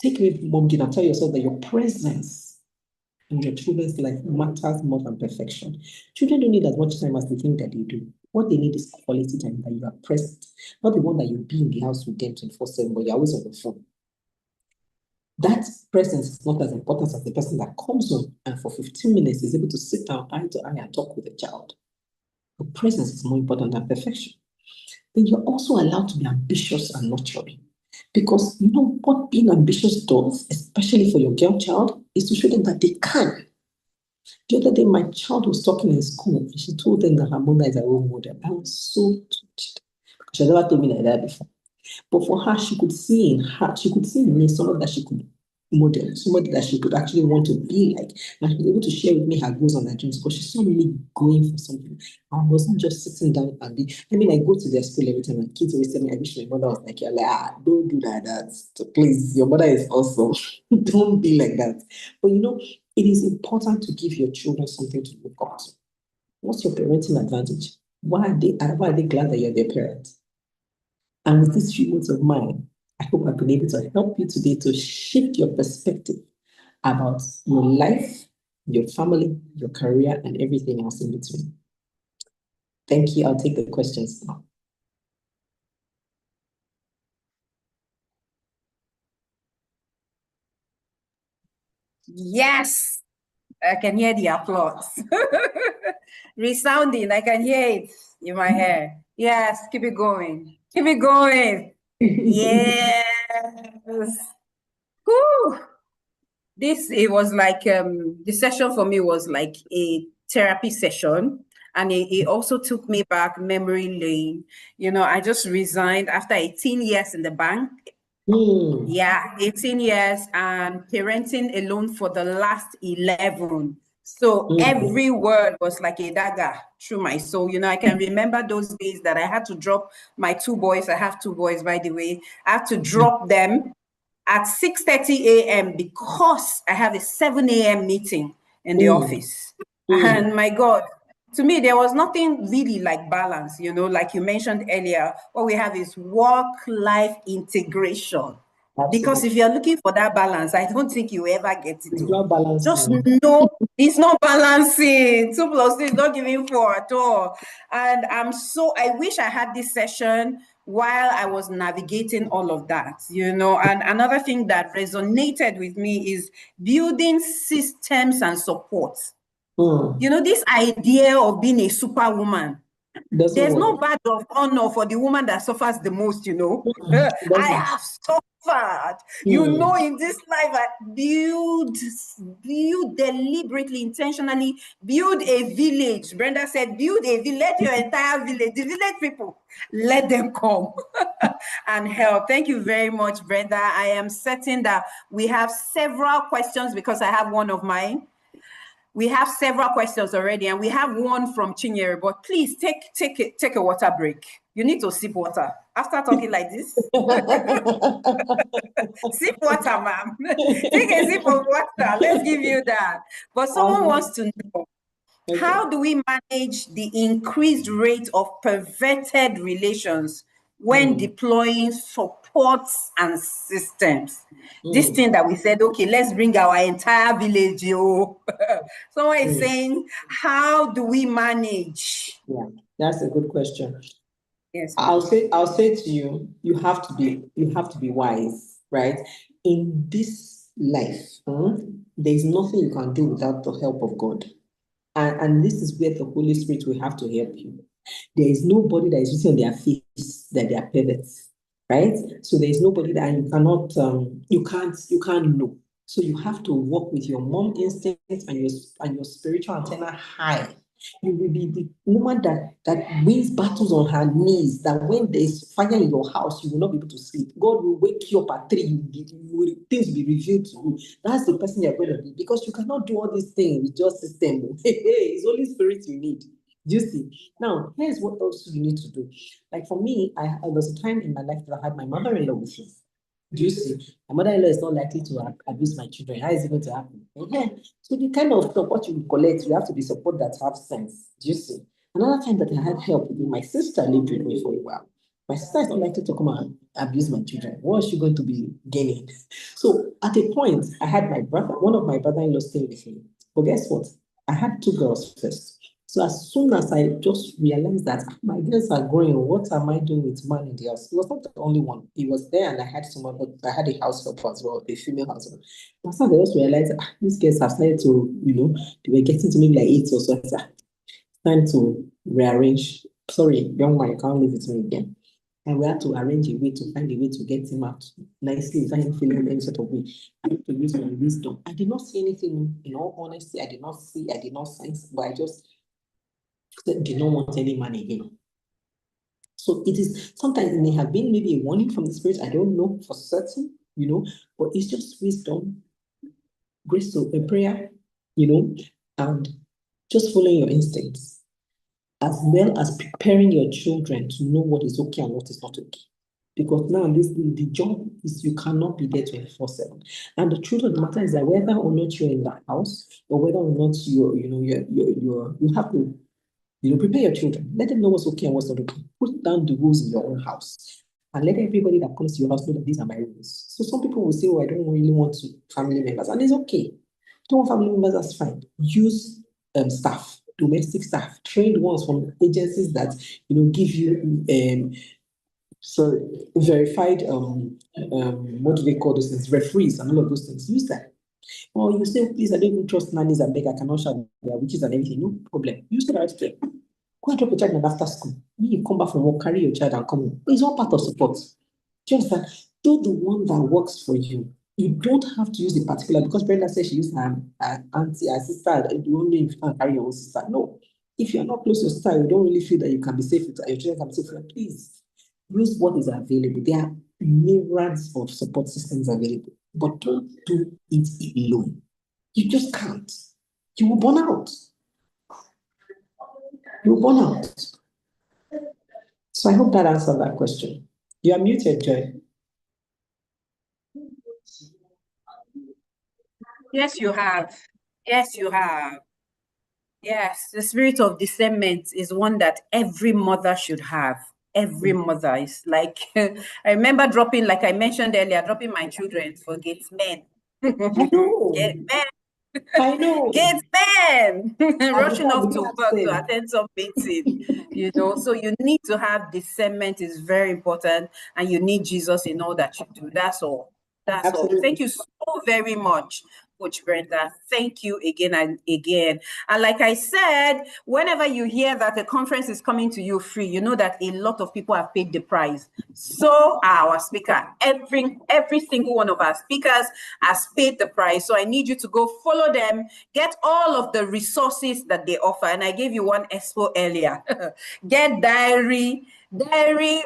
take away mom did and tell yourself that your presence in your children's life matters more than perfection. Children don't need as much time as they think that they do. What they need is quality time, that you are present, not the one that you'll be in the house with them 24/7, but you're always on the phone. That presence is not as important as the person that comes home and for 15 minutes is able to sit down eye to eye and talk with the child. Your presence is more important than perfection. Then you're also allowed to be ambitious and nurturing. Because you know what being ambitious does, especially for your girl child, is to show them that they can. The other day, my child was talking in school and she told them that her mother is a role model. I was so touched. She had never told me like that before. But for her, she could see in me someone that she could model, somebody that she could actually want to be like. And she was able to share with me her goals and her dreams because she saw me going for something. I wasn't just sitting down and I go to their school every time and kids always tell me, I wish my mother was like, you're like, don't do that. So please, your mother is awesome. Don't be like that. But it is important to give your children something to look up to. What's your parenting advantage? Why are they glad that you're their parent? And with these few words of mine, I hope I've been able to help you today to shift your perspective about your life, your family, your career, and everything else in between. Thank you. I'll take the questions now. Yes, I can hear the applause. Resounding, I can hear it in my hair. Yes, keep it going. Keep it going. Yes. Whew. It was like the session for me was like a therapy session, and it also took me back memory lane. I just resigned after 18 years in the bank. Yeah, 18 years and parenting alone for the last 11. So every word was like a dagger through my soul. I can remember those days that I had to drop my two boys. I have two boys, by the way. I had to drop them at 6:30 a.m. because I have a 7 a.m. meeting in the office. And my God, to me, there was nothing really like balance, like you mentioned earlier. What we have is work-life integration. Absolutely. Because if you're looking for that balance, I don't think you ever get it. It's not balancing. Just know it's not balancing. 2 plus 2 is not giving 4 at all. And I wish I had this session while I was navigating all of that, And another thing that resonated with me is building systems and support. This idea of being a superwoman. There's no badge of honor for the woman that suffers the most, I have suffered. In this life, I build deliberately, intentionally, build a village. Brenda said, build a village, let your entire village, the village people, let them come and help. Thank you very much, Brenda. I am certain that we have several questions because I have one of mine. We have several questions already, and we have one from Chinyere, but please take a water break. You need to sip water. After talking like this, sip water, ma'am. Take a sip of water. Let's give you that. But someone wants to know, how do we manage the increased rate of perverted relations when deploying supports and systems. This thing that we said, okay, let's bring our entire village. Someone is saying, how do we manage? Yeah, that's a good question. Yes. I'll say to you, you have to be wise, right? In this life, there is nothing you can do without the help of God. And this is where the Holy Spirit will have to help you. There is nobody that is written on their face that they are perverts, right? So there is nobody that you cannot, you can't know. So you have to work with your mom instincts and your spiritual antenna high. You will be the woman that wins battles on her knees, that when there is fire in your house, you will not be able to sleep. God will wake you up at 3, things will be revealed to you. That's the person you're going to be, because you cannot do all these things with just system. It's Holy Spirit you need. Do you see? Now, here's what else you need to do. Like for me, I was a time in my life that I had my mother-in-law with me. Do you see? My mother-in-law is not likely to abuse my children. How is it going to happen? So the kind of support you collect, you have to be support that have sense. Do you see? Another time that I had help with my sister lived with me for a while. My sister is not likely to come and abuse my children. What is she going to be gaining? So at a point, I had one of my brother-in-law staying with me. But guess what? I had 2 girls first. So as soon as I just realized that my girls are growing, what am I doing with man in the house? It was not the only one. He was there, and I had someone, but I had a house help as well, a female house help. But as I just realized these girls have started to, they were getting to maybe like 8 or so. I said, time to rearrange. Sorry, young man, you can't live with me again. And we had to arrange a way to find a way to get him out nicely without him feeling any sort of way. I had to use my wisdom. I did not see anything, in all honesty, I did not sense, but I just did not want any man again. So it is, sometimes it may have been maybe a warning from the Spirit, I don't know for certain, but it's just wisdom, grace to a prayer, and just following your instincts, as well as preparing your children to know what is okay and what is not okay. Because now the job is, you cannot be there 24/7. And the truth of the matter is that whether or not you're in the house, or whether or not you have to prepare your children. Let them know what's okay and what's not okay. Put down the rules in your own house. And let everybody that comes to your house know that these are my rules. So some people will say, oh, I don't really want family members. And it's okay. Don't want family members, that's fine. Use staff, domestic staff, trained ones from agencies that, give you verified, what do they call those things? Referees and all of those things. Use that. Or you say, please, I don't even trust nannies and beg, I cannot shout their witches and everything. No problem. Use the right there. Go and drop your child in after school. When you come back from work, carry your child and come home. It's all part of support. Do you understand? Do the one that works for you. You don't have to use the particular, because Brenda said she used her auntie, her sister. You only if you can carry your own sister. No. If you're not close to your sister, you don't really feel that you can be safe with her, your children can be safe with her, please use what is available. There are myriads of support systems available, but don't do it alone. You just can't. You will burn out. You will burn out. So I hope that answered that question. You are muted, Joy. Yes, you have. Yes, you have. Yes, the spirit of discernment is one that every mother should have. Every mother is like, I remember dropping, like I mentioned earlier, dropping my children for gate men. I know. Gate men. I know. Gate men rushing off to work to Same. attend some meeting, So you need to have discernment is very important, and you need Jesus in all that you do. That's all. That's Absolutely. all. Thank you so very much, Coach Brenda. Thank you again and again. And like I said, whenever you hear that a conference is coming to you free, you know that a lot of people have paid the price. So our speaker, every single one of our speakers has paid the price. So I need you to go follow them, get all of the resources that they offer. And I gave you one expo earlier. Get Diary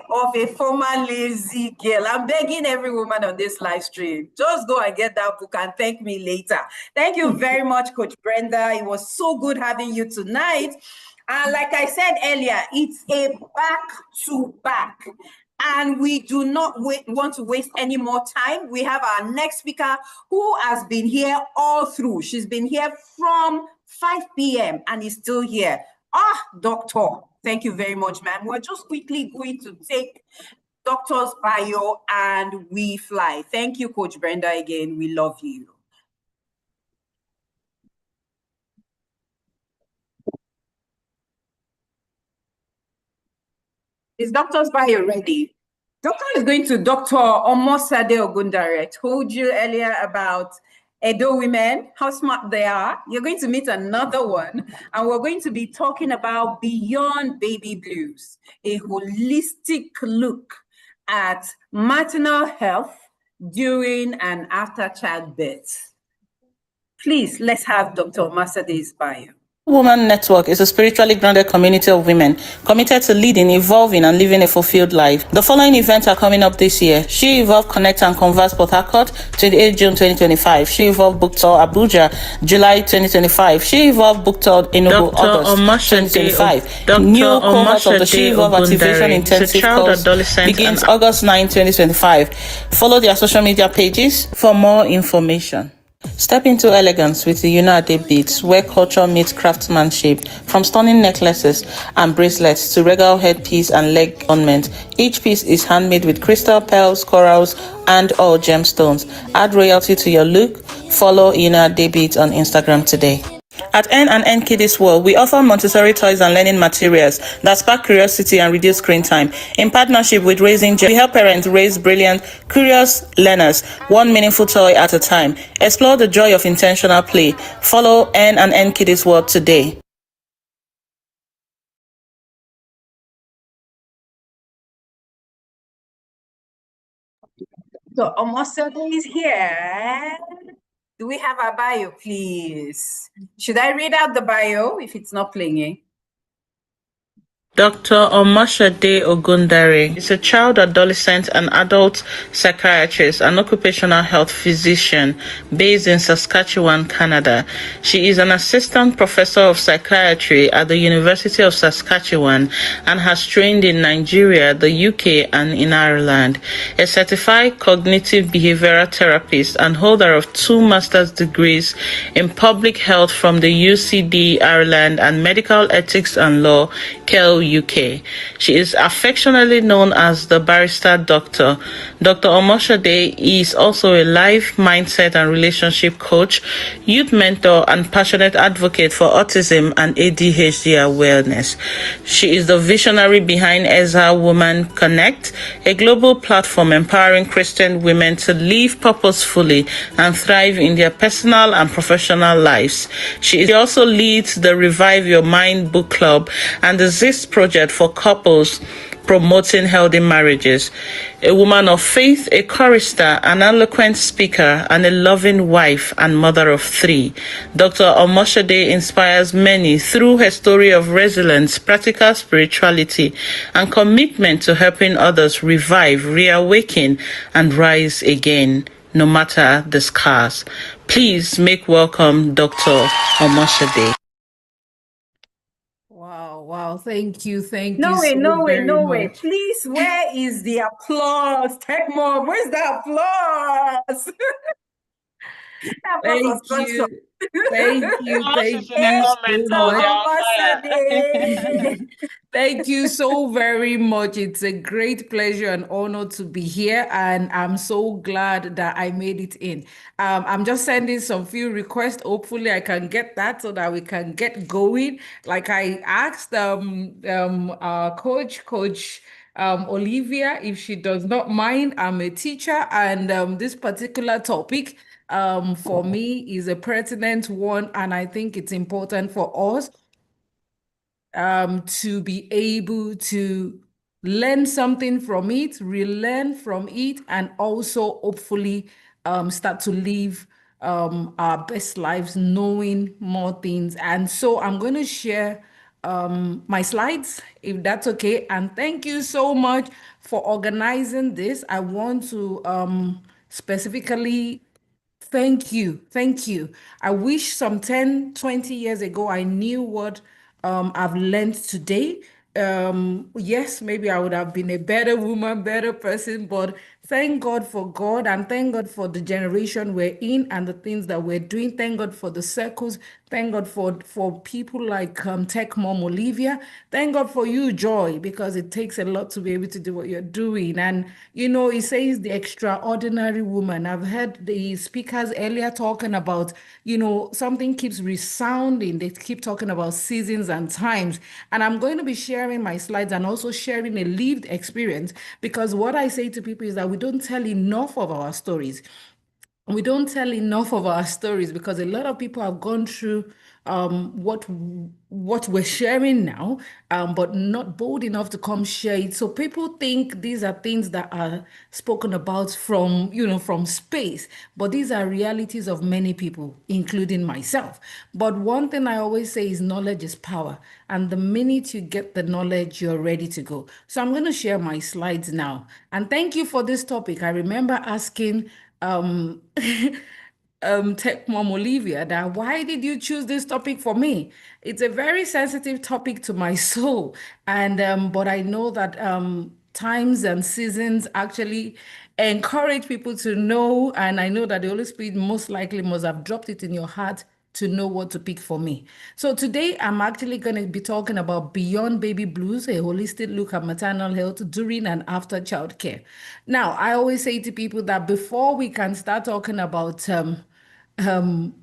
of a Former Lazy Girl. I'm begging every woman on this live stream, just go and get that book and thank me later. Thank you very much, Coach Brenda. It was so good having you tonight. And like I said earlier, it's a back-to-back. And we do not want to waste any more time. We have our next speaker who has been here all through. She's been here from 5 p.m. and is still here. Doctor. Thank you very much, ma'am. We're just quickly going to take doctor's bio and we fly. Thank you, Coach Brenda, again. We love you. Is doctor's bio ready? Doctor is going to Dr. Omosade Ogundare. I told you earlier about Edo women, how smart they are. You're going to meet another one, and we're going to be talking about Beyond Baby Blues, a holistic look at maternal health during and after childbirth. Please, let's have Dr. Omasade's bio. Woman Network is a spiritually grounded community of women committed to leading, evolving, and living a fulfilled life. The following events are coming up this year: She Evolve Connect and Converse Port Harcourt, 28 June 2025. She Evolve Book Tour Abuja, July 2025. She Evolve Book Tour Enugu, August 2025. New cohort of the She Evolve Activation Intensive course begins August 9, 2025. Follow their social media pages for more information. Step into elegance with the Unade beads, where culture meets craftsmanship. From stunning necklaces and bracelets to regal headpiece and leg ornament, each piece is handmade with crystal, pearls, corals, and/or gemstones. Add royalty to your look. Follow Unade beads on Instagram today. At N&N Kiddies World, we offer Montessori toys and learning materials that spark curiosity and reduce screen time. In partnership with Raising Gem, we help parents raise brilliant, curious learners, one meaningful toy at a time. Explore the joy of intentional play. Follow N&N Kiddies World today. So Omosade is here. Do we have a bio, please? Should I read out the bio if it's not playing? Dr. Omashade Ogundare is a child, adolescent, and adult psychiatrist and occupational health physician based in Saskatchewan, Canada. She is an assistant professor of psychiatry at the University of Saskatchewan and has trained in Nigeria, the UK, and in Ireland. A certified cognitive behavioral therapist and holder of 2 master's degrees in public health from the UCD, Ireland, and medical ethics and law, KEL, UK. She is affectionately known as the Barrister Doctor. Dr. Omoshade is also a life, mindset, and relationship coach, youth mentor, and passionate advocate for autism and ADHD awareness. She is the visionary behind Ezra Women Connect, a global platform empowering Christian women to live purposefully and thrive in their personal and professional lives. She also leads the Revive Your Mind book club and the ZIST project for couples promoting healthy marriages. A woman of faith, a chorister, an eloquent speaker, and a loving wife and mother of 3. Dr. Omoshade inspires many through her story of resilience, practical spirituality, and commitment to helping others revive, reawaken, and rise again, no matter the scars. Please make welcome Dr. Omoshade. Wow. Thank you so No way. much. Please, where is the applause? Tech Mom, where's the applause? Thank you. Thank you so much. Thank you so very much. It's a great pleasure and honor to be here, and I'm so glad that I made it in. I'm just sending some few requests. Hopefully, I can get that so that we can get going. Like I asked Coach Olivia, if she does not mind. I'm a teacher, and this particular topic for me is a pertinent one, and I think it's important for us to be able to learn something from it, relearn from it, and also hopefully start to live our best lives, knowing more things. And so I'm going to share my slides, if that's okay. And thank you so much for organizing this. I want to specifically thank you. Thank you. I wish some 10, 20 years ago I knew what I've learned today. Yes, maybe I would have been a better woman, better person, but thank God for God, and thank God for the generation we're in and the things that we're doing. Thank God for the circles Thank God for people like Tech Mom Olivia. Thank God for you, Joy, because it takes a lot to be able to do what you're doing. And it says the extraordinary woman. I've heard the speakers earlier talking about, something keeps resounding. They keep talking about seasons and times. And I'm going to be sharing my slides and also sharing a lived experience, because what I say to people is that we don't tell enough of our stories. We don't tell enough of our stories, because a lot of people have gone through what we're sharing now, but not bold enough to come share it. So people think these are things that are spoken about from space, but these are realities of many people, including myself. But one thing I always say is knowledge is power, and the minute you get the knowledge, you're ready to go. So I'm going to share my slides now, and thank you for this topic. I remember asking um Tech Mom Olivia that why did you choose this topic for me? It's a very sensitive topic to my soul, and but I know that times and seasons actually encourage people to know, and I know that the Holy Spirit most likely must have dropped it in your heart to know what to pick for me. So today I'm actually going to be talking about Beyond Baby Blues, a holistic look at maternal health during and after childcare. Now, I always say to people that before we can start talking about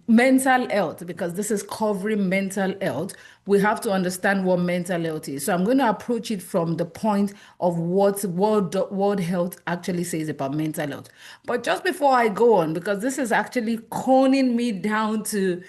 mental health, because this is covering mental health, we have to understand what mental health is. So I'm going to approach it from the point of what World Health actually says about mental health. But just before I go on, because this is actually coning me down to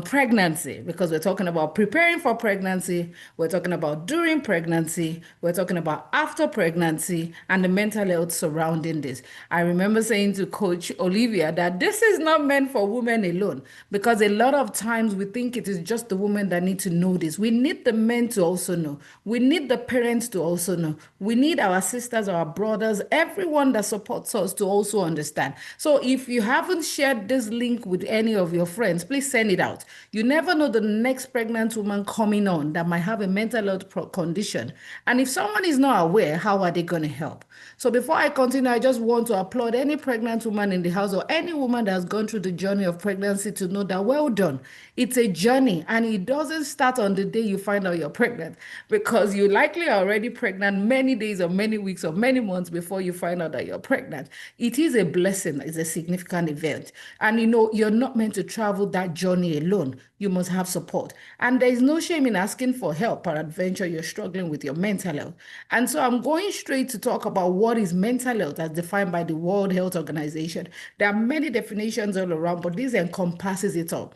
pregnancy, because we're talking about preparing for pregnancy, we're talking about during pregnancy, we're talking about after pregnancy, and the mental health surrounding this. I remember saying to Coach Olivia that this is not meant for women alone, because a lot of times we think it is just the women that need to know this. We need the men to also know. We need the parents to also know. We need our sisters, our brothers, everyone that supports us to also understand. So if you haven't shared this link with any of your friends, please send it out. You never know the next pregnant woman coming on that might have a mental health condition. And if someone is not aware, how are they going to help? So before I continue, I just want to applaud any pregnant woman in the house or any woman that has gone through the journey of pregnancy to know that well done. It's a journey, and it doesn't start on the day you find out you're pregnant, because you likely are already pregnant many days or many weeks or many months before you find out that you're pregnant. It is a blessing. It's a significant event. And you're not meant to travel that journey alone. You must have support. And there is no shame in asking for help, peradventure you're struggling with your mental health. And so I'm going straight to talk about what is mental health as defined by the World Health Organization. There are many definitions all around, but this encompasses it all.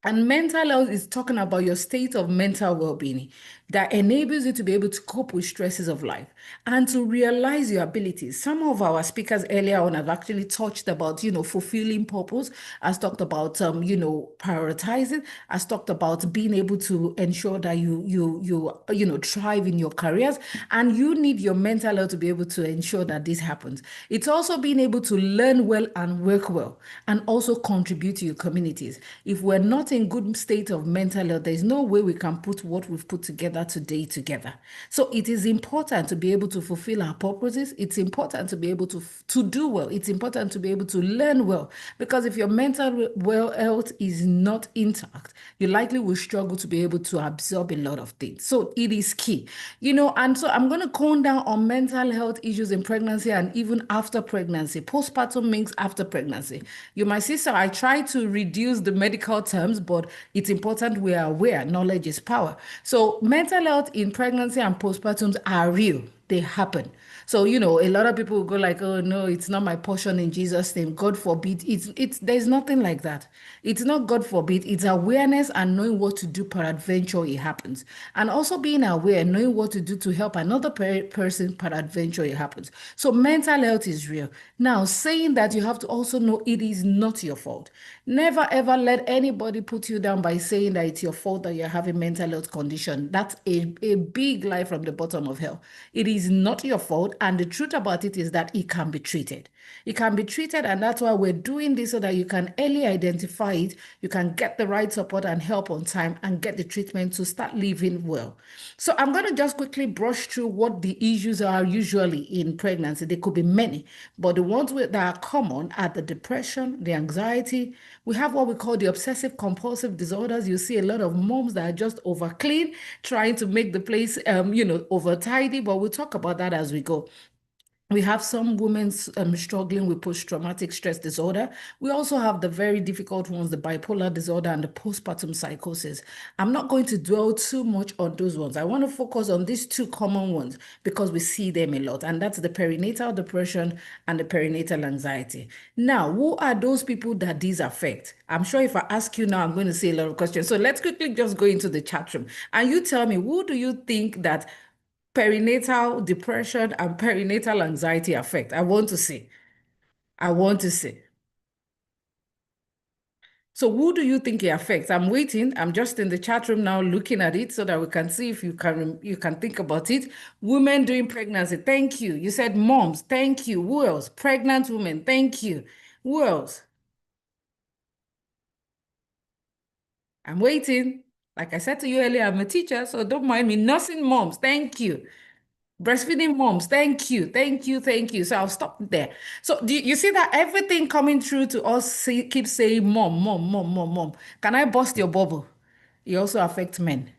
And mental health is talking about your state of mental well-being that enables you to be able to cope with stresses of life and to realize your abilities. Some of our speakers earlier on have actually touched about, fulfilling purpose, has talked about, prioritizing, has talked about being able to ensure that you thrive in your careers, and you need your mental health to be able to ensure that this happens. It's also being able to learn well and work well and also contribute to your communities. If we're not in good state of mental health, there's no way we can put what we've put together today together. So it is important to be able to fulfill our purposes. It's important to be able to do well. It's important to be able to learn well, because if your mental health is not intact, you likely will struggle to be able to absorb a lot of things. So it is key, and so I'm going to cone down on mental health issues in pregnancy and even after pregnancy. Postpartum means after pregnancy. You might see, so I try to reduce the medical terms, but it's important we are aware. Knowledge is power. So mental health in pregnancy and postpartum are real. They happen. So, a lot of people will go like, oh no, it's not my portion in Jesus' name. God forbid. There's nothing like that. It's not God forbid. It's awareness and knowing what to do peradventure it happens. And also being aware, knowing what to do to help another person peradventure it happens. So mental health is real. Now, saying that, you have to also know it is not your fault. Never ever let anybody put you down by saying that it's your fault that you're having mental health condition. That's a big lie from the bottom of hell. It is not your fault, difficult. And the truth about it is that it can be treated. It can be treated, and that's why we're doing this so that you can early identify it, you can get the right support and help on time, and get the treatment to start living well. So I'm going to just quickly brush through what the issues are usually in pregnancy. There could be many, but the ones that are common are the depression, the anxiety. We have what we call the obsessive compulsive disorders. You see a lot of moms that are just over clean, trying to make the place, over tidy, but we'll talk about that as we go. We have some women struggling with post-traumatic stress disorder. We also have the very difficult ones, the bipolar disorder and the postpartum psychosis. I'm not going to dwell too much on those ones. I want to focus on these two common ones because we see them a lot, and that's the perinatal depression and the perinatal anxiety. Now, who are those people that these affect? I'm sure if I ask you now, I'm going to see a lot of questions. So let's quickly just go into the chat room. And you tell me, who do you think that perinatal depression and perinatal anxiety affect? I want to see. I want to see. So who do you think it affects? I'm waiting. I'm just in the chat room now looking at it so that we can see if you can think about it. Women during pregnancy. Thank you. You said moms. Thank you. Who else? Pregnant women. Thank you. Who else? I'm waiting. Like I said to you earlier, I'm a teacher, so don't mind me. Nursing moms. Thank you. Breastfeeding moms, thank you, thank you, thank you. So I'll stop there. So do you see that everything coming through to us keep saying mom, mom, mom, mom, mom. Can I bust your bubble? It also affects men.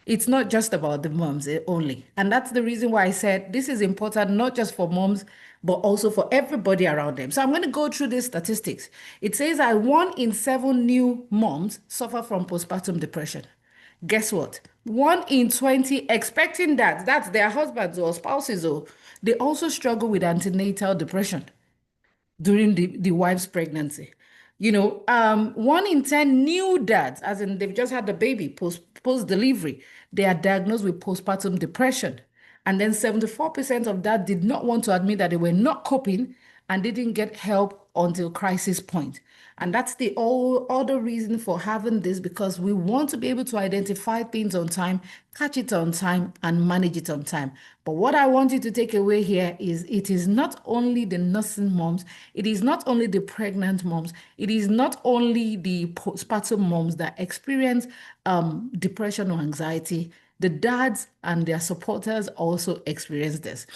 It's not just about the moms only. And that's the reason why I said this is important, not just for moms, but also for everybody around them. So I'm going to go through these statistics. It says that 1 in 7 new moms suffer from postpartum depression. Guess what? 1 in 20 expecting that's their husbands or spouses, or they also struggle with antenatal depression during the wife's pregnancy. 1 in 10 new dads, as in they've just had the baby post delivery, they are diagnosed with postpartum depression. And then 74% of that did not want to admit that they were not coping and didn't get help until crisis point. And that's the other reason for having this, because we want to be able to identify things on time, catch it on time, and manage it on time. But what I want you to take away here is it is not only the nursing moms, it is not only the pregnant moms, it is not only the postpartum moms that experience depression or anxiety. The dads and their supporters also experience this.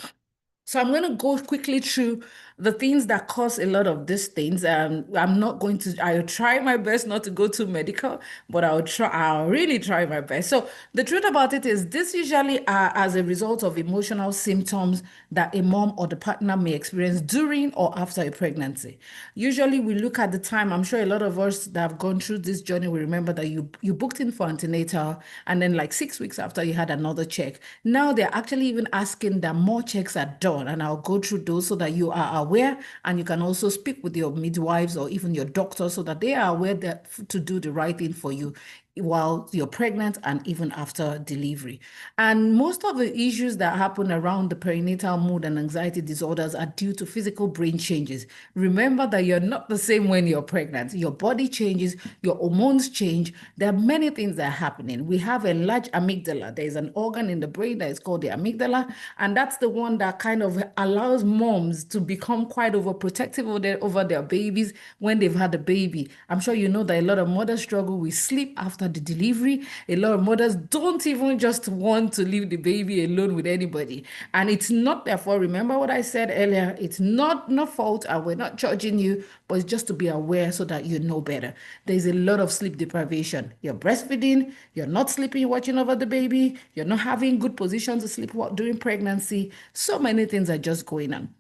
So I'm going to go quickly through the things that cause a lot of these things. I'm not going to, I'll try my best not to go too medical, but I'll really try my best. So the truth about it is this usually are as a result of emotional symptoms that a mom or the partner may experience during or after a pregnancy. Usually we look at the time. I'm sure a lot of us that have gone through this journey will remember that you booked in for antenatal, and then like 6 weeks after you had another check. Now they're actually even asking that more checks are done, and I'll go through those so that you are aware, and you can also speak with your midwives or even your doctor so that they are aware that to do the right thing for you while you're pregnant and even after delivery. And most of the issues that happen around the perinatal mood and anxiety disorders are due to physical brain changes. Remember that you're not the same when you're pregnant. Your body changes, your hormones change. There are many things that are happening. We have a large amygdala. There's an organ in the brain that is called the amygdala, and that's the one that kind of allows moms to become quite overprotective over their babies when they've had a baby. I'm sure you know that a lot of mothers struggle with sleep after the delivery. A lot of mothers don't even just want to leave the baby alone with anybody. And it's not therefore, remember what I said earlier, it's not no fault, and we're not judging you, but it's just to be aware so that you know better. There's a lot of sleep deprivation. You're breastfeeding, you're not sleeping, watching over the baby, you're not having good positions to sleep during pregnancy. So many things are just going on.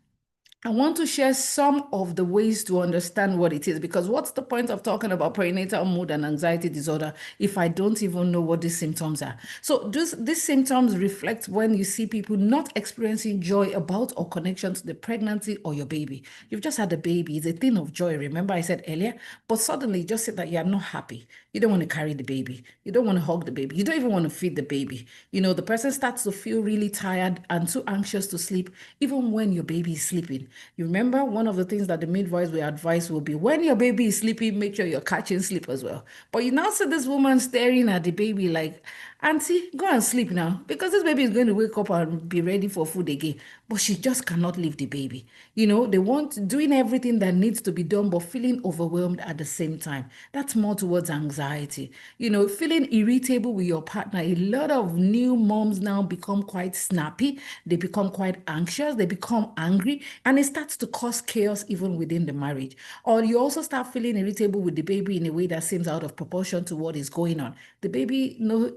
I want to share some of the ways to understand what it is, because what's the point of talking about perinatal mood and anxiety disorder if I don't even know what these symptoms are? So these symptoms reflect when you see people not experiencing joy about or connection to the pregnancy or your baby. You've just had a baby. It's a thing of joy. Remember I said earlier, but suddenly just say that you're not happy. You don't want to carry the baby. You don't want to hug the baby. You don't even want to feed the baby. The person starts to feel really tired and too anxious to sleep, even when your baby is sleeping. You remember one of the things that the midwives will advise will be when your baby is sleeping, make sure you're catching sleep as well. But you now see this woman staring at the baby like, Auntie, go and sleep now because this baby is going to wake up and be ready for food again. But she just cannot leave the baby. They want doing everything that needs to be done, but feeling overwhelmed at the same time. That's more towards anxiety. Feeling irritable with your partner. A lot of new moms now become quite snappy. They become quite anxious. They become angry, and it starts to cause chaos even within the marriage. Or you also start feeling irritable with the baby in a way that seems out of proportion to what is going on. The baby, no,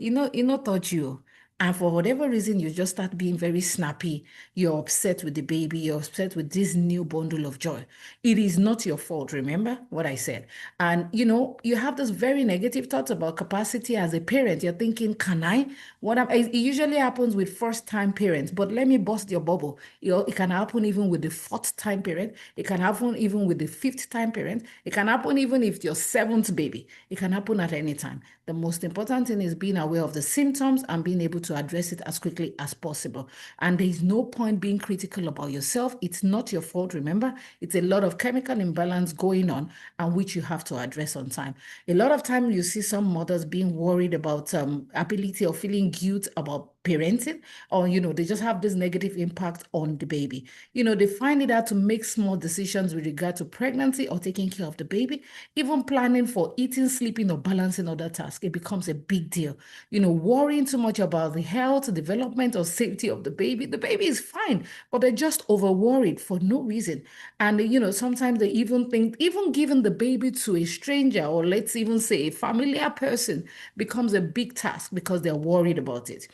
touch you. And for whatever reason, you just start being very snappy. You're upset with the baby. You're upset with this new bundle of joy. It is not your fault. Remember what I said. And, you have this very negative thoughts about capacity as a parent. You're thinking, can I? It usually happens with first-time parents. But let me bust your bubble. It can happen even with the fourth-time parent. It can happen even with the fifth-time parent. It can happen even if your seventh baby. It can happen at any time. The most important thing is being aware of the symptoms and being able to address it as quickly as possible. And there is no point being critical about yourself. It's not your fault, remember? It's a lot of chemical imbalance going on and which you have to address on time. A lot of time you see some mothers being worried about ability or feeling guilt about parenting, or they just have this negative impact on the baby. They find it hard to make small decisions with regard to pregnancy or taking care of the baby, even planning for eating, sleeping, or balancing other tasks. It becomes a big deal. Worrying too much about the health, development, or safety of the baby. The baby is fine, but they're just over worried for no reason. And sometimes they even think even giving the baby to a stranger, or let's even say a familiar person, becomes a big task because they're worried about it.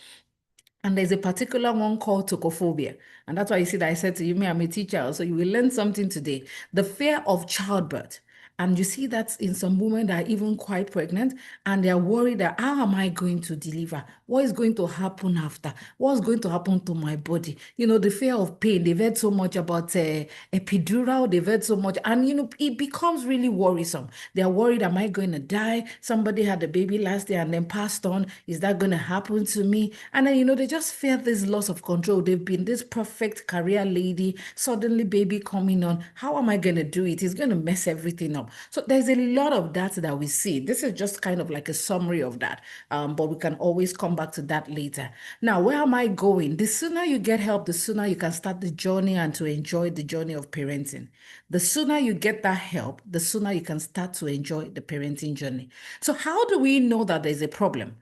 And there's a particular one called tocophobia. And that's why you see that I said to you, me, I'm a teacher, so you will learn something today. The fear of childbirth. And you see that in some women that are even quite pregnant, and they're worried that how am I going to deliver? What is going to happen after? What's going to happen to my body? The fear of pain. They've heard so much about epidural, they've heard so much, and it becomes really worrisome. They're worried, am I going to die? Somebody had a baby last year and then passed on. Is that going to happen to me? And then, they just fear this loss of control. They've been this perfect career lady, suddenly baby coming on. How am I going to do it? It's going to mess everything up. So there's a lot of that we see. This is just kind of like a summary of that, but we can always come back to that later. Now, where am I going? The sooner you get help, the sooner you can start the journey and to enjoy the journey of parenting. The sooner you get that help, the sooner you can start to enjoy the parenting journey. So how do we know that there's a problem?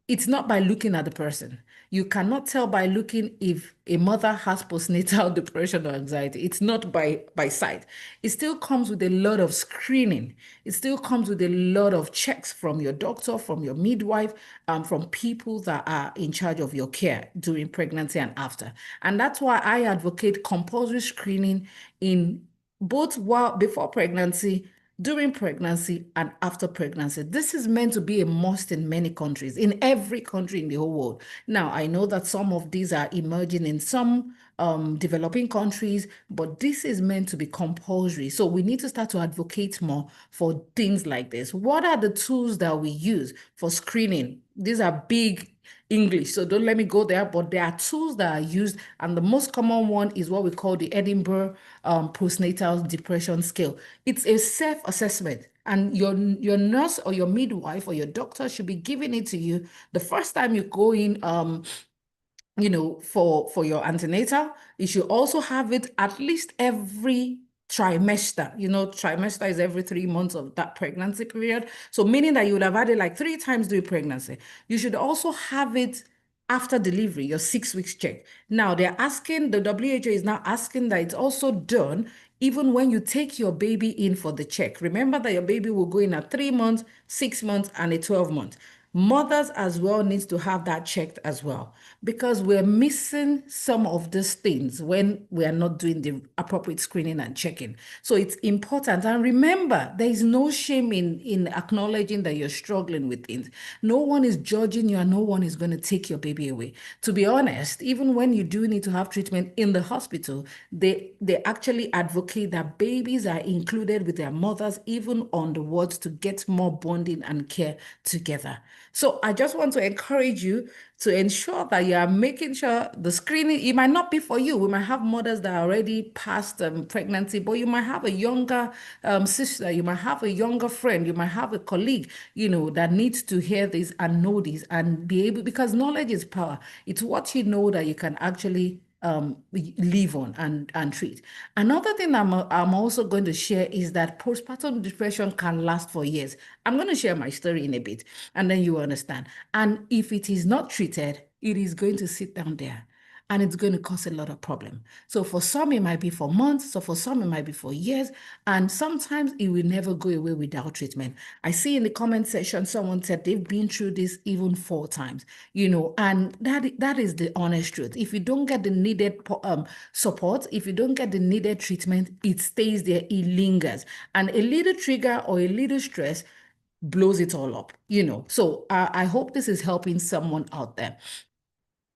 It's not by looking at the person. You cannot tell by looking if a mother has postnatal depression or anxiety. It's not by sight. It still comes with a lot of screening. It still comes with a lot of checks from your doctor, from your midwife, from people that are in charge of your care during pregnancy and after. And that's why I advocate compulsory screening in both while before pregnancy, during pregnancy, and after pregnancy. This is meant to be a must in many countries, in every country in the whole world. Now, I know that some of these are emerging in some developing countries, but this is meant to be compulsory. So we need to start to advocate more for things like this. What are the tools that we use for screening? These are big English, so don't let me go there, but there are tools that are used, and the most common one is what we call the Edinburgh postnatal depression scale. It's a self-assessment, and your nurse or your midwife or your doctor should be giving it to you the first time you go in for your antenatal. You should also have it at least every trimester. Trimester is every 3 months of that pregnancy period. So meaning that you would have had it like 3 times during pregnancy. You should also have it after delivery, your 6 weeks check. Now the WHO is now asking that it's also done even when you take your baby in for the check. Remember that your baby will go in at 3 months, 6 months, and a 12 month. Mothers as well needs to have that checked as well, because we're missing some of these things when we are not doing the appropriate screening and checking. So it's important. And remember, there is no shame in acknowledging that you're struggling with things. No one is judging you, and no one is going to take your baby away. To be honest, even when you do need to have treatment in the hospital, they actually advocate that babies are included with their mothers, even on the wards, to get more bonding and care together. So I just want to encourage you to ensure that you are making sure the screening, it might not be for you. We might have mothers that are already past pregnancy, but you might have a younger sister, you might have a younger friend, you might have a colleague, that needs to hear this and know this and be able, because knowledge is power. It's what you know that you can actually live on and treat. Another thing I'm also going to share is that postpartum depression can last for years. I'm going to share my story in a bit, and then you understand. And if it is not treated, it is going to sit down there and it's going to cause a lot of problem. So for some, it might be for months. So for some, it might be for years. And sometimes it will never go away without treatment. I see in the comment section, someone said they've been through this even 4 times, and that is the honest truth. If you don't get the needed support, if you don't get the needed treatment, it stays there, it lingers. And a little trigger or a little stress blows it all up, So I hope this is helping someone out there.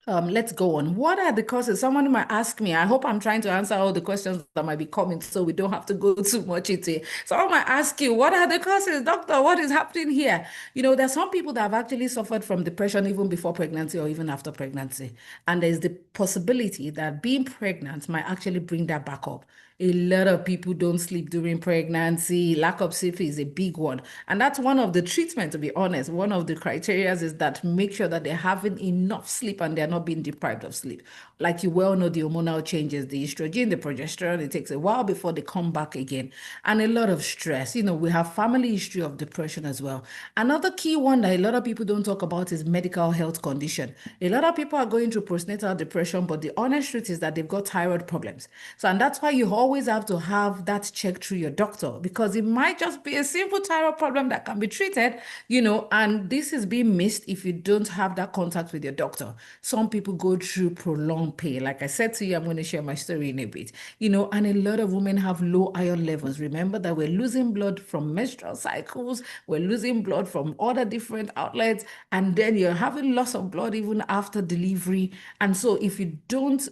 Let's go on. What are the causes? Someone might ask me. I hope I'm trying to answer all the questions that might be coming so we don't have to go too much into it. Someone might ask you, what are the causes? Doctor, what is happening here? There's some people that have actually suffered from depression even before pregnancy or even after pregnancy. And there's the possibility that being pregnant might actually bring that back up. A lot of people don't sleep during pregnancy. Lack of sleep is a big one. And that's one of the treatment, to be honest. One of the criteria is that make sure that they're having enough sleep and they're not being deprived of sleep. Like you well know, the hormonal changes, the estrogen, the progesterone, it takes a while before they come back again. And a lot of stress. We have family history of depression as well. Another key one that a lot of people don't talk about is medical health condition. A lot of people are going through postnatal depression, but the honest truth is that they've got thyroid problems. And that's why you always have to have that checked through your doctor, because it might just be a simple thyroid problem that can be treated, and this is being missed if you don't have that contact with your doctor. Some people go through prolonged pain. Like I said to you, I'm going to share my story in a bit, and a lot of women have low iron levels. Remember that we're losing blood from menstrual cycles, we're losing blood from other different outlets, and then you're having loss of blood even after delivery. And so if you don't,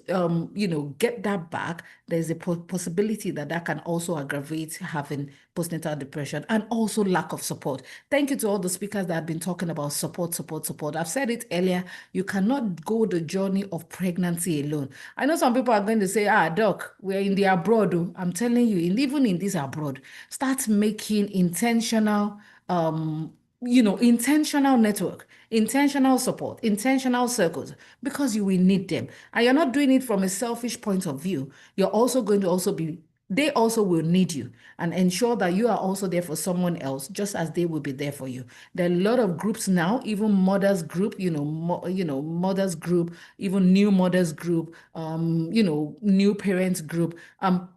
get that back, there's a possibility that can also aggravate having postnatal depression, and also lack of support. Thank you to all the speakers that have been talking about support, support, support. I've said it earlier, you cannot go the journey of pregnancy alone. I know some people are going to say, doc, we're in the abroad. I'm telling you, even in this abroad, start making intentional intentional network, intentional support, intentional circles, because you will need them. And you're not doing it from a selfish point of view. You're also going to they also will need you, and ensure that you are also there for someone else, just as they will be there for you. There are a lot of groups now, even mothers group, mothers group, even new mothers group, new parents group.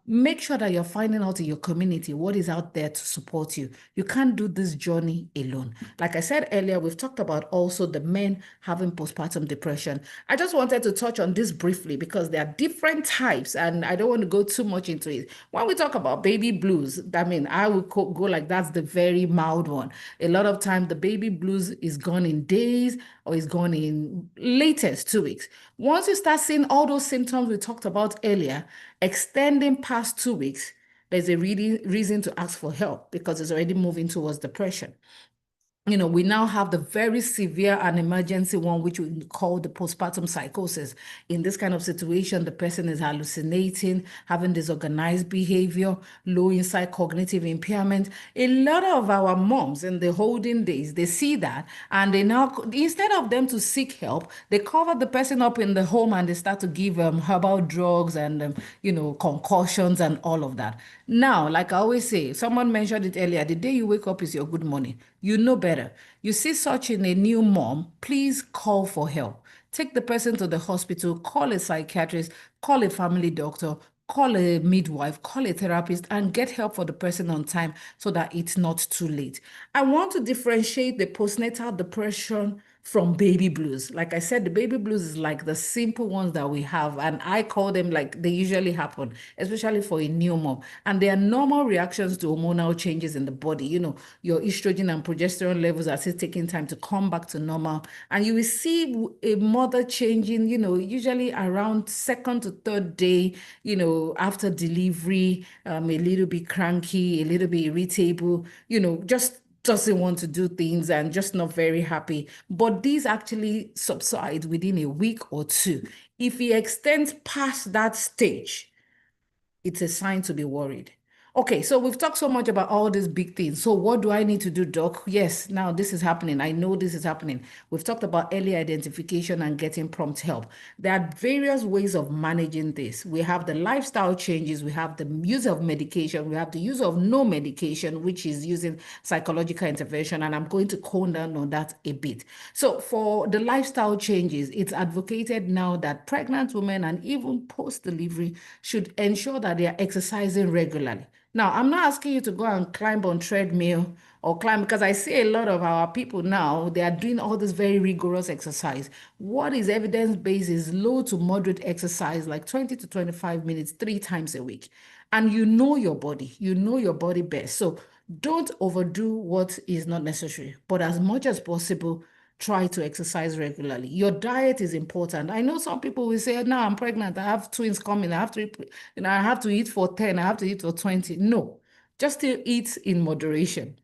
Make sure that you're finding out in your community what is out there to support you. You can't do this journey alone. Like I said earlier, we've talked about also the men having postpartum depression. I just wanted to touch on this briefly because there are different types, and I don't want to go too much into it. When we talk about baby blues, I would go like that's the very mild one. A lot of time, the baby blues is gone in days or is gone in latest 2 weeks. Once you start seeing all those symptoms we talked about earlier, extending past 2 weeks, there's a really reason to ask for help, because it's already moving towards depression. We now have the very severe and emergency one, which we call the postpartum psychosis. In this kind of situation, the person is hallucinating, having disorganized behavior, low inside cognitive impairment. A lot of our moms in the holding days, they see that, and they now, instead of them to seek help, they cover the person up in the home and they start to give herbal drugs and, concussions and all of that. Now, like I always say, someone mentioned it earlier, the day you wake up is your good morning. You know better. You see such in a new mom, please call for help. Take the person to the hospital, call a psychiatrist, call a family doctor, call a midwife, call a therapist, and get help for the person on time so that it's not too late. I want to differentiate the postnatal depression from baby blues. Like I said, the baby blues is like the simple ones that we have, and I call them like they usually happen, especially for a new mom. And they are normal reactions to hormonal changes in the body. Your estrogen and progesterone levels are still taking time to come back to normal. And you will see a mother changing, usually around second to third day, after delivery, a little bit cranky, a little bit irritable, just doesn't want to do things and just not very happy. But these actually subside within a week or two. If he extends past that stage, it's a sign to be worried. Okay, so we've talked so much about all these big things. So what do I need to do, Doc? Yes, now this is happening. I know this is happening. We've talked about early identification and getting prompt help. There are various ways of managing this. We have the lifestyle changes, we have the use of medication, we have the use of no medication, which is using psychological intervention, and I'm going to hone down on that a bit. So for the lifestyle changes, it's advocated now that pregnant women and even post-delivery should ensure that they are exercising regularly. Now, I'm not asking you to go and climb on treadmill or climb, because I see a lot of our people now, they are doing all this very rigorous exercise. What is evidence-based is low to moderate exercise, like 20 to 25 minutes, 3 times a week. And you know your body best. So don't overdo what is not necessary, but as much as possible, try to exercise regularly. Your diet is important. I know some people will say, no, I'm pregnant, I have twins coming, I have to eat, I have to eat for 10, I have to eat for 20. No, just still eat in moderation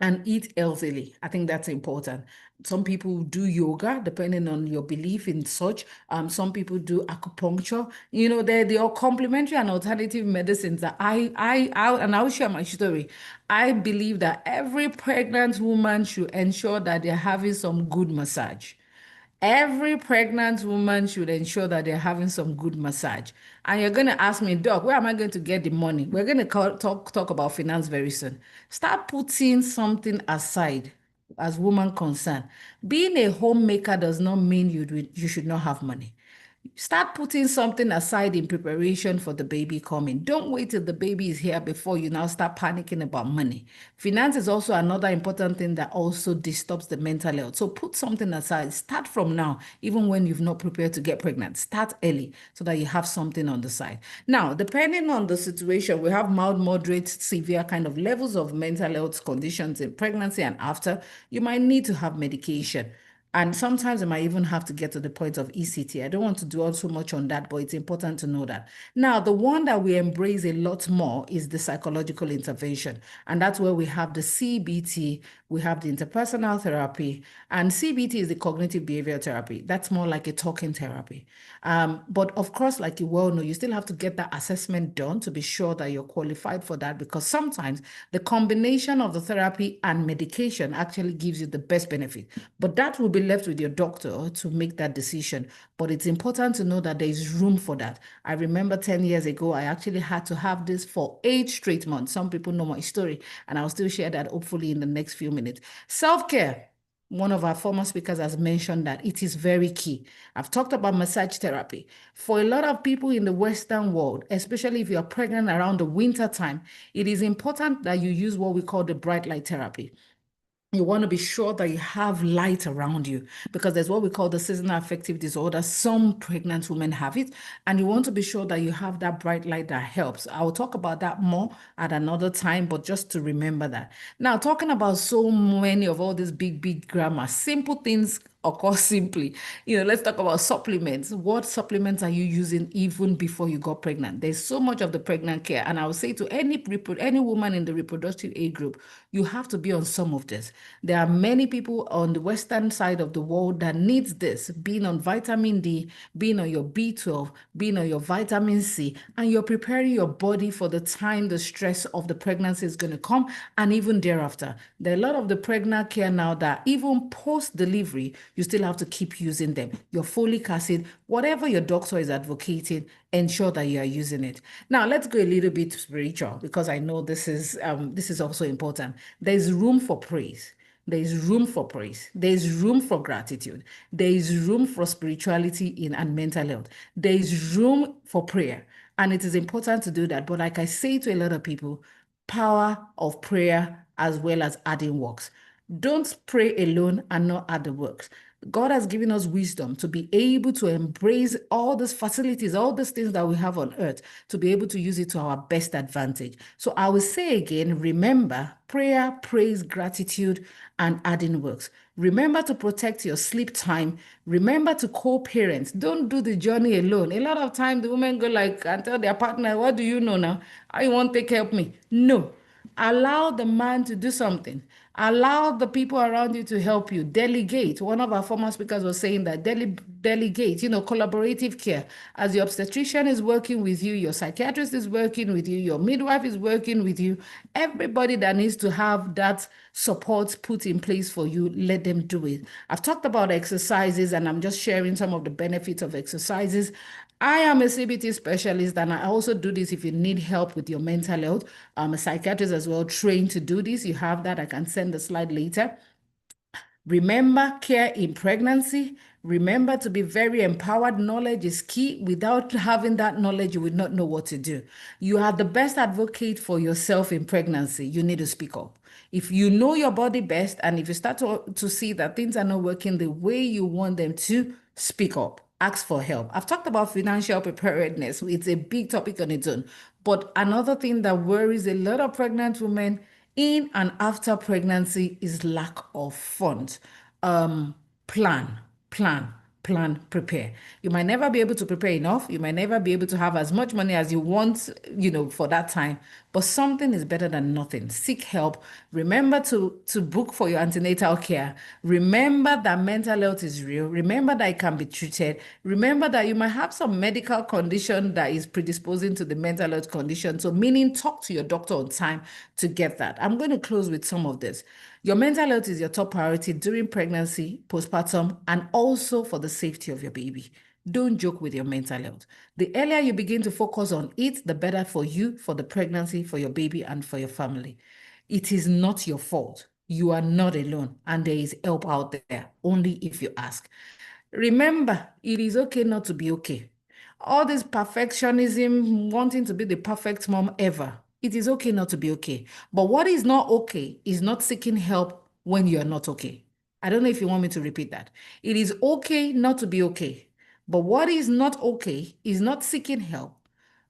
and eat healthily. I think that's important. Some people do yoga, depending on your belief in such. Some people do acupuncture. They are complementary and alternative medicines that and I'll share my story. I believe that every pregnant woman should ensure that they're having some good massage. Every pregnant woman should ensure that they're having some good massage. And you're going to ask me, Doc, where am I going to get the money? We're going to talk about finance very soon. Start putting something aside as woman concerned. Being a homemaker does not mean you should not have money. Start putting something aside in preparation for the baby coming. Don't wait till the baby is here before you now start panicking about money. Finance is also another important thing that also disturbs the mental health. So put something aside. Start from now, even when you've not prepared to get pregnant. Start early so that you have something on the side. Now, depending on the situation, we have mild, moderate, severe kind of levels of mental health conditions in pregnancy and after. You might need to have medication. And sometimes I might even have to get to the point of ECT. I don't want to dwell too much on that, but it's important to know that. Now, the one that we embrace a lot more is the psychological intervention. And that's where we have the CBT, we have the interpersonal therapy, and CBT is the cognitive behavioral therapy. That's more like a talking therapy. But of course, like you well know, you still have to get that assessment done to be sure that you're qualified for that, because sometimes the combination of the therapy and medication actually gives you the best benefit. But that will be left with your doctor to make that decision. But it's important to know that there is room for that. I remember 10 years ago, I actually had to have this for 8 straight months. Some people know my story, and I'll still share that hopefully in the next few minutes. Self-care. One of our former speakers has mentioned that it is very key. I've talked about massage therapy. For a lot of people in the Western world, especially if you're pregnant around the winter time, it is important that you use what we call the bright light therapy. You want to be sure that you have light around you, because there's what we call the seasonal affective disorder. Some pregnant women have it, and you want to be sure that you have that bright light that helps. I'll talk about that more at another time, but just to remember that. Now, talking about so many of all these big grammar, simple things occur simply. Let's talk about supplements. What supplements are you using even before you got pregnant? There's so much of the pregnant care, and I would say to any woman in the reproductive age group, you have to be on some of this. There are many people on the western side of the world that needs this, being on vitamin D, being on your B12, being on your vitamin C, and you're preparing your body for the time the stress of the pregnancy is going to come, and even thereafter. There are a lot of the pregnant care now that even post-delivery, you still have to keep using them. Your folic acid, whatever your doctor is advocating, ensure that you are using it. Now, let's go a little bit spiritual, because I know this is also important. There's room for praise. There is room for praise. There is room for gratitude. There is room for spirituality and mental health. There is room for prayer. And it is important to do that. But like I say to a lot of people, power of prayer as well as adding works. Don't pray alone and not add the works. God has given us wisdom to be able to embrace all these facilities, all these things that we have on earth, to be able to use it to our best advantage. So I will say again, remember prayer, praise, gratitude, and adding works. Remember to protect your sleep time. Remember to co-parent. Don't do the journey alone. A lot of time the women go and tell their partner, what do you know now? I want to take help me. No. Allow the man to do something. Allow the people around you to help you. Delegate. One of our former speakers was saying that delegate, collaborative care. As your obstetrician is working with you, your psychiatrist is working with you, your midwife is working with you, everybody that needs to have that support put in place for you, let them do it. I've talked about exercises, and I'm just sharing some of the benefits of exercises. I am a CBT specialist, and I also do this if you need help with your mental health. I'm a psychiatrist as well, trained to do this. You have that. I can send the slide later. Remember, care in pregnancy. Remember to be very empowered. Knowledge is key. Without having that knowledge, you would not know what to do. You are the best advocate for yourself in pregnancy. You need to speak up. If you know your body best, and if you start to see that things are not working the way you want them to, speak up. Ask for help. I've talked about financial preparedness. It's a big topic on its own. But another thing that worries a lot of pregnant women in and after pregnancy is lack of funds. Plan, plan, plan, prepare. You might never be able to prepare enough. You might never be able to have as much money as you want, for that time. But something is better than nothing. Seek help. Remember to book for your antenatal care. Remember that mental health is real. Remember that it can be treated. Remember that you might have some medical condition that is predisposing to the mental health condition. So meaning talk to your doctor on time to get that. I'm going to close with some of this. Your mental health is your top priority during pregnancy, postpartum, and also for the safety of your baby. Don't joke with your mental health. The earlier you begin to focus on it, the better for you, for the pregnancy, for your baby, and for your family. It is not your fault. You are not alone, and there is help out there, only if you ask. Remember, it is okay not to be okay. All this perfectionism, wanting to be the perfect mom ever, it is okay not to be okay. But what is not okay is not seeking help when you are not okay. I don't know if you want me to repeat that. It is okay not to be okay. But what is not okay is not seeking help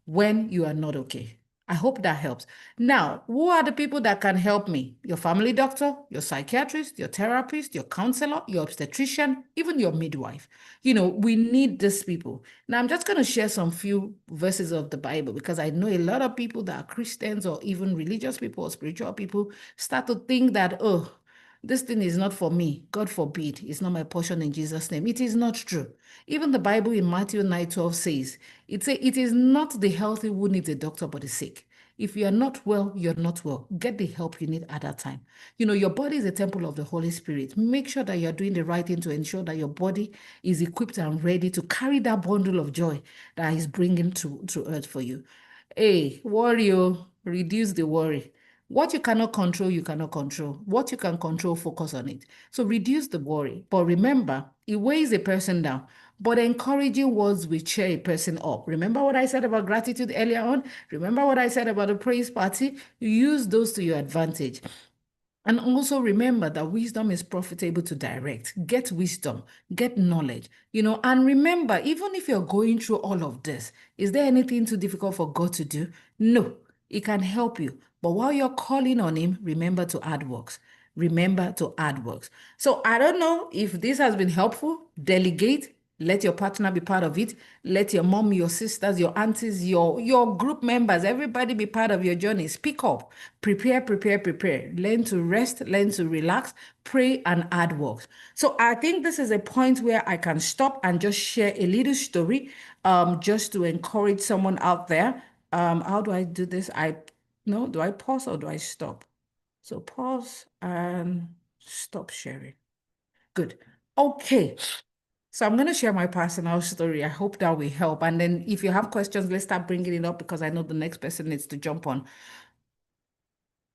when you are not okay. I hope that helps. Now, who are the people that can help me? Your family doctor, your psychiatrist, your therapist, your counselor, your obstetrician, even your midwife. We need these people. Now, I'm just going to share some few verses of the Bible because I know a lot of people that are Christians or even religious people or spiritual people start to think that, oh, this thing is not for me. God forbid. It's not my portion in Jesus' name. It is not true. Even the Bible in Matthew 9:12 says, it is not the healthy who needs a doctor, but the sick. If you are not well, you're not well. Get the help you need at that time. Your body is a temple of the Holy Spirit. Make sure that you're doing the right thing to ensure that your body is equipped and ready to carry that bundle of joy that He's bringing to earth for you. Hey, warrior, reduce the worry. What you cannot control, you cannot control. What you can control, focus on it. So reduce the worry. But remember, it weighs a person down. But encouraging words will cheer a person up. Remember what I said about gratitude earlier on? Remember what I said about the praise party? Use those to your advantage. And also remember that wisdom is profitable to direct. Get wisdom, get knowledge, and remember, even if you're going through all of this, is there anything too difficult for God to do? No, He can help you. But while you're calling on Him, remember to add works. Remember to add works. So I don't know if this has been helpful. Delegate. Let your partner be part of it. Let your mom, your sisters, your aunties, your group members, everybody be part of your journey. Speak up. Prepare, prepare, prepare. Learn to rest, learn to relax, pray, and add works. So I think this is a point where I can stop and just share a little story just to encourage someone out there. How do I do this? Do I pause or do I stop? So pause and stop sharing. Good. Okay. So I'm going to share my personal story. I hope that will help. And then if you have questions, let's start bringing it up because I know the next person needs to jump on.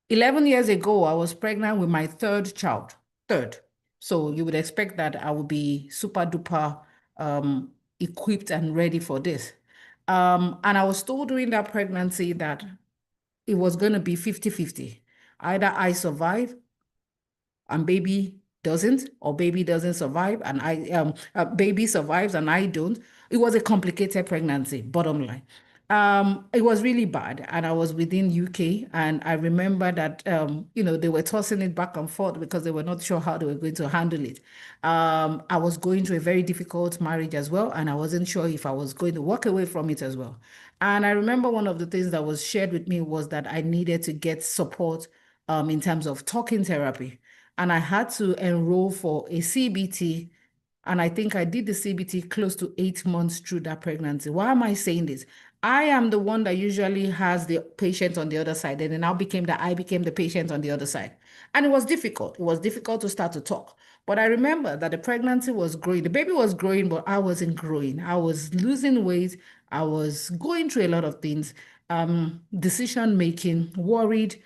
11 years ago, I was pregnant with my third child. Third. So you would expect that I would be super duper equipped and ready for this. And I was told during that pregnancy that it was going to be 50-50. Either I survive and baby doesn't, or baby doesn't survive and baby survives and I don't. It was a complicated pregnancy, bottom line. It was really bad, and I was within UK, and I remember that they were tossing it back and forth because they were not sure how they were going to handle it. I was going through a very difficult marriage as well, and I wasn't sure if I was going to walk away from it as well. And I remember one of the things that was shared with me was that I needed to get support in terms of talking therapy. And I had to enroll for a CBT. And I think I did the CBT close to 8 months through that pregnancy. Why am I saying this? I am the one that usually has the patient on the other side. And then I became the patient on the other side. And it was difficult. It was difficult to start to talk. But I remember that the pregnancy was growing. The baby was growing, but I wasn't growing. I was losing weight. I was going through a lot of things, decision making, worried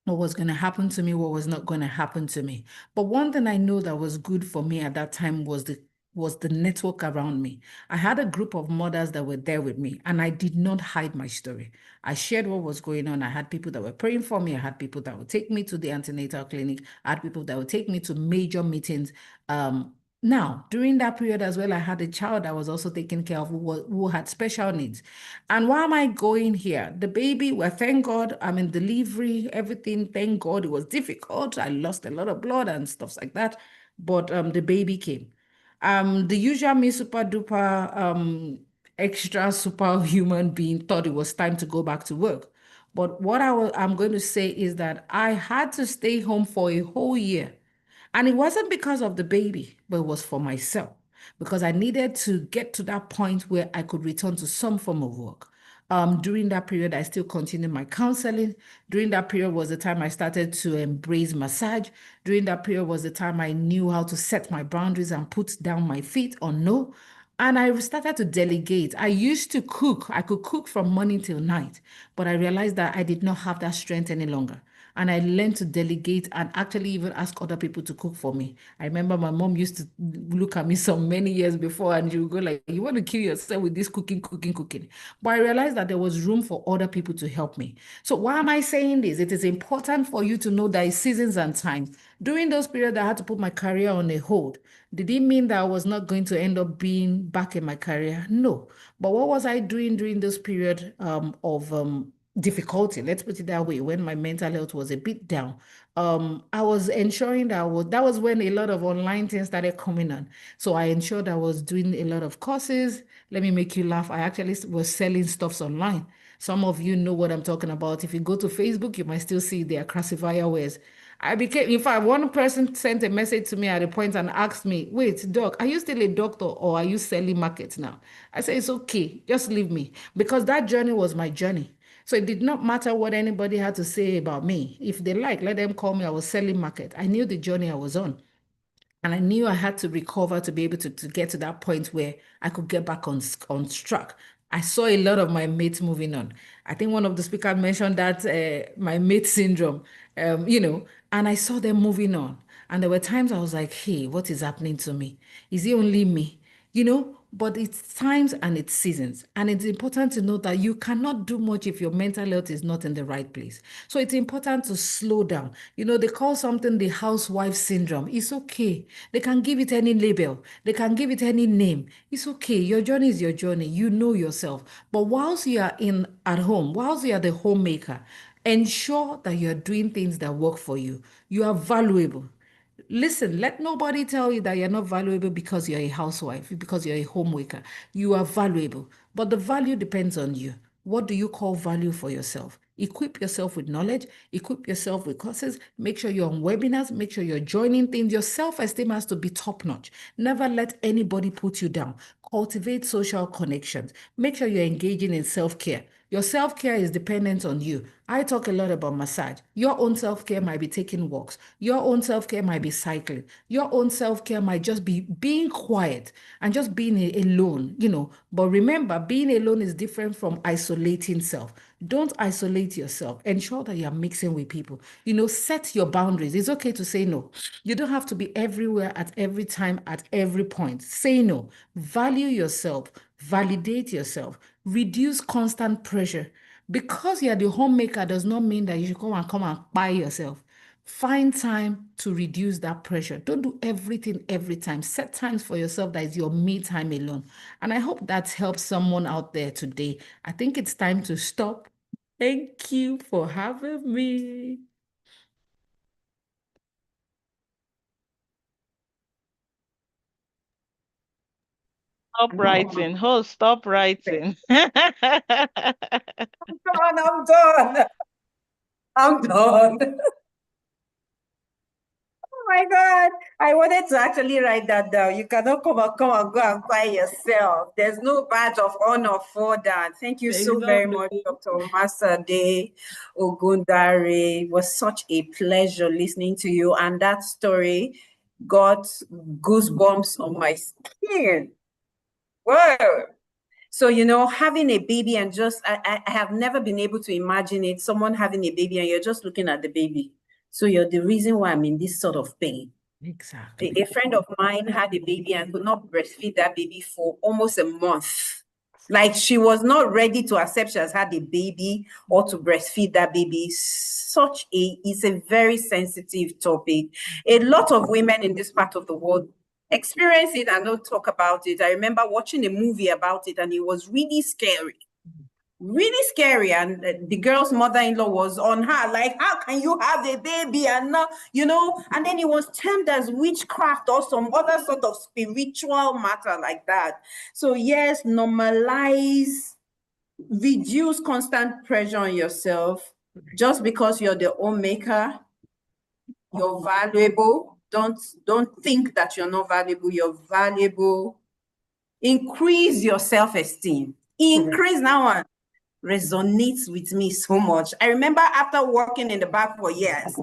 what was going to happen to me, what was not going to happen to me. But one thing I know that was good for me at that time was the network around me. I had a group of mothers that were there with me, and I did not hide my story. I shared what was going on. I had people that were praying for me. I had people that would take me to the antenatal clinic. I had people that would take me to major meetings. Now, during that period as well, I had a child I was also taking care of who had special needs. And why am I going here? The baby, well, thank God, I'm in delivery, everything, thank God. It was difficult. I lost a lot of blood and stuff like that. But the baby came. The usual me super duper extra superhuman being thought it was time to go back to work. But what I'm going to say is that I had to stay home for a whole year. And it wasn't because of the baby, but it was for myself because I needed to get to that point where I could return to some form of work. During that period, I still continued my counseling. During that period was the time I started to embrace massage. During that period was the time I knew how to set my boundaries and put down my feet or no. And I started to delegate. I used to cook. I could cook from morning till night, but I realized that I did not have that strength any longer. And I learned to delegate and actually even ask other people to cook for me. I remember my mom used to look at me some many years before and she would go like, you want to kill yourself with this cooking, cooking, cooking. But I realized that there was room for other people to help me. So why am I saying this? It is important for you to know there is seasons and times. During those periods, I had to put my career on a hold. Did it mean that I was not going to end up being back in my career? No. But what was I doing during this period of difficulty? Let's put it that way. When my mental health was a bit down, I was ensuring that was when a lot of online things started coming on. So I ensured I was doing a lot of courses. Let me make you laugh. I actually was selling stuffs online. Some of you know what I'm talking about. If you go to Facebook, you might still see their classifier wares. In fact, one person sent a message to me at a point and asked me, wait, doc, are you still a doctor or are you selling markets now? I said, it's okay, just leave me. Because that journey was my journey. So it did not matter what anybody had to say about me. If they like, let them call me, I was selling market. I knew the journey I was on. And I knew I had to recover to be able to get to that point where I could get back on track. I saw a lot of my mates moving on. I think one of the speakers mentioned that my mate syndrome, and I saw them moving on. And there were times I was like, hey, what is happening to me? Is it only me? But it's times and it's seasons. And it's important to know that you cannot do much if your mental health is not in the right place. So it's important to slow down. They call something the housewife syndrome. It's okay. They can give it any label. They can give it any name. It's okay. Your journey is your journey. You know yourself. But whilst you are at home, whilst you are the homemaker, ensure that you're doing things that work for you. You are valuable. Listen, let nobody tell you that you're not valuable because you're a housewife, because you're a homemaker. You are valuable, but the value depends on you. What do you call value for yourself? Equip yourself with knowledge, equip yourself with courses, make sure you're on webinars, make sure you're joining things. Your self-esteem has to be top-notch. Never let anybody put you down. Cultivate social connections. Make sure you're engaging in self-care. Your self-care is dependent on you. I talk a lot about massage. Your own self-care might be taking walks. Your own self-care might be cycling. Your own self-care might just be being quiet and just being alone. But remember, being alone is different from isolating self. Don't isolate yourself. Ensure that you're mixing with people. Set your boundaries. It's okay to say no. You don't have to be everywhere at every time, at every point. Say no. Value yourself. Validate yourself. Reduce constant pressure. Because you're the homemaker does not mean that you should come and buy yourself. Find time to reduce that pressure. Don't do everything every time. Set times for yourself that is your me time alone. And I hope that helps someone out there today. I think it's time to stop. Thank you for having me. Stop writing. Host, stop writing. I'm done. I'm done. I'm done. Oh my God. I wanted to actually write that down. You cannot come and go and buy yourself. There's no badge of honor for that. Thank you There so is very no. much, Dr. Masade Ogundare. It was such a pleasure listening to you. And that story got goosebumps on my skin. Whoa. So, having a baby and I have never been able to imagine it, someone having a baby and you're just looking at the baby. So you're the reason why I'm in this sort of pain. Exactly. A friend of mine had a baby and could not breastfeed that baby for almost a month. Like she was not ready to accept she has had a baby or to breastfeed that baby. It's a very sensitive topic. A lot of women in this part of the world experience it and don't talk about it. I remember watching a movie about it and it was really scary. Really scary. And the girl's mother-in-law was on her, like, how can you have a baby and not, and then it was termed as witchcraft or some other sort of spiritual matter like that. So yes, normalize, reduce constant pressure on yourself. Just because you're the homemaker, you're valuable. Don't think that you're not valuable. You're valuable. Increase your self-esteem. Increase that one. Resonates with me so much. I remember after working in the back for years,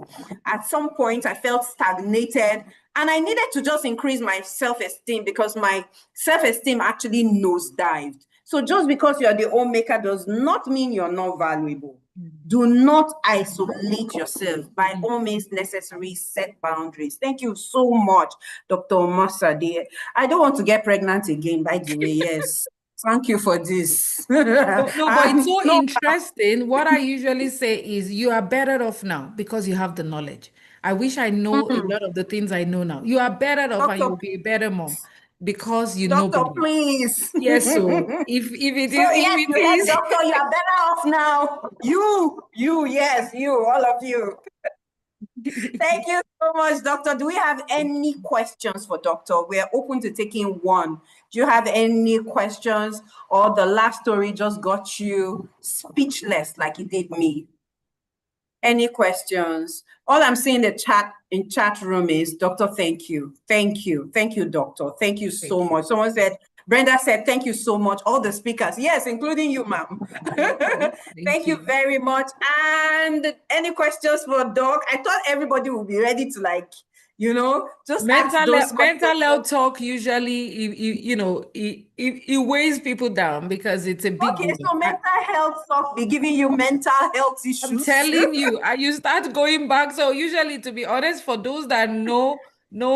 at some point I felt stagnated and I needed to just increase my self-esteem because my self-esteem actually nosedived. So just because you're the homemaker does not mean you're not valuable. Do not isolate yourself. By all means necessary, set boundaries. Thank you so much, Dr. Masade. I don't want to get pregnant again, by the way. Yes. Thank you for this. No, but it's so No, interesting. What I usually say is you are better off now because you have the knowledge. I wish I know a lot of the things I know now. You are better off and doctor, you'll be a better mom because you know doctor, better. please. Yes, so if it So is, yes, if you it heard, is, doctor, you are better off now. Yes, all of you. Thank you so much, doctor. Do we have any questions for doctor? We're open to taking one. Do you have any questions, or the last story just got you speechless like it did me? Any questions? All I'm seeing in chat room is, doctor, thank you. Thank you. Thank you, doctor. Thank you so much. Someone said, Brenda said, thank you so much. All the speakers. Yes, including you, ma'am. Thank you very much. And any questions for Doc? I thought everybody would be ready to just ask those questions. mental health talk usually, it weighs people down because it's a big Okay, word. so mental health talk be giving you mental health issues. I'm telling you, you start going back. So usually, to be honest, for those that know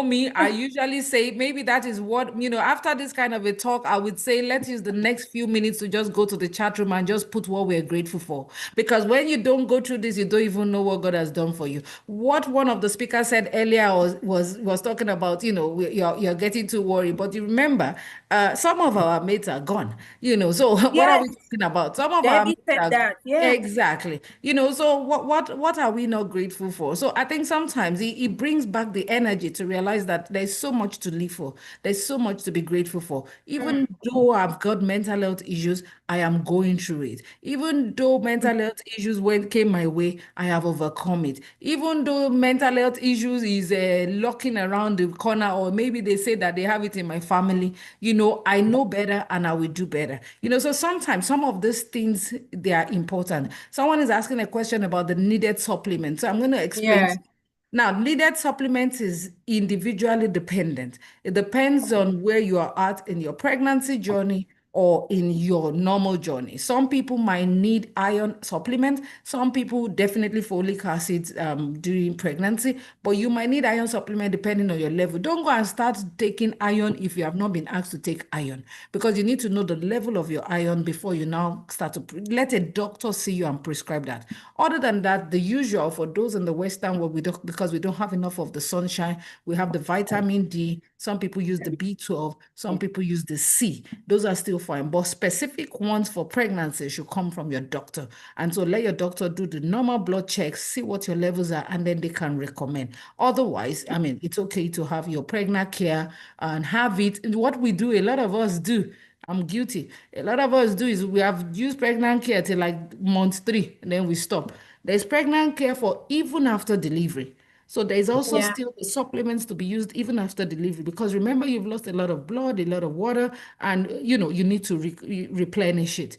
me, I usually say maybe that is what, after this kind of a talk, I would say let's use the next few minutes to just go to the chat room and just put what we're grateful for. Because when you don't go through this, you don't even know what God has done for you. What one of the speakers said earlier was talking about, you're getting too worried. But you remember, some of our mates are gone, so what are Yes, we talking about? Some of our Debbie mates said are that. Yeah. exactly. So what are we not grateful for? So I think sometimes it brings back the energy to realize that there's so much to live for. There's so much to be grateful for. Even though I've got mental health issues, I am going through it. Even though mental health issues came my way, I have overcome it. Even though mental health issues is lurking around the corner, or maybe they say that they have it in my family, I know better and I will do better. So sometimes some of these things, they are important. Someone is asking a question about the needed supplement. So I'm going to explain. Yeah. Now, needed supplements is individually dependent. It depends on where you are at in your pregnancy journey or in your normal journey. Some people might need iron supplement. Some people definitely folic acid during pregnancy, but you might need iron supplement depending on your level. Don't go and start taking iron if you have not been asked to take iron, because you need to know the level of your iron before you now start to let a doctor see you and prescribe that. Other than that, the usual for those in the Western world, because we don't have enough of the sunshine, we have the vitamin D. Some people use the B12. Some people use the C. Those are still fine. But specific ones for pregnancy should come from your doctor. And so let your doctor do the normal blood checks, see what your levels are, and then they can recommend. Otherwise, I mean, it's okay to have your pregnant care and have it. And what we do, a lot of us do, I'm guilty. A lot of us do is we have used pregnant care till like month 3, and then we stop. There's pregnant care for even after delivery. So there's also still the supplements to be used even after delivery, because remember, you've lost a lot of blood, a lot of water, and you need to replenish it.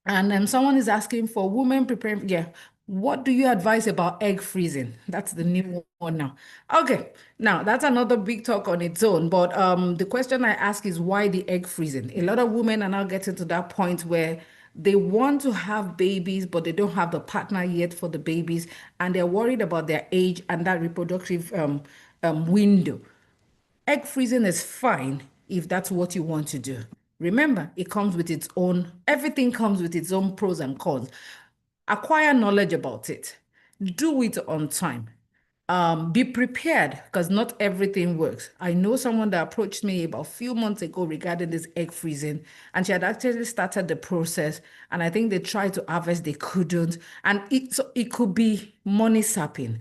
And someone is asking for women preparing. Yeah. What do you advise about egg freezing? That's the new one now. Okay. Now, that's another big talk on its own. But the question I ask is, why the egg freezing? A lot of women are now getting to that point where they want to have babies, but they don't have the partner yet for the babies, and they're worried about their age and that reproductive window. Egg freezing is fine if that's what you want to do. Remember, everything comes with its own pros and cons. Acquire knowledge about it. Do it on time. Be prepared, because not everything works. I know someone that approached me about a few months ago regarding this egg freezing, and she had actually started the process, and I think they tried to harvest, they couldn't, and it could be money sapping.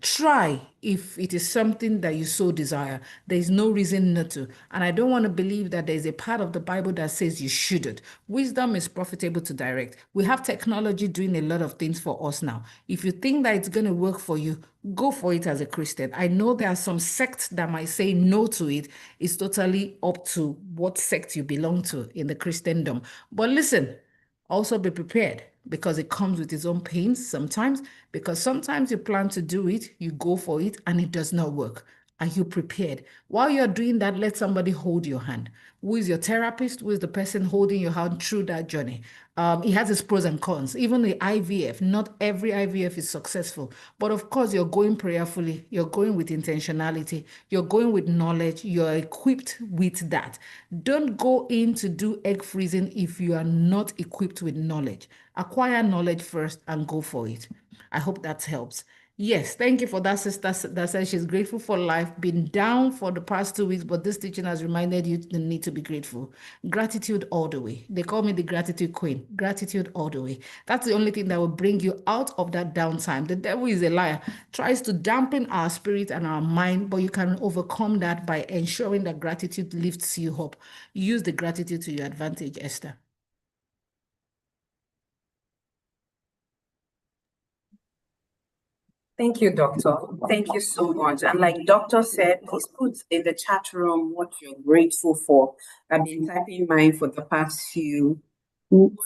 Try if it is something that you so desire. There is no reason not to. And I don't want to believe that there is a part of the Bible that says you shouldn't. Wisdom is profitable to direct. We have technology doing a lot of things for us now. If you think that it's going to work for you, go for it as a Christian. I know there are some sects that might say no to it. It's totally up to what sect you belong to in the Christendom. But listen, also be prepared, because it comes with its own pains sometimes, because sometimes you plan to do it, you go for it, and it does not work. Are you prepared? While you're doing that, let somebody hold your hand. Who is your therapist? Who is the person holding your hand through that journey? It has its pros and cons. Even the IVF, not every IVF is successful. But of course, you're going prayerfully, you're going with intentionality, you're going with knowledge, you're equipped with that. Don't go in to do egg freezing if you are not equipped with knowledge. Acquire knowledge first and go for it. I hope that helps. Yes, thank you for that sister that says she's grateful for life, been down for the past 2 weeks, but this teaching has reminded you the need to be grateful. Gratitude all the way. They call me the gratitude queen. Gratitude all the way. That's the only thing that will bring you out of that downtime. The devil is a liar, tries to dampen our spirit and our mind, but you can overcome that by ensuring that gratitude lifts you up. Use the gratitude to your advantage, Esther. Thank you, Doctor. Thank you so much. And like Doctor said, please put in the chat room what you're grateful for. I've been typing mine for the past few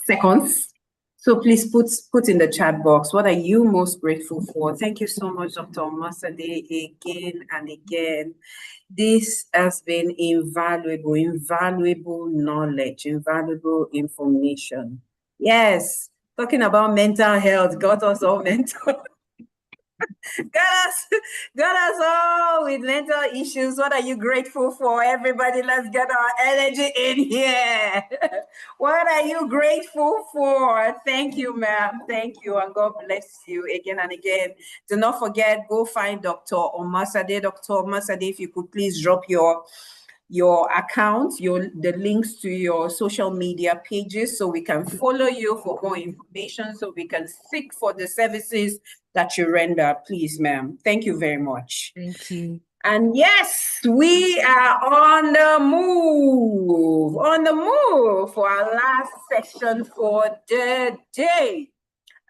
seconds. So please put in the chat box, what are you most grateful for? Thank you so much, Dr. Masade, again and again. This has been invaluable knowledge, invaluable information. Yes, talking about mental health got us all mental. got us all with mental issues. What are you grateful for? Everybody, let's get our energy in here. What are you grateful for? Thank you, ma'am. Thank you, and God bless you again and again. Do not forget, go find Dr. Omasade. Dr. Omasade, if you could please drop your account, the links to your social media pages, so we can follow you for more information, so we can seek for the services that you render, please, ma'am. Thank you very much. Thank you. And yes, we are on the move for our last session for the day.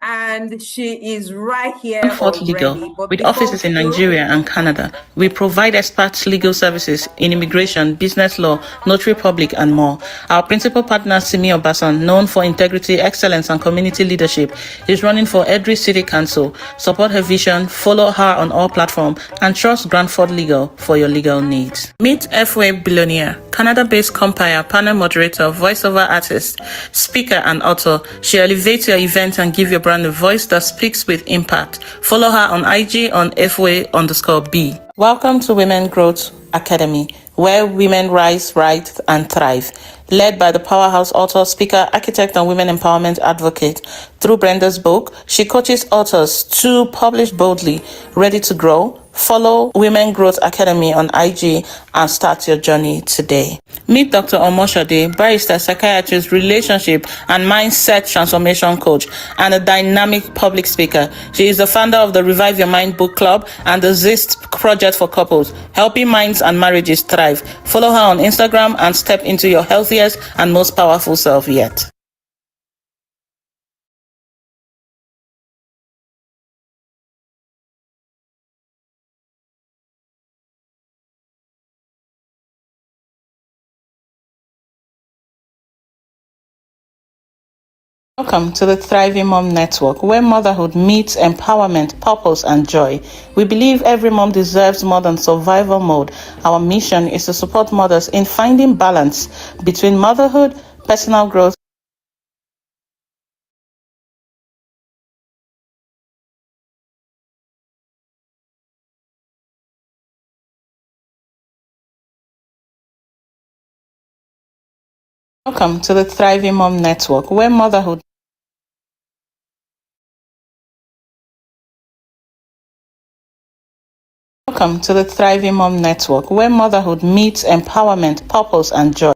And she is right here Comfort Legal, with offices in Nigeria and Canada. We provide expert legal services in immigration, business law, notary public, and more. Our principal partner, Simi Obasan, known for integrity, excellence, and community leadership, is running for Edri City Council. Support her vision, follow her on all platforms, and trust Grandford Legal for your legal needs. Meet F-Way Billionaire, Canada-based compere, panel moderator, voiceover artist, speaker, and author. She elevates your event and gives your brand a voice that speaks with impact. Follow her on IG on FWay_B. Welcome to Women Growth Academy, where women rise, and thrive. led by the powerhouse author, speaker, architect, and women empowerment advocate. Through Brenda's book, she coaches authors to publish boldly, ready to grow. Follow Women Growth Academy on IG and start your journey today. Meet Dr. Omoshade, barrister, psychiatrist, relationship and mindset transformation coach, and a dynamic public speaker. She is the founder of the Revive Your Mind book club and the Zest project for couples, helping minds and marriages thrive. Follow her on Instagram and step into your healthiest and most powerful self yet. Welcome to the Thriving Mom Network, where motherhood meets empowerment, purpose, and joy. We believe every mom deserves more than survival mode. Our mission is to support mothers in finding balance between motherhood, personal growth. Welcome to the Thriving Mom Network, where motherhood. Welcome to the Thriving Mom Network, where motherhood meets empowerment, purpose, and joy.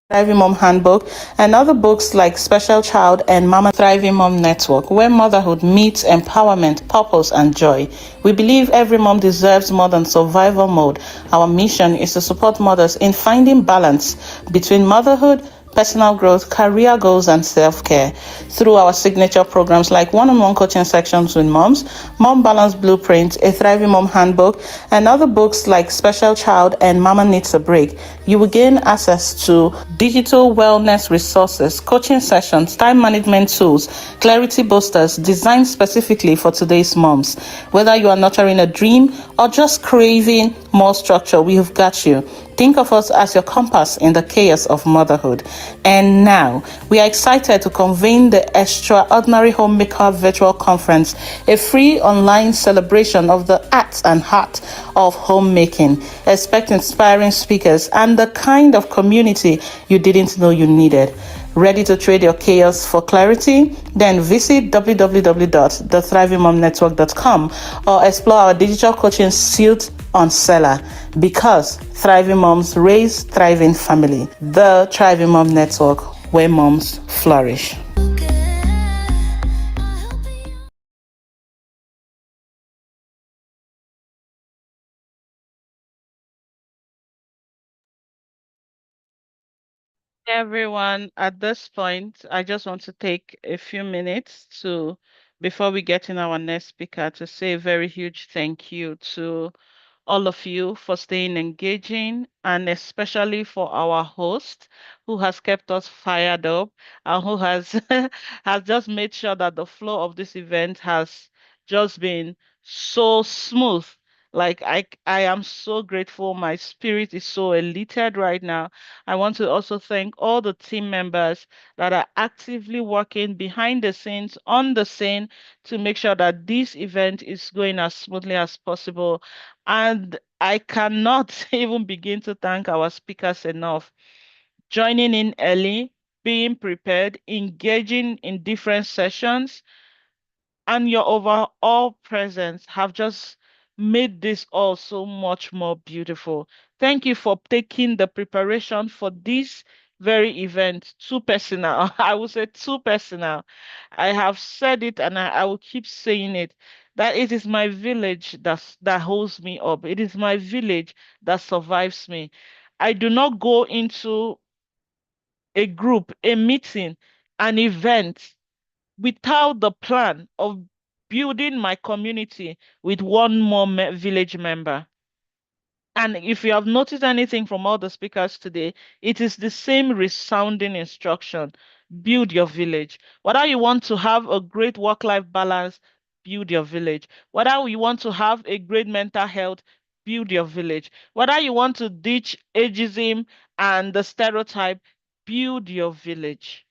Thriving Mom Handbook, and other books like Special Child and Mama Thriving Mom Network, where motherhood meets empowerment, purpose, and joy. We believe every mom deserves more than survival mode. Our mission is to support mothers in finding balance between motherhood, personal growth, career goals, and self care through our signature programs like one on one coaching sections with moms, Mom Balance Blueprint, a Thriving Mom Handbook, and other books like Special Child and Mama Needs a Break. You will gain access to digital wellness resources, coaching sessions, time management tools, clarity boosters designed specifically for today's moms. Whether you are nurturing a dream or just craving more structure, we have got you. Think of us as your compass in the chaos of motherhood. And now, we are excited to convene the Extraordinary Homemaker Virtual Conference, a free online celebration of the art and heart of homemaking. Expect inspiring speakers and the kind of community you didn't know you needed. Ready to trade your chaos for clarity? Then visit www.thethrivingmomnetwork.com or explore our digital coaching suite on Seller, because thriving moms raise thriving family. The Thriving Mom Network, where moms flourish. Everyone, at this point, I just want to take a few minutes to, before we get in our next speaker, to say a very huge thank you to all of you for staying engaging, and especially for our host who has kept us fired up and who has has just made sure that the flow of this event has just been so smooth. Like I am so grateful. My spirit is so elated right now. I want to also thank all the team members that are actively working behind the scenes on the scene to make sure that this event is going as smoothly as possible. And I cannot even begin to thank our speakers enough. Joining in early, being prepared, engaging in different sessions, and your overall presence have just made this all so much more beautiful. Thank you for taking the preparation for this very event too personal. I would say too personal. I have said it and I will keep saying it, that it is my village that holds me up. It is my village that survives me. I do not go into a group, a meeting, an event without the plan of building my community with one more village member. And if you have noticed anything from all the speakers today, it is the same resounding instruction: build your village. Whether you want to have a great work life balance, build your village. Whether you want to have a great mental health, build your village. Whether you want to ditch ageism and the stereotype, build your village.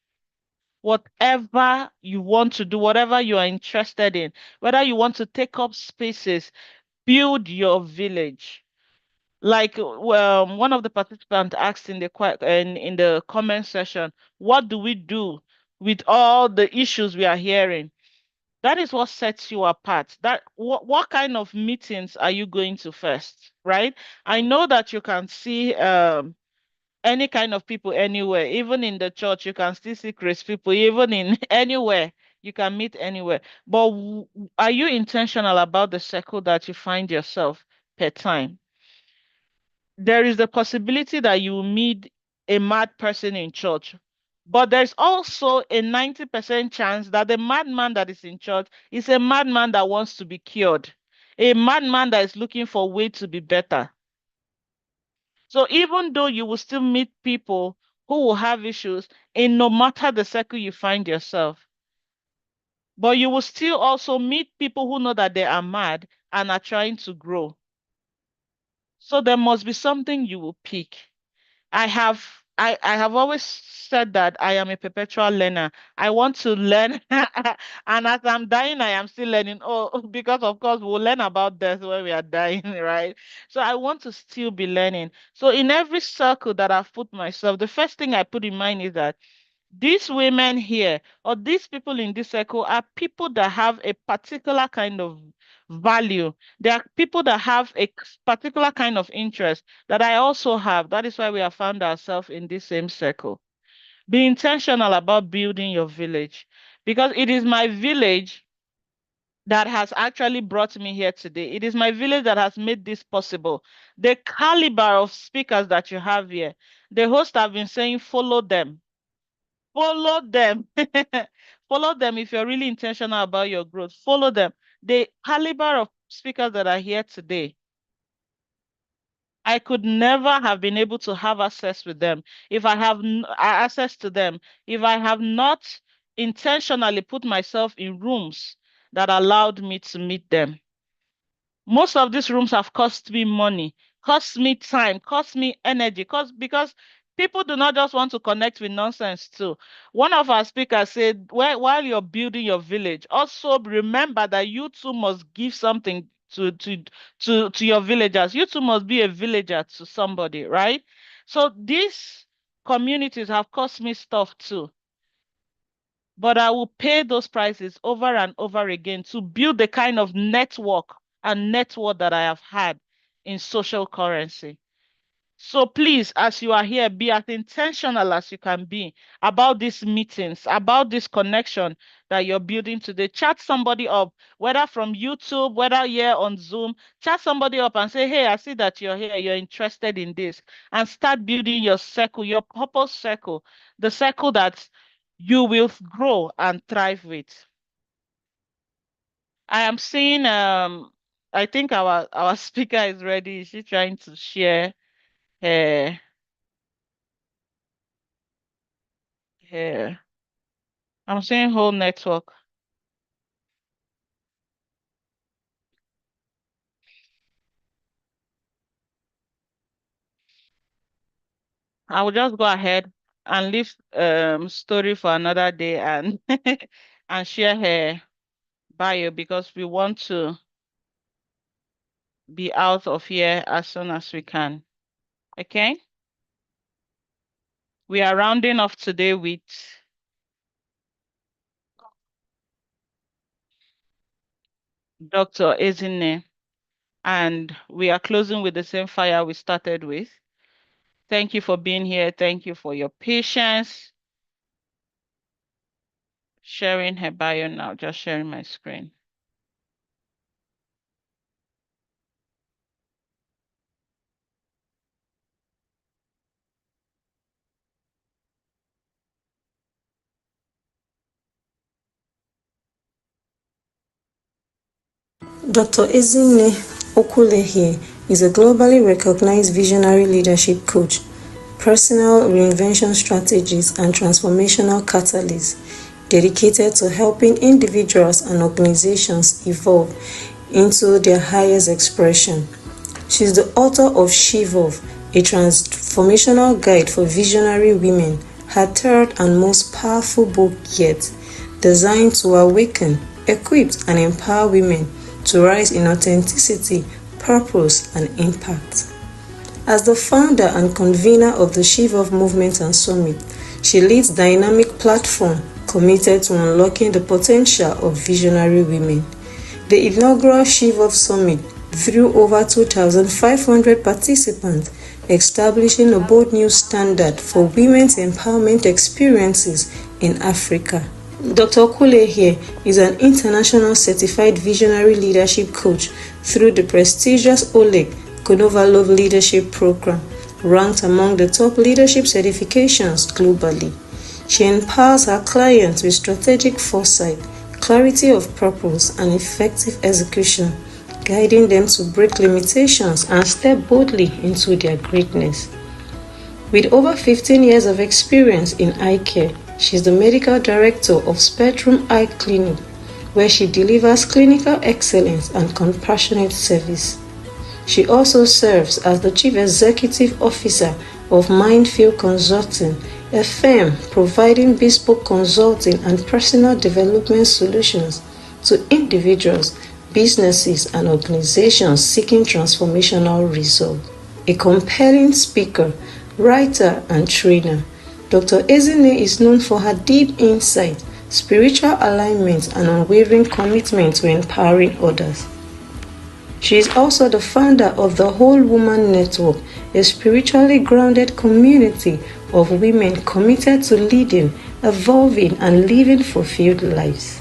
Whatever you want to do, whatever you are interested in, whether you want to take up spaces, build your village. Like one of the participants asked in the comment section, what do we do with all the issues we are hearing? That is what sets you apart. That what kind of meetings are you going to first, right? I know that you can see any kind of people anywhere, even in the church, you can still see Chris people, even in anywhere, you can meet anywhere. But are you intentional about the circle that you find yourself per time? There is the possibility that you meet a mad person in church, but there's also a 90% chance that the madman that is in church is a madman that wants to be cured, a madman that is looking for a way to be better. So even though you will still meet people who will have issues in no matter the circle you find yourself, but you will still also meet people who know that they are mad and are trying to grow. So there must be something you will pick. I have always said that I am a perpetual learner. I want to learn, and as I'm dying, I am still learning. Oh, because of course we'll learn about death when we are dying, right? So I want to still be learning. So in every circle that I've put myself, the first thing I put in mind is that these women here or these people in this circle are people that have a particular kind of value. They are people that have a particular kind of interest that I also have. That is why we have found ourselves in this same circle. Be intentional about building your village because it is my village that has actually brought me here today. It is my village that has made this possible. The caliber of speakers that you have here, the host have been saying, follow them. Follow them. Follow them if you're really intentional about your growth. Follow them. The caliber of speakers that are here today, I could never have been able to have access with them if I have access to them, if I have not intentionally put myself in rooms that allowed me to meet them. Most of these rooms have cost me money, cost me time, cost me energy, because people do not just want to connect with nonsense too. One of our speakers said, while you're building your village, also remember that you too must give something to your villagers. You too must be a villager to somebody, right? So these communities have cost me stuff too. But I will pay those prices over and over again to build the kind of network and network that I have had in social currency. So please, as you are here, be as intentional as you can be about these meetings, about this connection that you're building today. Chat somebody up, whether from YouTube, whether here on Zoom, chat somebody up and say, hey, I see that you're here, you're interested in this, and start building your circle, your purpose circle, the circle that you will grow and thrive with. I am seeing I think our speaker is ready. Is she trying to share her her I'm seeing whole network. I will just go ahead and leave story for another day and and share her bio because we want to be out of here as soon as we can. Okay? We are rounding off today with Dr. Ezine, and we are closing with the same fire we started with. Thank you for being here. Thank you for your patience. Sharing her bio now, just sharing my screen. Dr. Ezinne Okulehi is a globally recognized visionary leadership coach, personal reinvention strategist, and transformational catalyst dedicated to helping individuals and organizations evolve into their highest expression. She is the author of She Evolve, a transformational guide for visionary women her third and most powerful book yet, designed to awaken, equip, and empower women to rise in authenticity, purpose, and impact. As the founder and convener of the She-Evolve Movement and Summit, she leads dynamic platform committed to unlocking the potential of visionary women. The inaugural She-Evolve Summit drew over 2,500 participants, establishing a bold new standard for women's empowerment experiences in Africa. Dr. Okule here is an international certified visionary leadership coach through the prestigious Oleg Konovalov Leadership Program, ranked among the top leadership certifications globally. She empowers her clients with strategic foresight, clarity of purpose, and effective execution, guiding them to break limitations and step boldly into their greatness. With over 15 years of experience in eye care, she is the medical director of Spectrum Eye Clinic, where she delivers clinical excellence and compassionate service. She also serves as the Chief Executive Officer of Mindfield Consulting, a firm providing bespoke consulting and personal development solutions to individuals, businesses, and organizations seeking transformational results. A compelling speaker, writer, and trainer, Dr. Ezinne is known for her deep insight, spiritual alignment, and unwavering commitment to empowering others. She is also the founder of the Whole Woman Network, a spiritually grounded community of women committed to leading, evolving, and living fulfilled lives.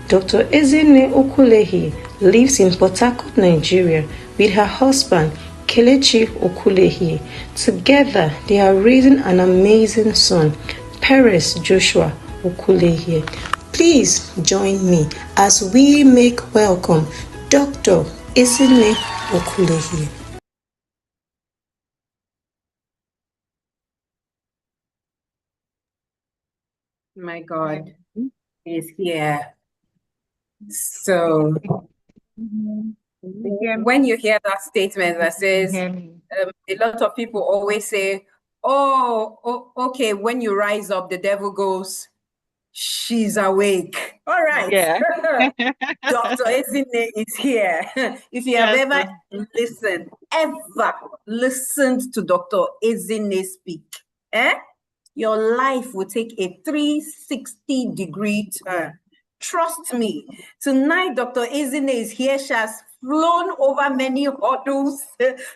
Dr. Ezinne Okulehi lives in Port Harcourt, Nigeria, with her husband, Kelechi Okulehi. Together, they are raising an amazing son, Perez Joshua Okulehi. Please join me as we make welcome Dr. Ezinne Okulehi. My God is here. So when you hear that statement that says, a lot of people always say, oh, okay, when you rise up, the devil goes, she's awake. All right. Yeah. Dr. Ezinne is here. If you have Yes, ever listened to Dr. Ezinne speak, your life will take a 360-degree turn. Trust me. Tonight, Dr. Ezinne is here. She has flown over many hurdles,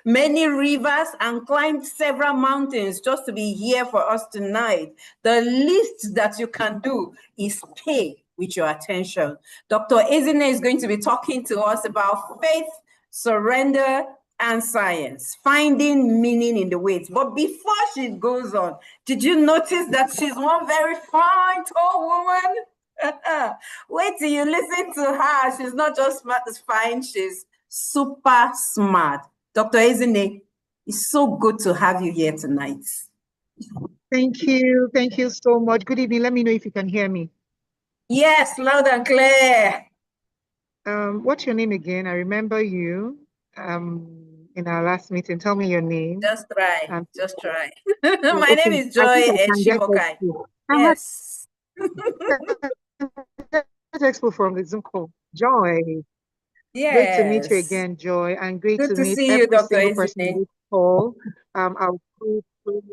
many rivers, and climbed several mountains just to be here for us tonight. The least that you can do is pay with your attention. Dr. Ezinne is going to be talking to us about faith, surrender, and science, finding meaning in the wait. But before she goes on, did you notice that she's one very fine, tall woman? Wait till you listen to her. She's not just fine, she's super smart. Dr. Ezinne, it's so good to have you here tonight. Thank you. Thank you so much. Good evening. Let me know if you can hear me. Yes, loud and clear. What's your name again? I remember you in our last meeting. Tell me your name. Just try. Just try. Yeah, My okay. name is Joy Eshimokai. Yes. Expo from the Zoom call. Joy. Yes. Great to meet you again, Joy, and great Good to to meet see you, every Dr. single person Ezinne. in this call. I'll go through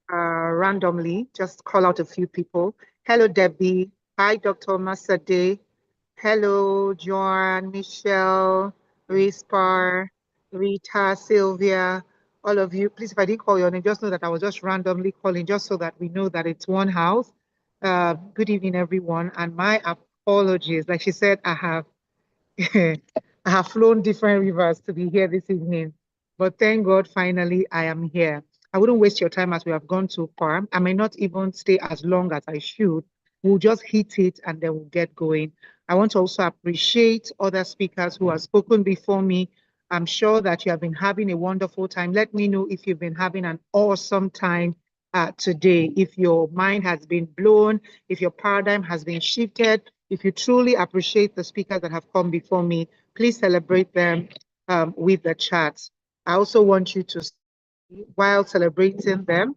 randomly, just call out a few people. Hello, Debbie. Hi, Dr. Masade. Hello, Joan, Michelle, Rispar, Rita, Sylvia, all of you. Please, if I didn't call your name, just know that I was just randomly calling just so that we know that it's one house. Good evening, everyone. And my apologies. Like she said, I have I have flown different rivers to be here this evening, but thank God finally I am here. I wouldn't waste your time as we have gone too far. I may not even stay as long as I should. We'll just hit it and then we'll get going. I want to also appreciate other speakers who have spoken before me. I'm sure that you have been having a wonderful time. Let me know if you've been having an awesome time today, if your mind has been blown, if your paradigm has been shifted, if you truly appreciate the speakers that have come before me, please celebrate them with the chat. I also want you to, while celebrating them,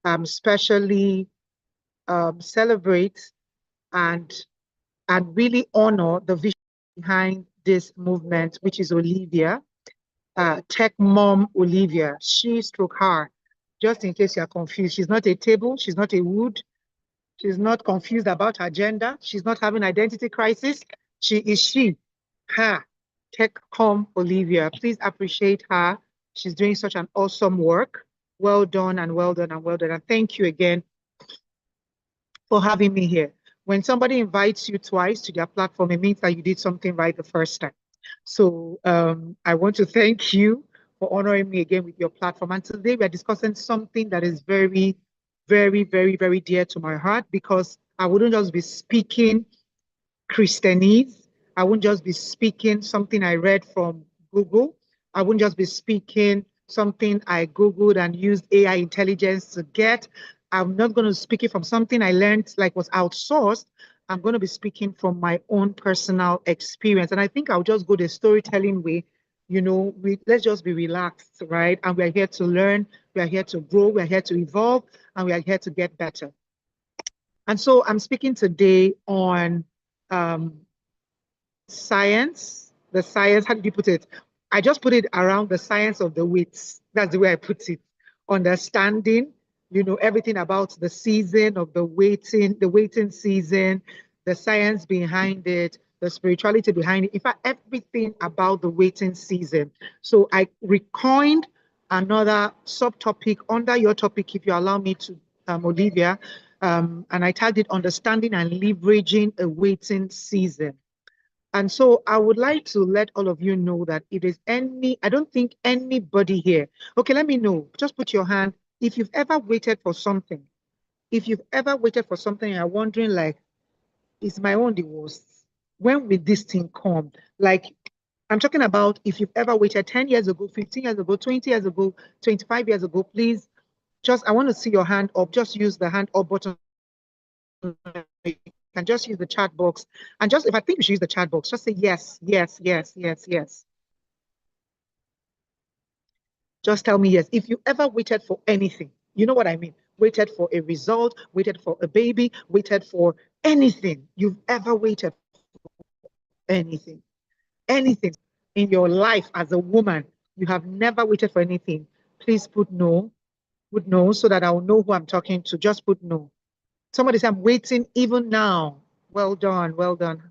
especially celebrate and really honor the vision behind this movement, which is Olivia, Tech Mom Olivia. She stroke her. Just in case you're confused, she's not a table, she's not a wood, she's not confused about her gender, she's not having identity crisis. She is she, her, Tech Mom Olivia. Please appreciate her. She's doing such an awesome work. Well done and well done and well done. And thank you again for having me here. When somebody invites you twice to their platform, it means that you did something right the first time. So I want to thank you for honoring me again with your platform. And today we are discussing something that is very, very, very, very dear to my heart, because I wouldn't just be speaking Christianese. I wouldn't just be speaking something I read from Google. I wouldn't just be speaking something I Googled and used AI intelligence to get. I'm not going to speak it from something I learned like was outsourced. I'm going to be speaking from my own personal experience. And I think I'll just go the storytelling way. You know, let's just be relaxed, right? And we are here to learn, we are here to grow, we are here to evolve, and we are here to get better. And so I'm speaking today on science, how did you put it? I just put it around the science of the weights. That's the way I put it. Understanding, you know, everything about the season of the waiting season, the science behind it, the spirituality behind it. In fact, everything about the waiting season. So I recoined another subtopic under your topic, if you allow me to, Olivia, and I tagged it understanding and leveraging a waiting season. And so I would like to let all of you know that if there's I don't think anybody here, okay, let me know, just put your hand, if you've ever waited for something, if you've ever waited for something and you're wondering like, is my own the worst? When will this thing come? Like, I'm talking about if you've ever waited 10 years ago, 15 years ago, 20 years ago, 25 years ago, please, I want to see your hand up, just use the hand up button. You can just use the chat box. And if I think you should use the chat box, just say yes, yes, yes, yes, yes. Just tell me yes. If you ever waited for anything, you know what I mean? Waited for a result, waited for a baby, waited for anything. You've ever waited for anything in your life as a woman, you have never waited for anything. Please put no, so that I'll know who I'm talking to. Just put no. Somebody say, I'm waiting even now. Well done, well done.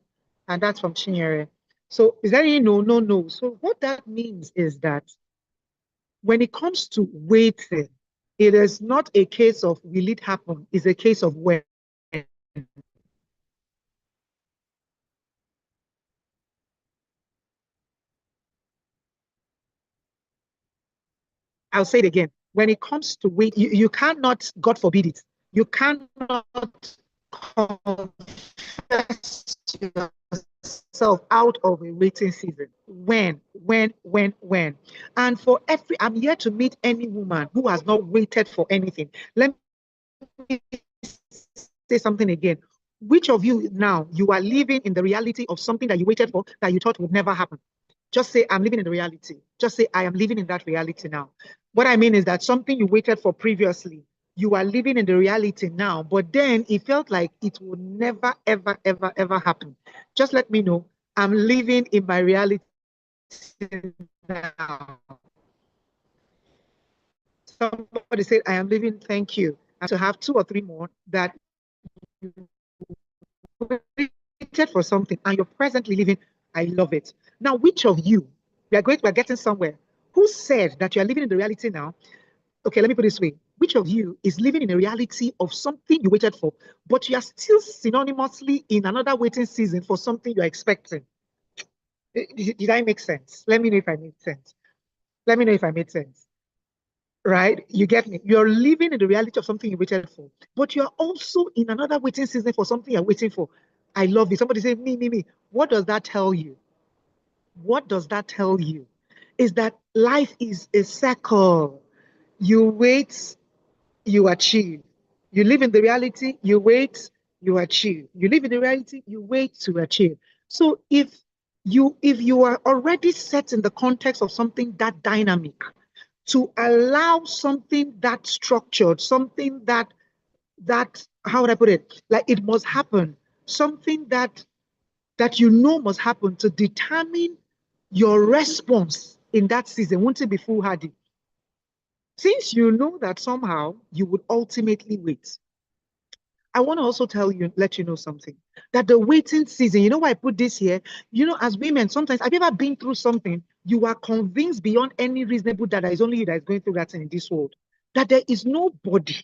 And that's from Chinyere. So is there any no, no, no? So what that means is that when it comes to waiting, it is not a case of will it happen, it's a case of when. I'll say it again. When it comes to wait, you cannot, God forbid it, you cannot confess yourself out of a waiting season. When? And for I'm here to meet any woman who has not waited for anything. Let me say something again. Which of you now, you are living in the reality of something that you waited for that you thought would never happen? Just say, I'm living in the reality. Just say, I am living in that reality now. What I mean is that something you waited for previously, you are living in the reality now, but then it felt like it would never, ever, ever, ever happen. Just let me know. I'm living in my reality now. Somebody said, I am living, thank you. And to have 2 or 3 more that you waited for something and you're presently living, I love it. Now, which of you, we're getting somewhere, who said that you're living in the reality now? Okay, let me put it this way. Which of you is living in a reality of something you waited for, but you are still synonymously in another waiting season for something you're expecting? Did I make sense? Let me know if I made sense. Let me know if I made sense. Right? You get me? You're living in the reality of something you waited for, but you're also in another waiting season for something you're waiting for. I love it. Somebody say, me. What does that tell you? What does that tell you? Is that life is a circle. You wait, you achieve. You live in the reality, you wait, you achieve. You live in the reality, you wait to achieve. So if you are already set in the context of something that dynamic, to allow something that structured, something that how would I put it? Like it must happen, something that you know must happen to determine your response in that season. Won't it be foolhardy? Since you know that somehow you would ultimately wait, I want to also let you know something, that the waiting season, you know why I put this here? You know, as women, sometimes, have you ever been through something, you are convinced beyond any reasonable doubt that it's only you that is going through that thing in this world, that there is nobody,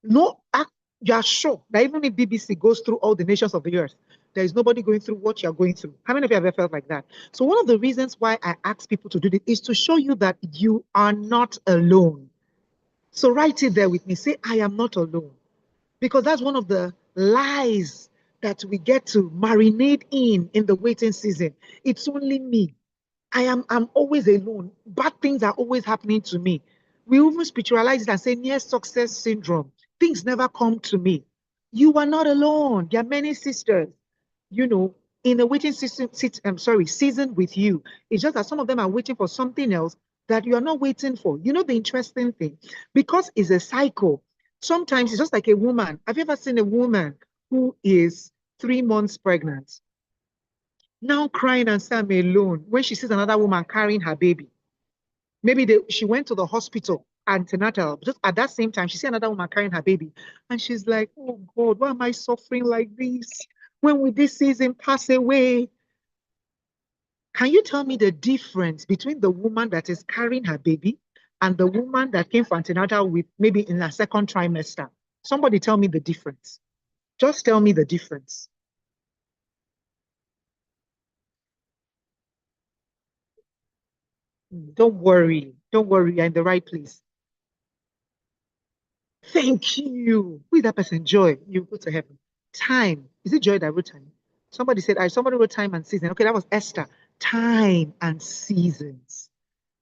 you are sure that even if BBC goes through all the nations of the earth, there is nobody going through what you're going through. How many of you have ever felt like that? So one of the reasons why I ask people to do this is to show you that you are not alone. So write it there with me. Say, I am not alone. Because that's one of the lies that we get to marinate in the waiting season. It's only me. I'm always alone. Bad things are always happening to me. We even spiritualize it and say near success syndrome. Things never come to me. You are not alone. There are many sisters, you know, in a waiting season with you. It's just that some of them are waiting for something else that you are not waiting for. You know the interesting thing, because it's a cycle. Sometimes it's just like a woman. Have you ever seen a woman who is 3 months pregnant, now crying and saying, I'm alone, when she sees another woman carrying her baby? Maybe she went to the hospital, antenatal, just at that same time, she sees another woman carrying her baby. And she's like, oh God, why am I suffering like this? When will this season pass away? Can you tell me the difference between the woman that is carrying her baby and the woman that came for antenatal with maybe in her second trimester? Somebody tell me the difference. Just tell me the difference. Don't worry. Don't worry. You're in the right place. Thank you. Who is that person? Joy. You go to heaven. Time. Is it Joy that wrote time? Somebody said, somebody wrote time and season. Okay, that was Esther. Time and seasons.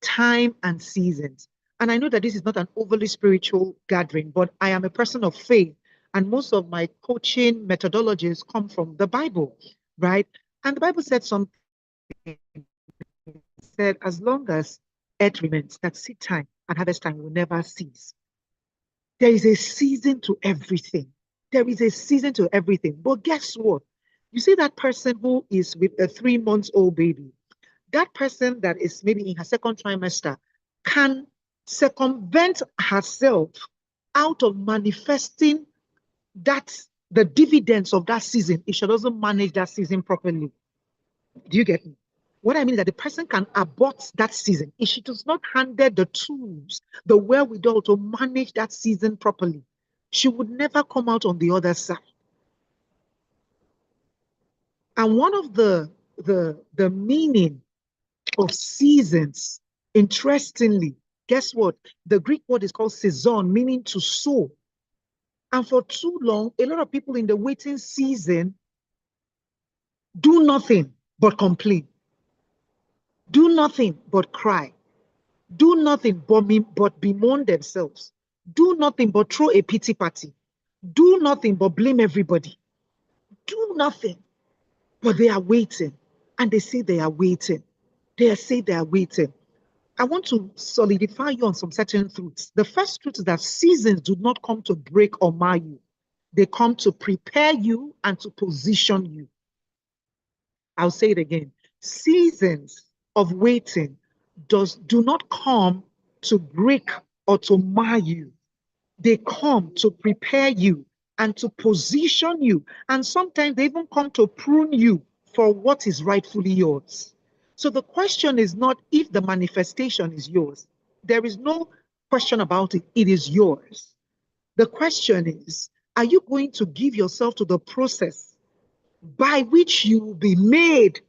Time and seasons. And I know that this is not an overly spiritual gathering, but I am a person of faith. And most of my coaching methodologies come from the Bible, right? And the Bible said something. It said, as long as earth remains, that seed time and harvest time will never cease. There is a season to everything. There is a season to everything. But guess what? You see that person who is with a 3-month-old baby, that person that is maybe in her second trimester can circumvent herself out of manifesting the dividends of that season if she doesn't manage that season properly. Do you get me? What I mean is that the person can abort that season if she does not handle the tools, the wherewithal to manage that season properly. She would never come out on the other side. And one of the meaning of seasons, interestingly, guess what? The Greek word is called season, meaning to sow. And for too long, a lot of people in the waiting season do nothing but complain, do nothing but cry, do nothing but bemoan themselves, do nothing but throw a pity party, do nothing but blame everybody, do nothing, but they are waiting. And they say they are waiting. They say they are waiting. I want to solidify you on some certain truths. The first truth is that seasons do not come to break or mar you. They come to prepare you and to position you. I'll say it again. Seasons of waiting do not come to break or to mar you. They come to prepare you and to position you. And sometimes they even come to prune you for what is rightfully yours. So the question is not if the manifestation is yours. There is no question about it. It is yours. The question is, are you going to give yourself to the process by which you will be made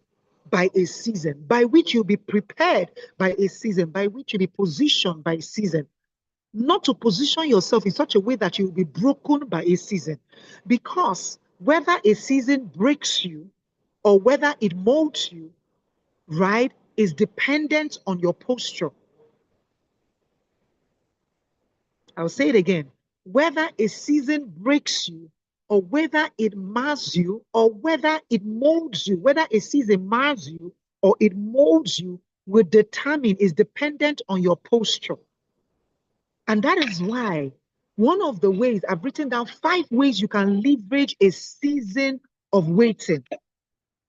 by a season, by which you'll be prepared by a season, by which you'll be positioned by a season? Not to position yourself in such a way that you'll be broken by a season. Because whether a season breaks you or whether it molds you, right, is dependent on your posture. I'll say it again. Whether a season breaks you or whether it mars you or whether it molds you, whether a season mars you or it molds you, is dependent on your posture. And that is why one of the ways I've written down 5 ways you can leverage a season of waiting.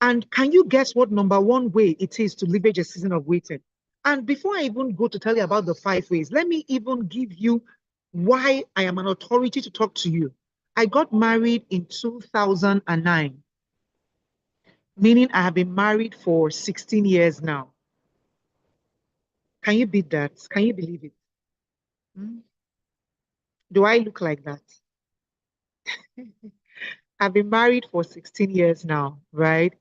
And can you guess what number 1 way it is to leverage a season of waiting? And before I even go to tell you about the 5 ways, let me even give you why I am an authority to talk to you. I got married in 2009, meaning I have been married for 16 years now. Can you beat that? Can you believe it? Do I look like that? I've been married for 16 years now, right?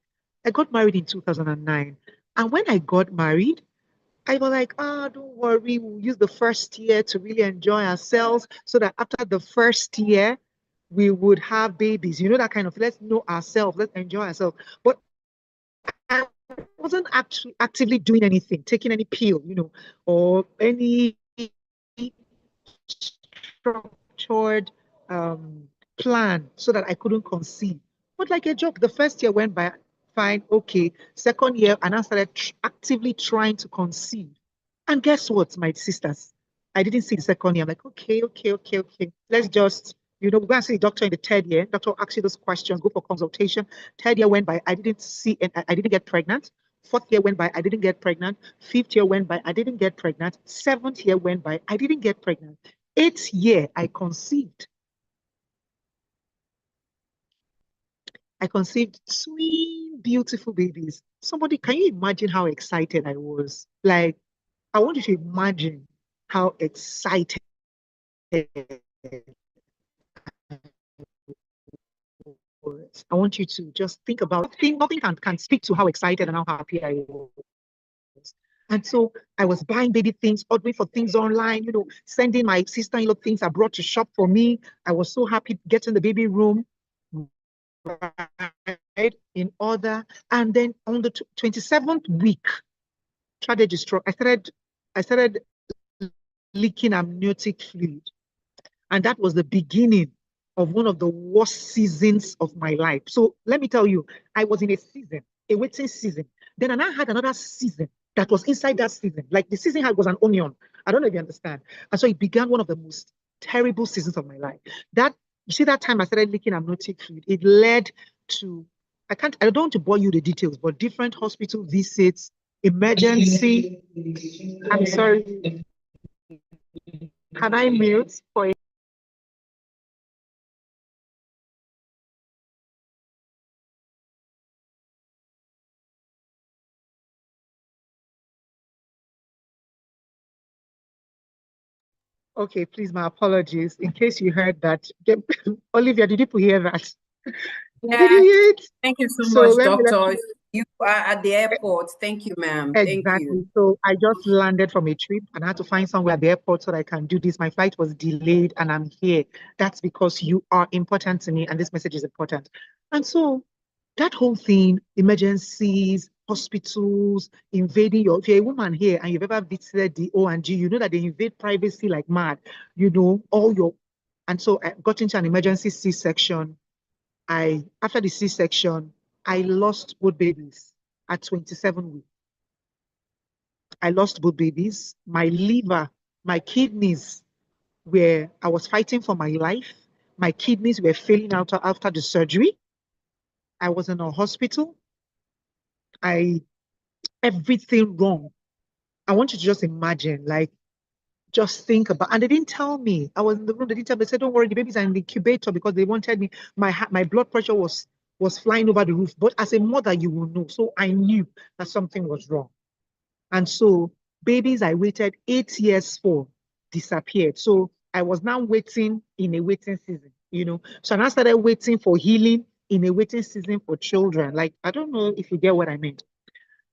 I got married in 2009. And when I got married, I was like, don't worry, we'll use the first year to really enjoy ourselves so that after the first year, we would have babies. You know, that kind of, let's know ourselves, let's enjoy ourselves. But I wasn't actually actively doing anything, taking any pill, you know, or any structured plan so that I couldn't conceive. But like a joke, the first year went by fine, okay. Second year, and I started actively trying to conceive. And guess what, my sisters? I didn't see the second year. I'm like, okay. Let's just, we're going to see the doctor in the 3rd year. Doctor asks you those questions, go for consultation. 3rd year went by, I didn't see, and I didn't get pregnant. 4th year went by, I didn't get pregnant. 5th year went by, I didn't get pregnant. 7th year went by, I didn't get pregnant. 8th year, I conceived. I conceived 2 beautiful babies. Somebody, can you imagine how excited I was? Like, I want you to imagine how excited I was. I want you to just think about, nothing can speak to how excited and how happy I was. And so I was buying baby things, ordering for things online, you know, sending my sister-in-law things I brought to shop for me. I was so happy getting the baby room right in order. And then on the 27th week, strategy struck. I started leaking amniotic fluid. And that was the beginning of one of the worst seasons of my life. So let me tell you, I was in a season, a waiting season. Then I had another season that was inside that season. Like the season was an onion. I don't know if you understand. And so it began one of the most terrible seasons of my life. That, you see, that time I started leaking amniotic fluid, it led to, I don't want to bore you the details, but different hospital visits, emergency. I'm sorry. Can I mute for a Okay, please, my apologies. In case you heard that. Olivia, did you hear that? Yeah, Did you hear it? thank you so So much, let me doctor. You are at the airport. Thank you, ma'am. Thank Exactly. you. So I just landed from a trip and I had to find somewhere at the airport so that I can do this. My flight was delayed and I'm here. That's because you are important to me and this message is important. And so that whole thing, emergencies, hospitals, invading if you're a woman here and you've ever visited the O&G, you know that they invade privacy like mad, you know, and so I got into an emergency C-section. After the C-section, I lost both babies at 27 weeks. I lost both babies. My liver, my kidneys I was fighting for my life. My kidneys were failing out after the surgery. I was in a hospital. Everything wrong. I want you to just imagine, like, just think about, and they didn't tell me. I was in the room, they didn't tell me. They said, don't worry, the babies are in the incubator because they wanted me. My blood pressure was flying over the roof. But as a mother, you will know. So I knew that something was wrong. And so babies I waited 8 years for disappeared. So I was now waiting in a waiting season, you know. So I now started waiting for healing in a waiting season for children. Like, I don't know if you get what I mean.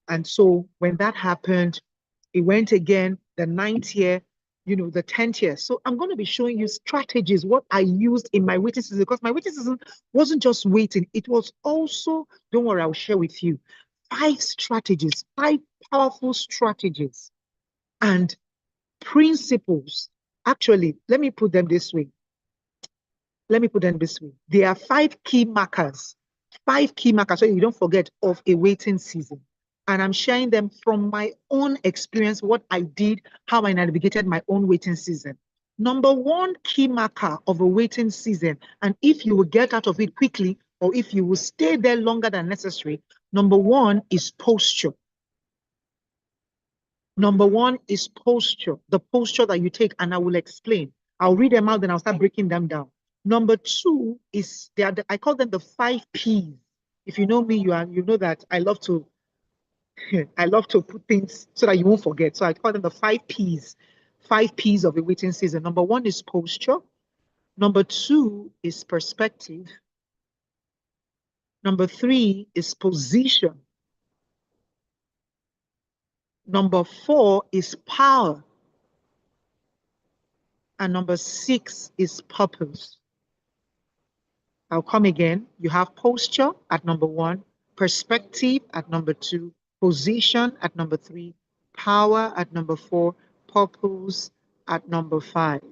And so when that happened, it went again the 9th year, you know, the 10th year. So I'm going to be showing you strategies, what I used in my waiting season, because my waiting season wasn't just waiting. It was also, don't worry, I'll share with you 5 strategies, 5 powerful strategies and principles. Actually, let me put them this way. There are 5 key markers. 5 key markers, so you don't forget, of a waiting season. And I'm sharing them from my own experience, what I did, how I navigated my own waiting season. Number one key marker of a waiting season, and if you will get out of it quickly, or if you will stay there longer than necessary, number one is posture. Number one is posture, the posture that you take, and I will explain. I'll read them out, then I'll start breaking them down. Number two is, I call them the 5 Ps. If you know me, you know that I love to put things so that you won't forget. So I call them the 5 Ps, 5 Ps of a waiting season. Number one is posture. Number two is perspective. Number three is position. Number four is power. And number 6 is purpose. I'll come again. You have posture at number 1, perspective at number 2, position at number 3, power at number 4, purpose at number 5.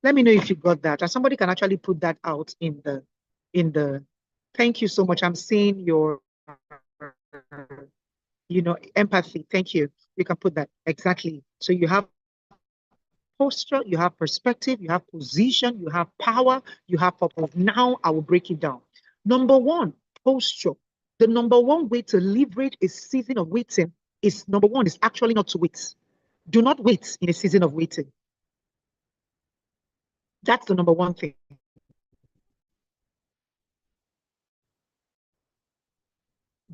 Let me know if you got that. And somebody can actually put that out in the, thank you so much. I'm seeing your, empathy. Thank you. You can put that exactly. So you have posture, you have perspective, you have position, you have power, you have purpose. Now I will break it down. Number 1, posture. The number 1 way to leverage a season of waiting is, number 1, is actually not to wait. Do not wait in a season of waiting. That's the number 1 thing.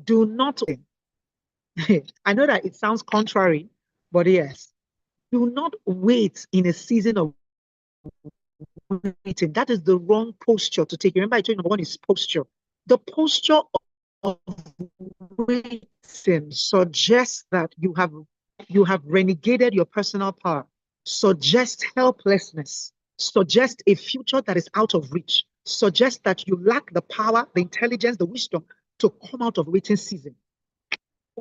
Do not wait. I know that it sounds contrary, but yes. Do not wait in a season of waiting. That is the wrong posture to take. Remember, I told you number 1 is posture. The posture of waiting suggests that you have renegated your personal power, suggests helplessness, suggests a future that is out of reach, suggests that you lack the power, the intelligence, the wisdom to come out of waiting season.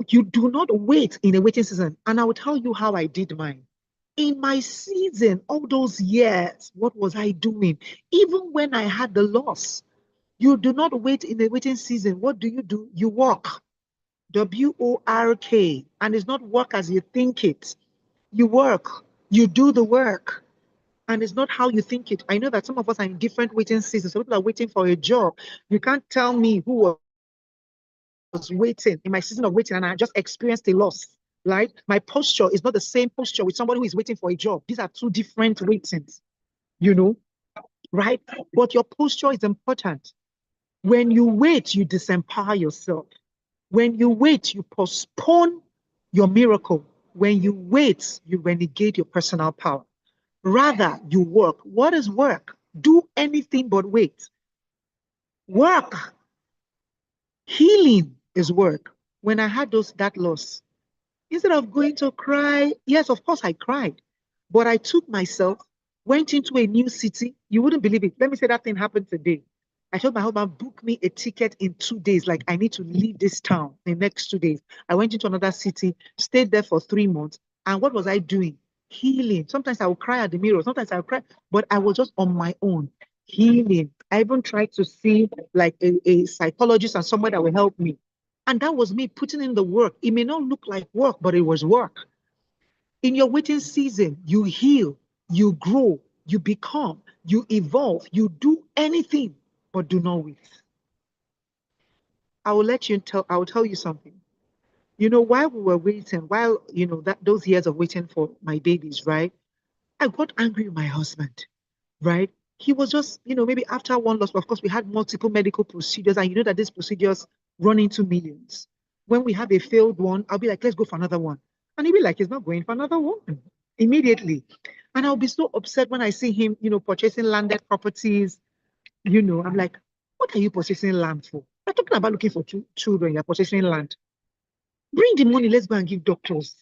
You do not wait in a waiting season. And I will tell you how I did mine. In my season, all those years, what was I doing? Even when I had the loss, you do not wait in the waiting season. What do? You work. W-O-R-K. And it's not work as you think it. You work. You do the work. And it's not how you think it. I know that some of us are in different waiting seasons. Some people are waiting for a job. You can't tell me who was waiting in my season of waiting and I just experienced a loss, right? My posture is not the same posture with somebody who is waiting for a job. These are 2 different waitings, right? But your posture is important. When you wait, you disempower yourself. When you wait, you postpone your miracle. When you wait, you renegade your personal power. Rather, you work. What is work? Do anything but wait. Work. Healing is work. When I had that loss, instead of going to cry, yes, of course I cried, but I took myself, went into a new city. You wouldn't believe it. Let me say that thing happened today. I told my husband, book me a ticket in 2 days. Like, I need to leave this town in the next 2 days. I went into another city, stayed there for 3 months. And what was I doing? Healing. Sometimes I would cry at the mirror. Sometimes I would cry, but I was just on my own. Healing. I even tried to see like a psychologist and someone that will help me. And that was me putting in the work. It may not look like work, but it was work. In your waiting season, you heal, you grow, you become, you evolve, you do anything, but do not wait. I will tell you something. While we were waiting, those years of waiting for my babies, right? I got angry with my husband, right? He was just, maybe after one loss, of course, we had multiple medical procedures, and you know that these procedures run into millions. When we have a failed one, I'll be like, let's go for another one. And he'll be like, he's not going for another one immediately. And I'll be so upset when I see him, purchasing landed properties. I'm like, what are you purchasing land for? You're talking about looking for children, you're purchasing land. Bring the money, let's go and give doctors.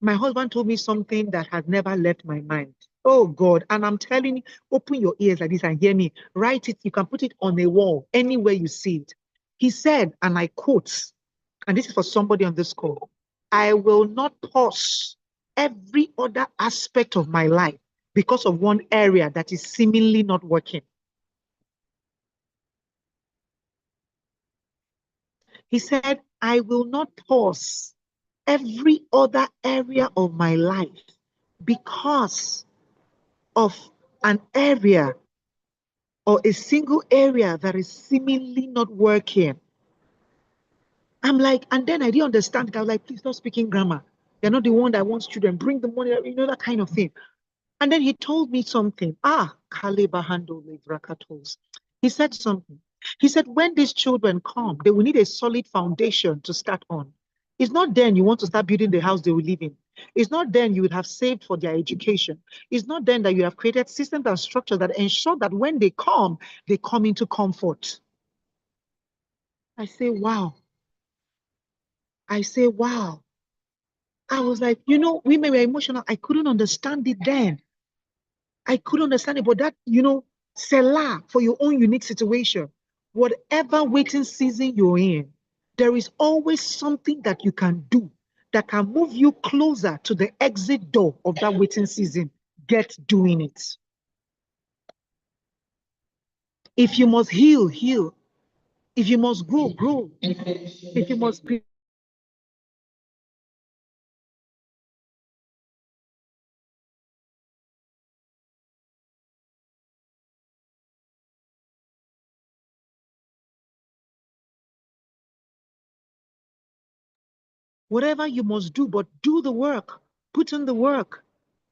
My husband told me something that has never left my mind. Oh God, and I'm telling you, open your ears like this and hear me. Write it, you can put it on a wall, anywhere you see it. He said, and I quote, and this is for somebody on this call, I will not pause every other aspect of my life because of one area that is seemingly not working. He said, I will not pause every other area of my life because of an area or a single area that is seemingly not working. I'm like, and then I didn't understand it. I was like, please stop speaking grammar. You're not the one that wants children. Bring the money, that kind of thing. And then he told me something. Kalebahando Levrakatos. He said something. He said, when these children come, they will need a solid foundation to start on. It's not then you want to start building the house they will live in. It's not then you would have saved for their education. It's not then that you have created systems and structures that ensure that when they come into comfort. I say, wow. I say, wow. I was like, women were emotional. I couldn't understand it then. I couldn't understand it, but that, Selah for your own unique situation, whatever waiting season you're in, there is always something that you can do that can move you closer to the exit door of that waiting season. Get doing it. If you must heal, heal. If you must grow, grow. If you must whatever you must do, but do the work. Put in the work.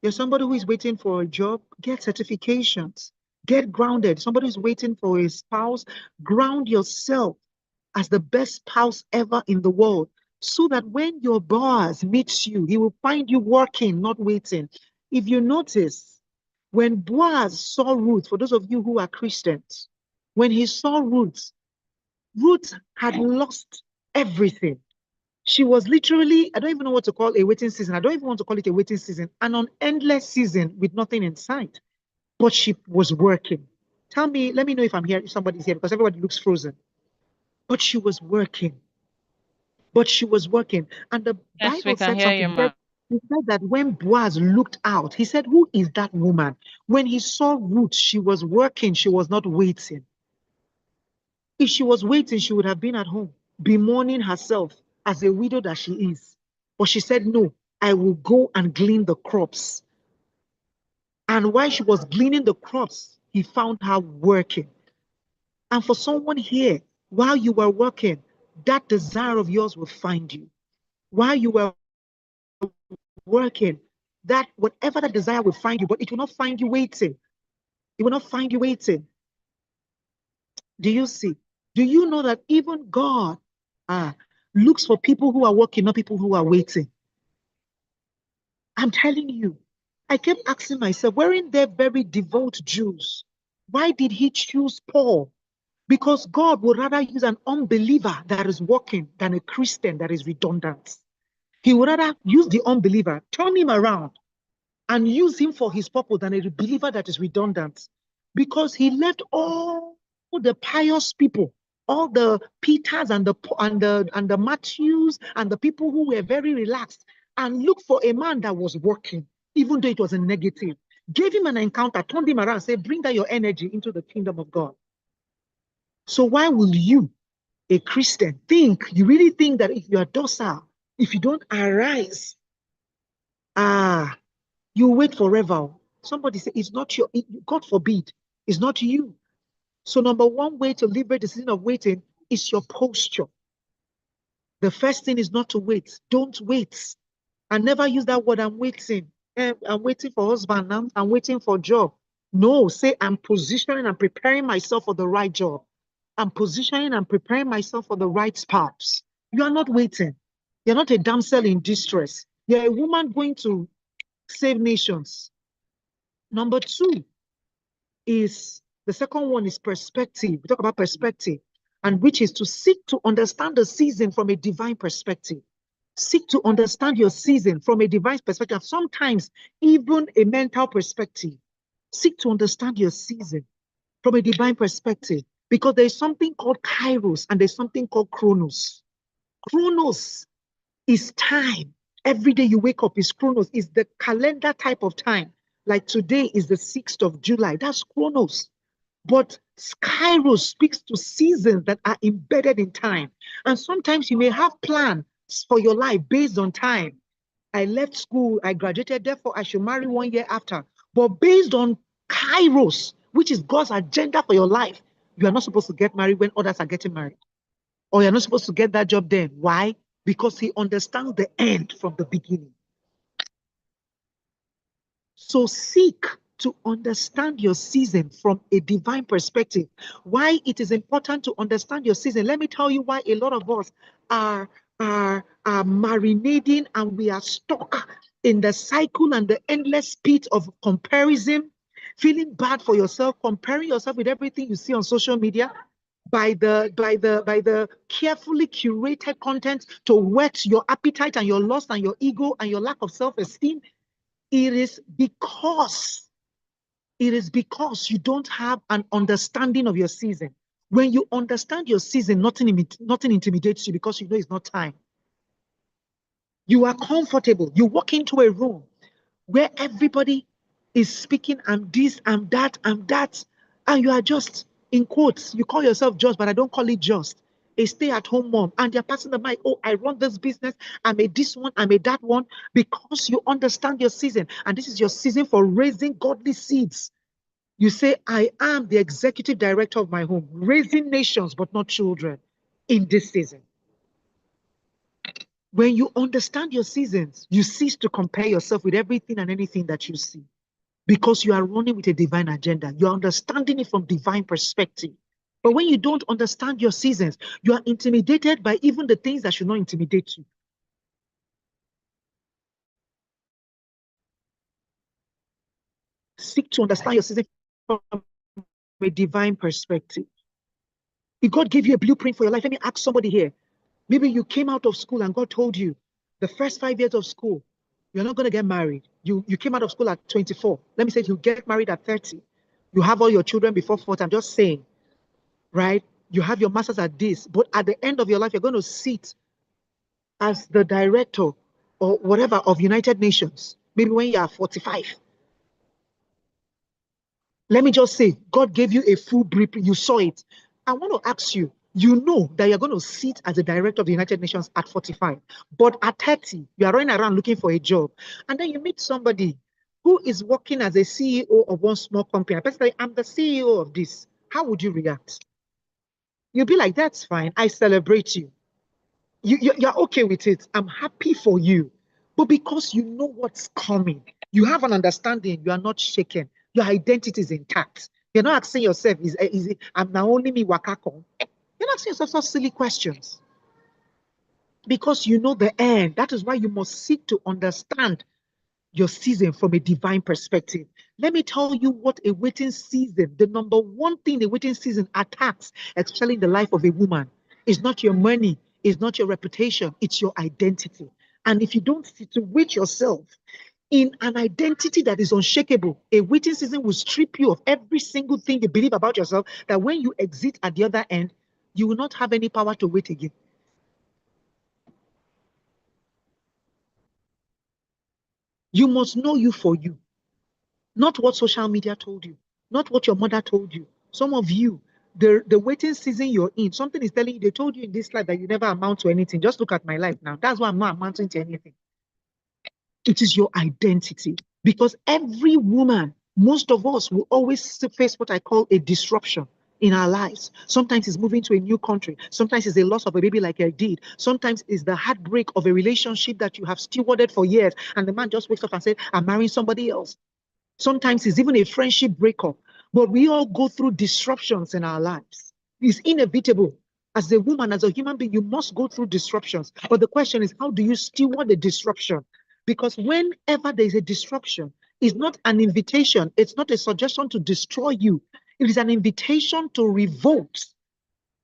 You're somebody who is waiting for a job, get certifications, get grounded. Somebody who's waiting for a spouse, ground yourself as the best spouse ever in the world, so that when your boss meets you, he will find you working, not waiting. If you notice, when Boaz saw Ruth, for those of you who are Christians, when he saw Ruth, Ruth had lost everything. She was literally, I don't even know what to call a waiting season. I don't even want to call it a waiting season, an endless season with nothing in sight. But she was working. Let me know if I'm here, if somebody's here, because everybody looks frozen. But she was working. And the Yes, we Bible can said hear you, something. ma. He said that when Boaz looked out, he said, who is that woman? When he saw Ruth, she was working, she was not waiting. If she was waiting, she would have been at home, bemoaning herself as a widow that she is. But she said, no, I will go and glean the crops. And while she was gleaning the crops, he found her working. And for someone here, while you were working, that desire of yours will find you. While you were working, that whatever that desire will find you, but it will not find you waiting. It will not find you waiting. Do you see? Do you know that even God looks for people who are working, not people who are waiting? I'm telling you, I kept asking myself, weren't there very devout Jews? Why did he choose Paul? Because God would rather use an unbeliever that is working than a Christian that is redundant. He would rather use the unbeliever, turn him around, and use him for his purpose than a believer that is redundant. Because he left all the pious people, all the Peters and the Matthews and the people who were very relaxed, and looked for a man that was working, even though it was a negative. Gave him an encounter, turned him around, said, bring that your energy into the kingdom of God. So why will you, a Christian, you really think that if you are docile, if you don't arise, you wait forever? Somebody say, it's not God forbid, it's not you. So number one way to liberate the season of waiting is your posture. The first thing is not to wait. Don't wait. And never use that word, I'm waiting. I'm waiting for husband now. I'm waiting for job. No, say I'm positioning and preparing myself for the right job. I'm positioning and preparing myself for the right spouse. You are not waiting. You're not a damsel in distress. You're a woman going to save nations. Number two is, the second one is perspective. We talk about perspective, and which is to seek to understand the season from a divine perspective. Seek to understand your season from a divine perspective, sometimes even a mental perspective. Seek to understand your season from a divine perspective, because there's something called kairos and there's something called chronos. Chronos is time. Every day you wake up is chronos, is the calendar type of time. Like today is the 6th of July, that's chronos. But Kairos speaks to seasons that are embedded in time. And sometimes you may have plans for your life based on time. I left school, I graduated, therefore I should marry 1 year after. But based on Kairos, which is God's agenda for your life, you are not supposed to get married when others are getting married. Or you're not supposed to get that job then. Why? Because he understands the end from the beginning. So seek to understand your season from a divine perspective. Why it is important to understand your season. Let me tell you why a lot of us are marinating and we are stuck in the cycle and the endless pit of comparison, feeling bad for yourself, comparing yourself with everything you see on social media, by the carefully curated content to whet your appetite and your lust and your ego and your lack of self-esteem. It is because you don't have an understanding of your season. When you understand your season, nothing intimidates you because you know it's not time. You are comfortable. You walk into a room where everybody is speaking, I'm this, I'm that, and you are just, in quotes, you call yourself just, but I don't call it just, a stay-at-home mom, and they're passing the mic, oh, I run this business, I made this one, I made that one, because you understand your season, and this is your season for raising godly seeds. You say, I am the executive director of my home, raising nations, but not children in this season. When you understand your seasons, you cease to compare yourself with everything and anything that you see, because you are running with a divine agenda. You're understanding it from divine perspective. But when you don't understand your seasons, you are intimidated by even the things that should not intimidate you. Seek to understand your season from a divine perspective. If God gave you a blueprint for your life, let me ask somebody here. Maybe you came out of school and God told you the first 5 years of school, you're not going to get married. You came out of school at 24. Let me say you get married at 30. You have all your children before 40. I'm just saying, right? You have your masters at this, but at the end of your life, you're going to sit as the director or whatever of United Nations, maybe when you are 45. Let me just say, God gave you a full brief, you saw it. I want to ask you, you know that you're going to sit as a director of the United Nations at 45, but at 30, you are running around looking for a job. And then you meet somebody who is working as a CEO of one small company. I personally, I'm the CEO of this. How would you react? You'll be like, that's fine. I celebrate you. You're okay with it. I'm happy for you. But because you know what's coming, you have an understanding, you are not shaken. Your identity is intact. You're not asking yourself, I'm now only me wakako. You're not asking yourself such silly questions. Because you know the end. That is why you must seek to understand your season from a divine perspective. Let me tell you what a waiting season, the number one thing a waiting season attacks, especially in the life of a woman, is not your money, is not your reputation, it's your identity. And if you don't situate yourself in an identity that is unshakable, a waiting season will strip you of every single thing you believe about yourself, that when you exit at the other end, you will not have any power to wait again. You must know you for you. Not what social media told you, not what your mother told you. Some of you, the waiting season you're in, something is telling you, they told you in this life that you never amount to anything. Just look at my life now. That's why I'm not amounting to anything. It is your identity. Because every woman, most of us will always face what I call a disruption in our lives. Sometimes it's moving to a new country. Sometimes it's a loss of a baby like I did. Sometimes it's the heartbreak of a relationship that you have stewarded for years. And the man just wakes up and says, I'm marrying somebody else. Sometimes it's even a friendship breakup. But we all go through disruptions in our lives. It's inevitable. As a woman, as a human being, you must go through disruptions. But the question is, how do you steward the disruption? Because whenever there is a disruption, it's not an invitation. It's not a suggestion to destroy you. It is an invitation to revolt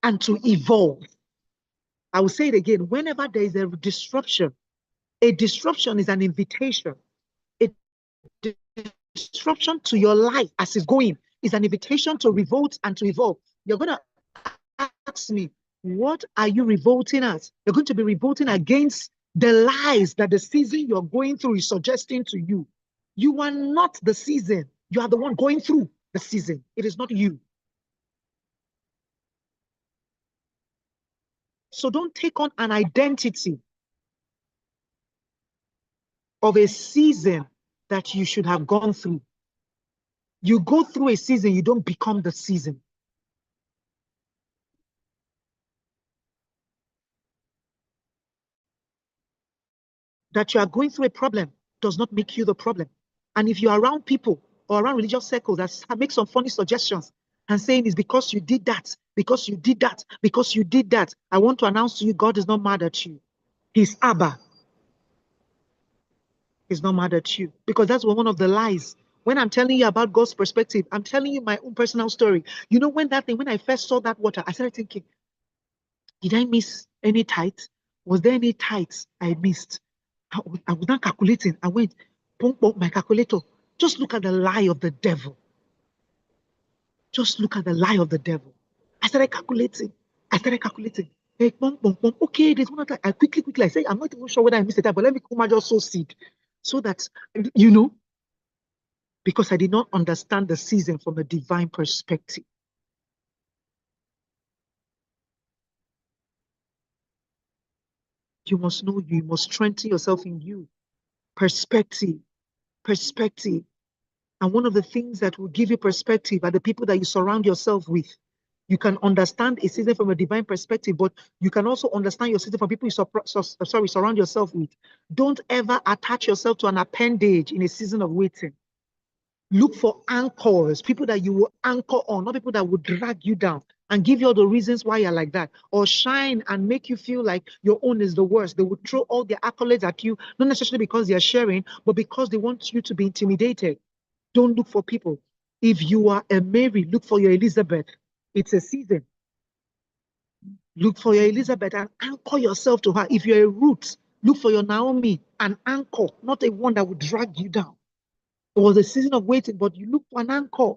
and to evolve. I will say it again. Whenever there is a disruption is an invitation. A disruption to your life as it's going is an invitation to revolt and to evolve. You're going to ask me, what are you revolting at? You're going to be revolting against the lies that the season you're going through is suggesting to you. You are not the season. You are the one going through the season. It is not you. So don't take on an identity of a season that you should have gone through. You go through a season, you don't become the season. That you are going through a problem does not make you the problem. And if you're around people or around religious circles that make some funny suggestions and saying it's because you did that, because you did that, because you did that, I want to announce to you, God is not mad at you. He's Abba. He's not mad at you. Because that's one of the lies. When I'm telling you about God's perspective, I'm telling you my own personal story. You know, when I first saw that water, I started thinking, did I miss any tithes? Was there any tithes I missed? I was not calculating. I went, pump up my calculator. Just look at the lie of the devil. Just look at the lie of the devil. I started calculating. Hey, pump, pump, pump. Okay, there's one time. I quickly, I say, I'm not even sure whether I missed the time, but let me come and just sow seed. So that, you know, because I did not understand the season from a divine perspective. You must know you must strengthen yourself in you. Perspective. And one of the things that will give you perspective are the people that you surround yourself with. You can understand a season from a divine perspective, but you can also understand your season from people you surround yourself with. Don't ever attach yourself to an appendage in a season of waiting. Look for anchors, people that you will anchor on, not people that will drag you down and give you all the reasons why you're like that, or shine and make you feel like your own is the worst. They will throw all their accolades at you, not necessarily because they're sharing, but because they want you to be intimidated. Don't look for people. If you are a Mary, look for your Elizabeth. It's a season. Look for your Elizabeth and anchor yourself to her. If you're a Ruth, look for your Naomi and anchor, not a one that will drag you down. It was a season of waiting, but you look for an anchor.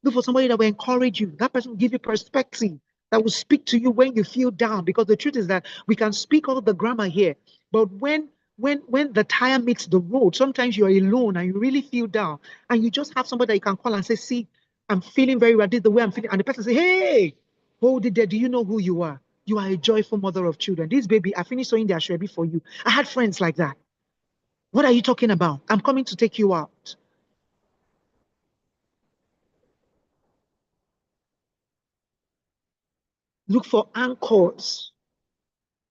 Look for somebody that will encourage you. That person will give you perspective, that will speak to you when you feel down. Because the truth is that we can speak all the grammar here, but when the tire meets the road, sometimes you're alone and you really feel down, and you just have somebody that you can call and say, "See, I'm feeling very bad. This is the way I'm feeling," and the person say, "Hey, hold it there. Do you know who you are? You are a joyful mother of children. This baby, I finished sewing their ashwebi for you. I had friends like that. What are you talking about? I'm coming to take you out." Look for anchors.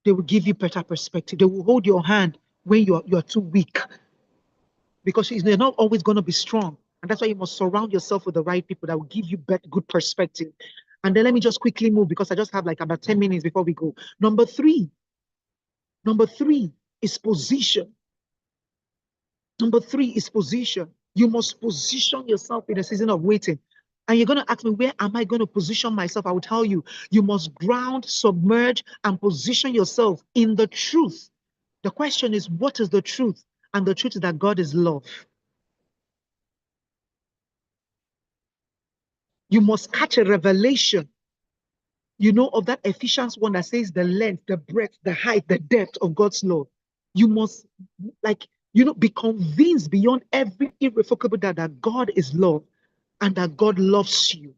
They will give you better perspective. They will hold your hand when you're too weak, because they're not always going to be strong. And that's why you must surround yourself with the right people that will give you good perspective. And then let me just quickly move, because I just have like about 10 minutes before we go. Number three is position. You must position yourself in a season of waiting. And you're going to ask me, where am I going to position myself? I will tell you, you must ground, submerge, and position yourself in the truth. The question is, what is the truth? And the truth is that God is love. You must catch a revelation, of that Ephesians 1 that says the length, the breadth, the height, the depth of God's love. You must, be convinced beyond every irrevocable doubt that God is love and that God loves you.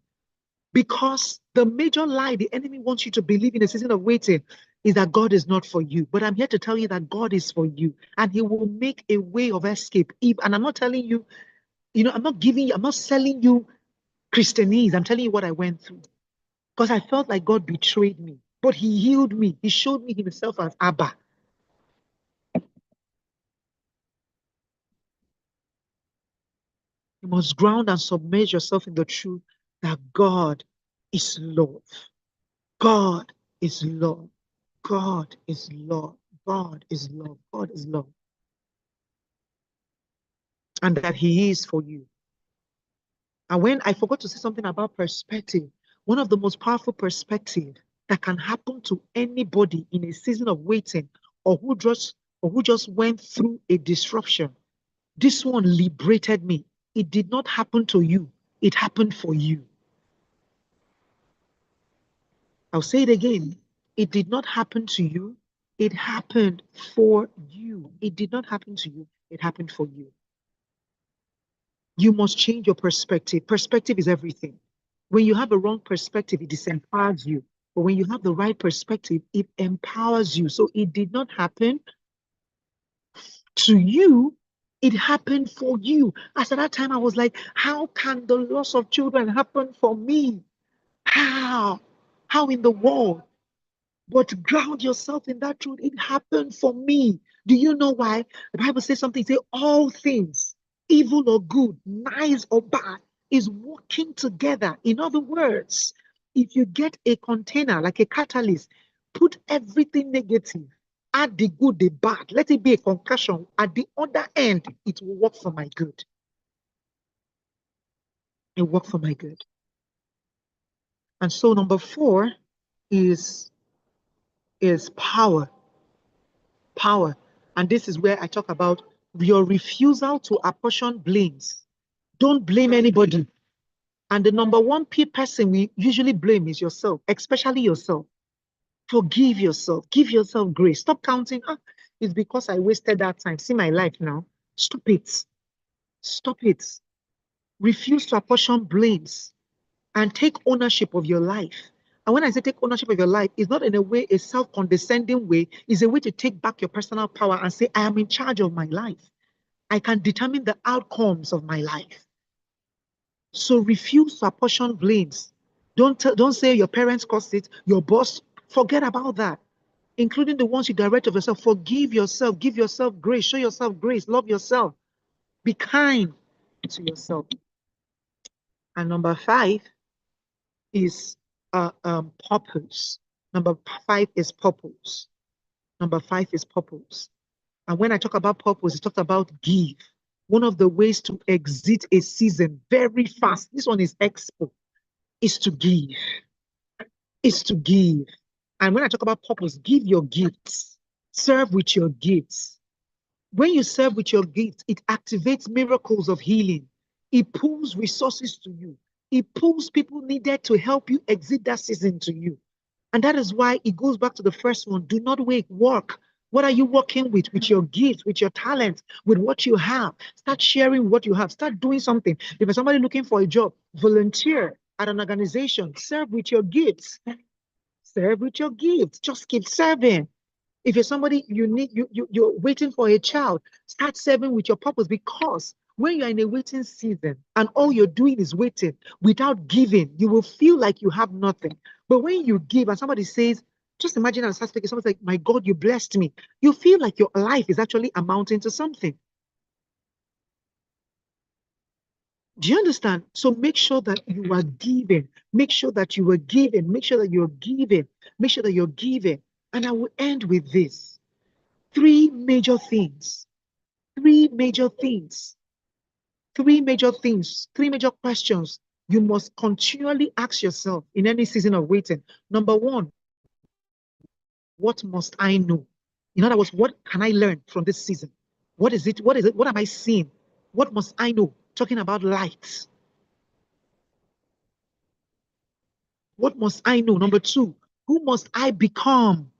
Because the major lie the enemy wants you to believe in a season of waiting is that God is not for you. But I'm here to tell you that God is for you, and he will make a way of escape. And I'm not telling you, I'm not selling you Christianese. I'm telling you what I went through. Because I felt like God betrayed me, but he healed me. He showed me himself as Abba. You must ground and submerge yourself in the truth that God is love. God is love. God is love. God is love. God is love. And that he is for you. And when I forgot to say something about perspective, one of the most powerful perspective that can happen to anybody in a season of waiting, or who just went through a disruption, this one liberated me. It did not happen to you. It happened for you. I'll say it again. It did not happen to you. It happened for you. It did not happen to you. It happened for you. You must change your perspective. Perspective is everything. When you have a wrong perspective, it disempowers you. But when you have the right perspective, it empowers you. So it did not happen to you, it happened for you. As at that time, I was like, how can the loss of children happen for me? How? How in the world? But ground yourself in that truth. It happened for me. Do you know why? The Bible says something, say all things, evil or good, nice or bad, is working together. In other words, if you get a container like a catalyst, put everything negative, add the good, the bad, let it be a concussion. At the other end, it will work for my good. It will work for my good. And so number 4 is power. Power. And this is where I talk about your refusal to apportion blames. Don't blame anybody. And the number one person we usually blame is yourself, especially yourself. Forgive yourself. Give yourself grace. Stop counting. It's because I wasted that time. See my life now. Stop it. Stop it. Refuse to apportion blames and take ownership of your life. And when I say take ownership of your life, it's not in a way, a self-condescending way. It's a way to take back your personal power and say, I am in charge of my life. I can determine the outcomes of my life. So refuse to apportion blames. Don't say your parents caused it, your boss. Forget about that, including the ones you direct of yourself. Forgive yourself. Give yourself grace. Show yourself grace. Love yourself. Be kind to yourself. And number 5 is purpose. Number 5 is purpose. Number 5 is purpose. And when I talk about purpose, I talk about give. One of the ways to exit a season very fast, this one is expo, is to give. Is to give. And when I talk about purpose, give your gifts. Serve with your gifts. When you serve with your gifts, it activates miracles of healing. It pulls resources to you. It pulls people needed to help you exit that season to you. And that is why it goes back to the first one. Do not wait, work. What are you working with? With your gifts, with your talents, with what you have. Start sharing what you have. Start doing something. If there's somebody looking for a job, volunteer at an organization. Serve with your gifts. Serve with your gifts. Just keep serving. If you're somebody you're waiting for a child, start serving with your purpose, because when you're in a waiting season and all you're doing is waiting without giving, you will feel like you have nothing. But when you give and somebody says, just imagine and start speaking, someone's like, my God, you blessed me. You feel like your life is actually amounting to something. Do you understand? So make sure that you are giving. Make sure that you are giving. Make sure that you're giving. Make sure that you're giving. And I will end with this. 3 major things. 3 major things. 3 major things. 3 major questions you must continually ask yourself in any season of waiting. Number 1, what must I know? In other words, what can I learn from this season? What is it? What is it? What am I seeing? What must I know? Talking about light. What must I know? Number 2, who must I become?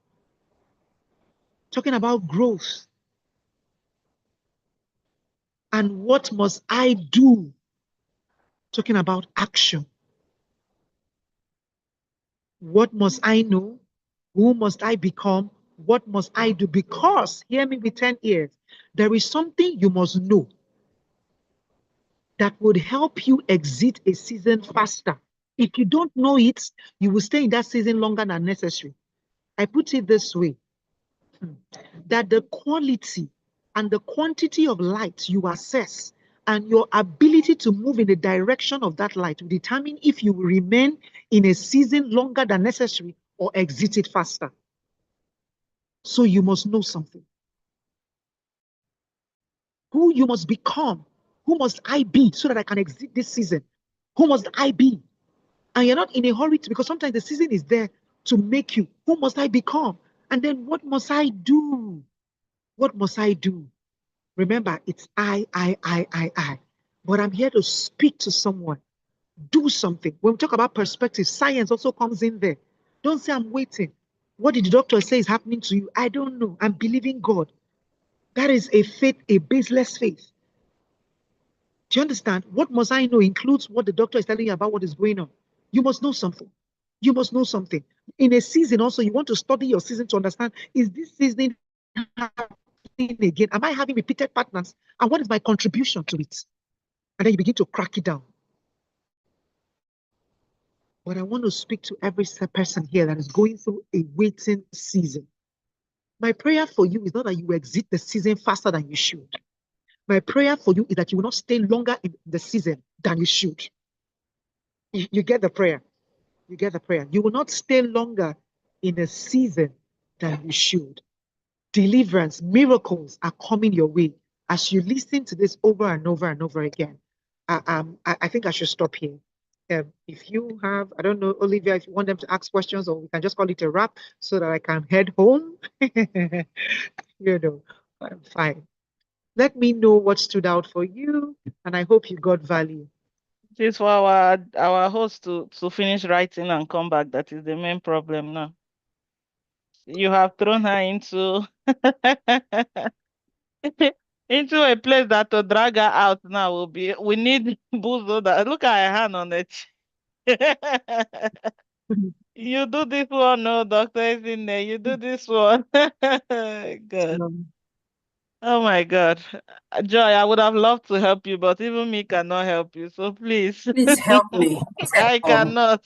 Talking about growth. And what must I do? Talking about action. What must I know? Who must I become? What must I do? Because, hear me with 10 ears, there is something you must know that would help you exit a season faster. If you don't know it, you will stay in that season longer than necessary. I put it this way, that the quality and the quantity of light you assess and your ability to move in the direction of that light will determine if you will remain in a season longer than necessary or exit it faster. So you must know something. Who you must become. Who must I be so that I can exit this season? Who must I be? And you're not in a hurry to, because sometimes the season is there to make you. Who must I become? And then what must I do? What must I do? Remember, it's I. But I'm here to speak to someone. Do something. When we talk about perspective, science also comes in there. Don't say I'm waiting. What did the doctor say is happening to you? I don't know. I'm believing God. That is a faith, a baseless faith. Do you understand? What must I know includes what the doctor is telling you about what is going on. You must know something. You must know something. In a season also, you want to study your season to understand, is this season happening again? Am I having repeated patterns? And what is my contribution to it? And then you begin to crack it down. But I want to speak to every person here that is going through a waiting season. My prayer for you is not that you exit the season faster than you should. My prayer for you is that you will not stay longer in the season than you should. You get the prayer. You get the prayer. You will not stay longer in a season than you should. Deliverance, miracles are coming your way as you listen to this over and over and over again. I think I should stop here. If you have, I don't know, Olivia, if you want them to ask questions, or we can just call it a wrap so that I can head home. You know, I'm fine. Let me know what stood out for you, and I hope you got value. It is for our host to finish writing and come back. That is the main problem now. You have thrown her into into a place that to drag her out now will be. We need Buzo that look at her hand on it. You do this one, no, doctor is in there. You do this one. God. Oh my God. Joy, I would have loved to help you, but even me cannot help you. So please. Please help me. I cannot.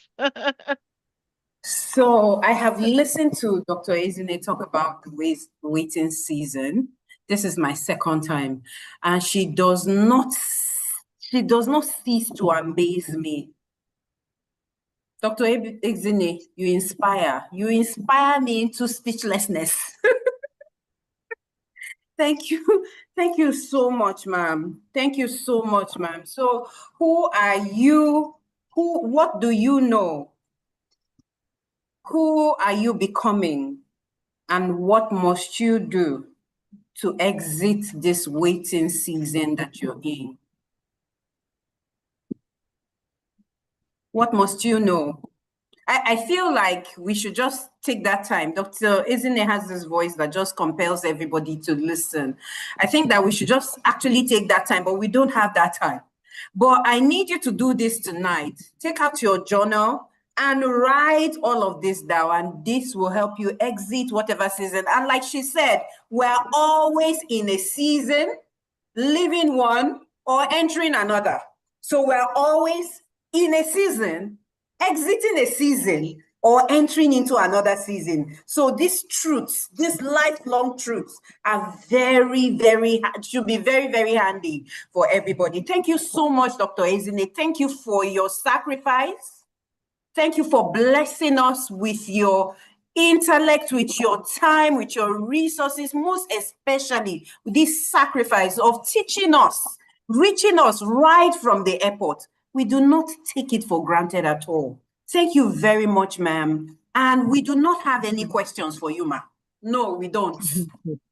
So I have listened to Dr. Ezine talk about the waiting season. This is my second time, and she does not cease to amaze me. Dr. Ezine, you inspire me into speechlessness. Thank you so much, ma'am. Thank you so much, ma'am. So who are you? What do you know? Who are you becoming? And what must you do to exit this waiting season that you're in? What must you know? I feel like we should just take that time. Dr. Ezine has this voice that just compels everybody to listen. I think that we should just actually take that time, but we don't have that time. But I need you to do this tonight. Take out your journal and write all of this down, and this will help you exit whatever season. And like she said, we're always in a season, leaving one or entering another. So we're always in a season, exiting a season, or entering into another season. So these truths, these lifelong truths are should be very, very handy for everybody. Thank you so much, Dr. Ezine. Thank you for your sacrifice. Thank you for blessing us with your intellect, with your time, with your resources, most especially with this sacrifice of teaching us, reaching us right from the airport. We do not take it for granted at all. Thank you very much, ma'am. And we do not have any questions for you, ma'am. No, we don't.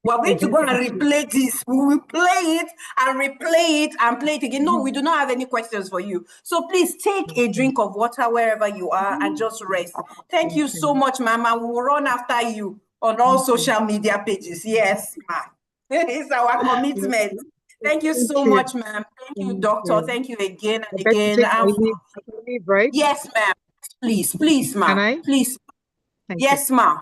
We're going to go and replay this. We will play it and replay it and play it again. No, we do not have any questions for you. So please take a drink of water wherever you are and just rest. Thank you so much, ma'am. We will run after you on all social media pages. Yes, ma'am. It's our commitment. Thank you so much, ma'am. Thank you, doctor. Thank you again and again. Leave, right? Yes, ma'am. Please, ma'am. Can I? Please. Thank yes, ma'am.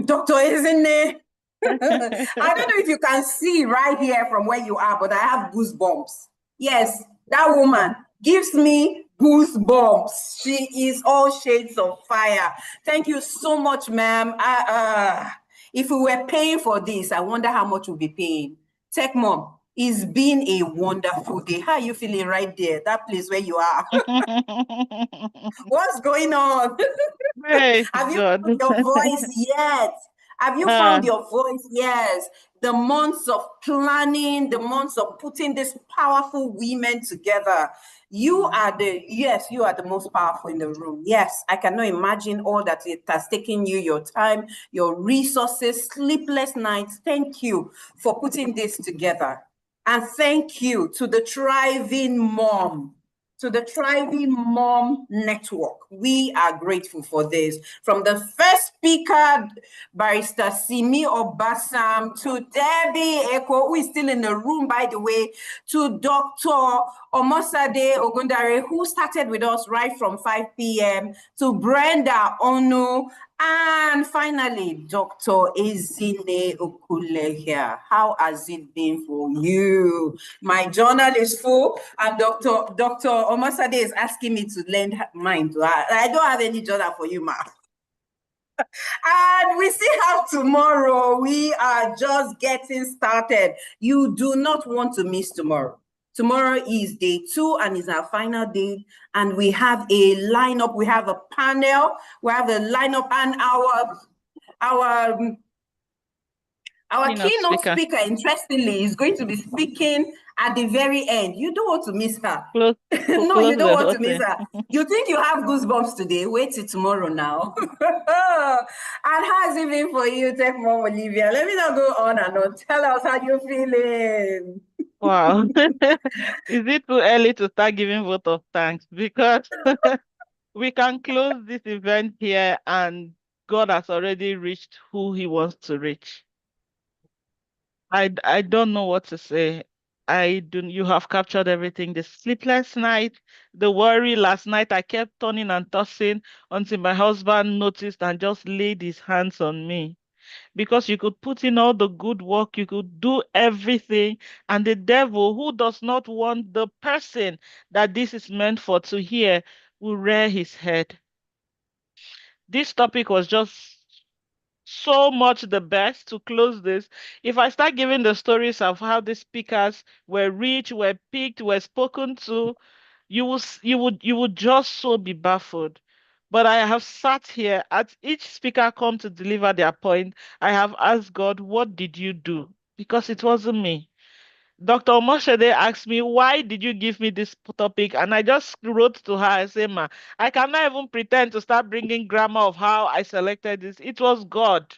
Dr. Ezine. I don't know if you can see right here from where you are, but I have goosebumps. Yes, that woman gives me goosebumps. She is all shades of fire. Thank you so much, ma'am. If we were paying for this, I wonder how much we'll be paying. Tech Mom, it's been a wonderful day. How are you feeling right there? That place where you are. What's going on? Have you found your voice yet? Have you found your voice? Yes. The months of planning, the months of putting these powerful women together. You are the most powerful in the room. Yes, I cannot imagine all that it has taken you, your time, your resources, sleepless nights. Thank you for putting this together. And thank you to the thriving mom. to the Thriving Mom Network. We are grateful for this. From the first speaker, Barrister Simi Obasam, to Debbie Eko, who is still in the room, by the way, to Dr. Omosade Ogundare, who started with us right from 5 p.m., to Brenda Onu, and finally, Dr. Ezine Okule here. How has it been for you? My journal is full, and Dr. Omasade is asking me to lend mine to her. I don't have any journal for you, ma. And we still have tomorrow. We are just getting started. You do not want to miss tomorrow. Tomorrow is day 2 and is our final day. And we have a lineup. We have a panel. We have a lineup, and our keynote speaker, interestingly, is going to be speaking at the very end. You don't want to miss her. No, you don't want to miss her. You think you have goosebumps today? Wait till tomorrow now. And how's it been for you, Tech Mom Olivia? Let me not go on and on. Tell us how you're feeling. Wow. Is it too early to start giving vote of thanks? Because we can close this event here and God has already reached who he wants to reach. I don't know what to say. You have captured everything. The sleepless night, the worry last night, I kept turning and tossing until my husband noticed and just laid his hands on me. Because you could put in all the good work, you could do everything, and the devil, who does not want the person that this is meant for to hear, will rear his head. This topic was just so much the best to close this. If I start giving the stories of how the speakers were reached, were picked, were spoken to, you would just so be baffled. But I have sat here at each speaker come to deliver their point. I have asked God, what did you do? Because it wasn't me. Dr. Omoshede asked me, why did you give me this topic? And I just wrote to her and said, ma, I cannot even pretend to start bringing grammar of how I selected this. It was God.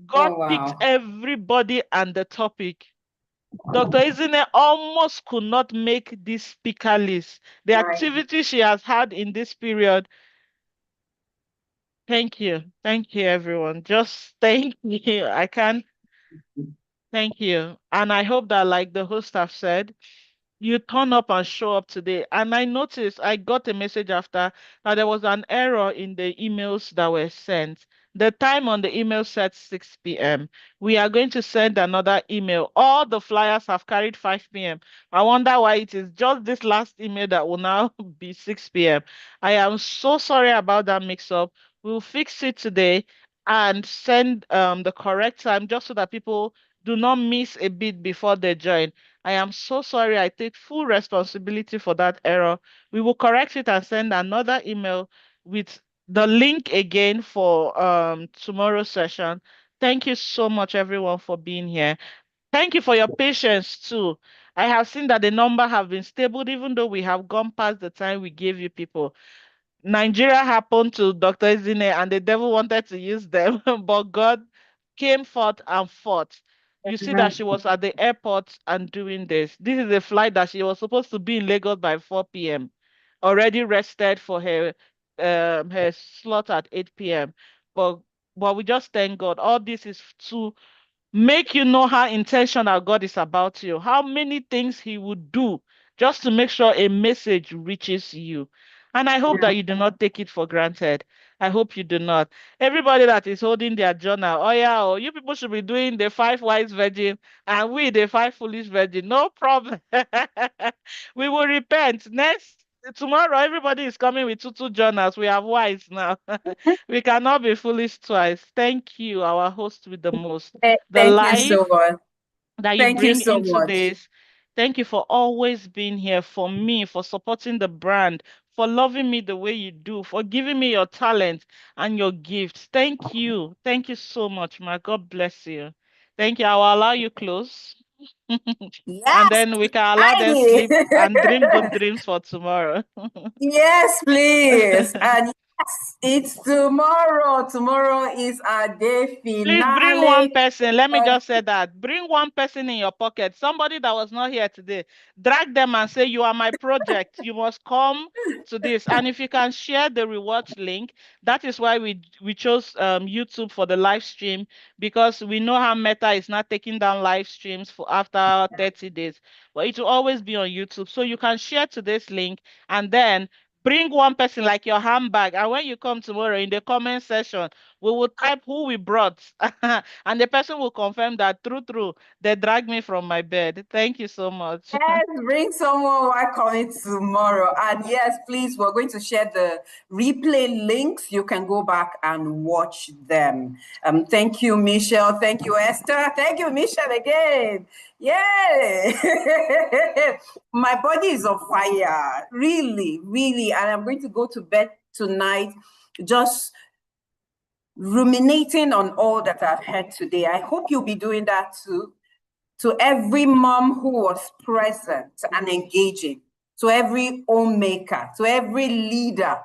God Oh, picked wow. everybody and the topic. Dr. Izine almost could not make this speaker list. The Right. activity she has had in this period. Thank you. Thank you, everyone. Just thank you. I can't thank you. And I hope that, like the host have said, you turn up and show up today. And I noticed I got a message after that there was an error in the emails that were sent. The time on the email said 6 p.m. We are going to send another email. All the flyers have carried 5 p.m. I wonder why it is just this last email that will now be 6 p.m. I am so sorry about that mix up. We'll fix it today and send the correct time just so that people do not miss a bit before they join. I am so sorry. I take full responsibility for that error. We will correct it and send another email with the link again for tomorrow's session. Thank you so much, everyone, for being here. Thank you for your patience too. I have seen that the number have been stable, even though we have gone past the time we gave you people. Nigeria happened to Dr. Izine and the devil wanted to use them, but God came forth and fought. You see that she was at the airport and doing this. This is a flight that she was supposed to be in Lagos by 4 p.m. Already rested for her slot at 8 p.m. But we just thank God. All this is to make you know how intentional God is about you, how many things He would do just to make sure a message reaches you. And I hope that you do not take it for granted. I hope you do not. Everybody that is holding their journal, oh yeah, oh, you people should be doing the 5 wise virgin and we the 5 foolish virgin. No problem. We will repent. Next tomorrow, everybody is coming with two journals. We have wise now. We cannot be foolish twice. Thank you, our host with the most. The Thank you so life much. that you Thank you bring so into much. this. Thank you for always being here for me, for supporting the brand, for loving me the way you do, for giving me your talent and your gifts. Thank you. Thank you so much, my God bless you. Thank you. I will allow you close. And Yes, then we can allow them Heidi. sleep and dream good dreams for tomorrow. Yes, please. And It's tomorrow. Tomorrow is our day Please bring one finale. person. Let me just say that. Bring one person in your pocket. Somebody that was not here today. Drag them and say, "You are my project. You must come to this." And if you can share the rewatch link, that is why we chose YouTube for the live stream, because we know how Meta is not taking down live streams for after 30 days. But it will always be on YouTube. So you can share to this link and then bring one person like your handbag. And when you come tomorrow in the comment section, we will type who we brought, and the person will confirm that true, they dragged me from my bed. Thank you so much. Yes, bring someone while coming tomorrow. And yes, please, we're going to share the replay links. You can go back and watch them. Thank you, Michelle. Thank you, Esther. Thank you, Michelle, again. Yeah. My body is on fire. Really, really. And I'm going to go to bed tonight just ruminating on all that I've heard today. I hope you'll be doing that too. To every mom who was present and engaging, to every homemaker, to every leader,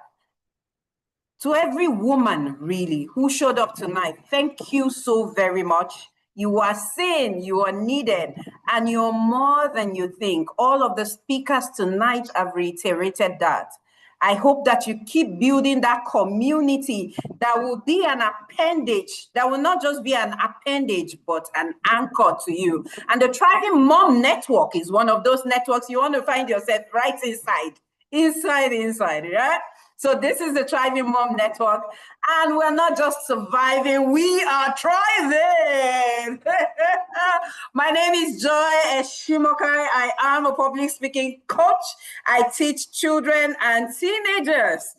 to every woman really who showed up tonight, thank you so very much. You are seen, you are needed, and you're more than you think. All of the speakers tonight have reiterated that. I hope that you keep building that community that will be an appendage, that will not just be an appendage, but an anchor to you. And the Thriving Mom Network is one of those networks you want to find yourself right inside, right? So this is the Thriving Mom Network, and we're not just surviving, we are thriving. My name is Joy Eshimokai. I am a public speaking coach. I teach children and teenagers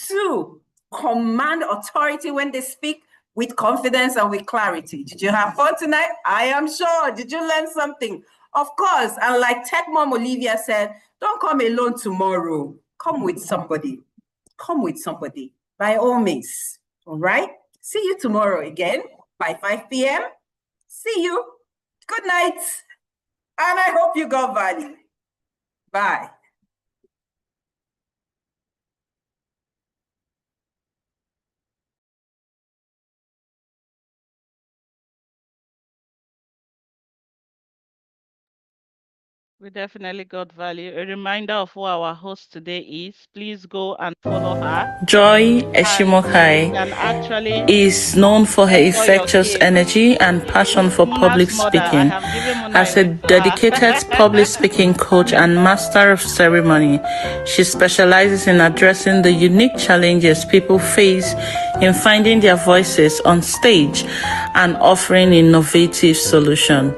to command authority when they speak with confidence and with clarity. Did you have fun tonight? I am sure. Did you learn something? Of course. And like Tech Mom Olivia said, don't come alone tomorrow. Come with somebody. Come with somebody, by all means. All right? See you tomorrow again by 5 p.m. See you. Good night. And I hope you got value. Bye. We definitely got value. A reminder of who our host today is. Please go and follow her. Joy And you Eshimokai can actually is known for her mentor your infectious kids. energy and passion for Muna's public mother, I speaking. have given Muna As a a name to dedicated public her. speaking coach and master of ceremony, she specializes in addressing the unique challenges people face in finding their voices on stage and offering innovative solutions.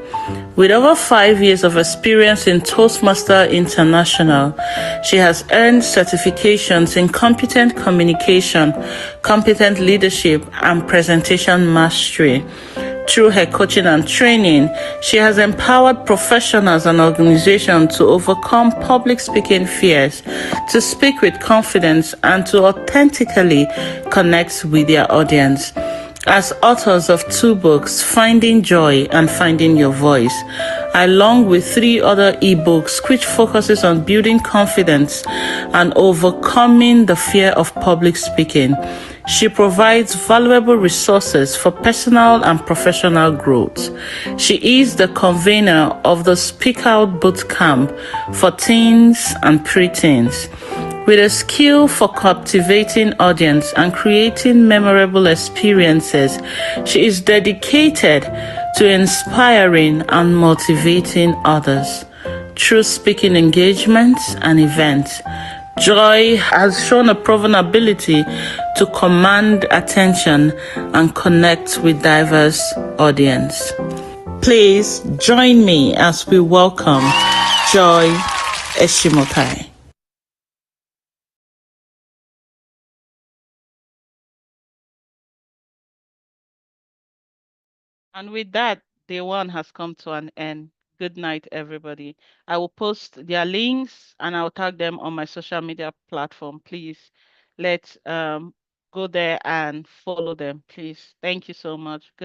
With over 5 years of experience in Toastmaster International, she has earned certifications in competent communication, competent leadership, and presentation mastery. Through her coaching and training, she has empowered professionals and organizations to overcome public speaking fears, to speak with confidence, and to authentically connect with their audience. As authors of 2 books, Finding Joy and Finding Your Voice, along with 3 other ebooks which focuses on building confidence and overcoming the fear of public speaking, she provides valuable resources for personal and professional growth. She is the convener of the Speak Out Bootcamp for teens and preteens. With a skill for captivating audience and creating memorable experiences, she is dedicated to inspiring and motivating others. Through speaking engagements and events, Joy has shown a proven ability to command attention and connect with diverse audience. Please join me as we welcome Joy Eshimokai. And with that, day one has come to an end. Good night, everybody. I will post their links and I'll tag them on my social media platform. Please let's go there and follow them, please. Thank you so much. Good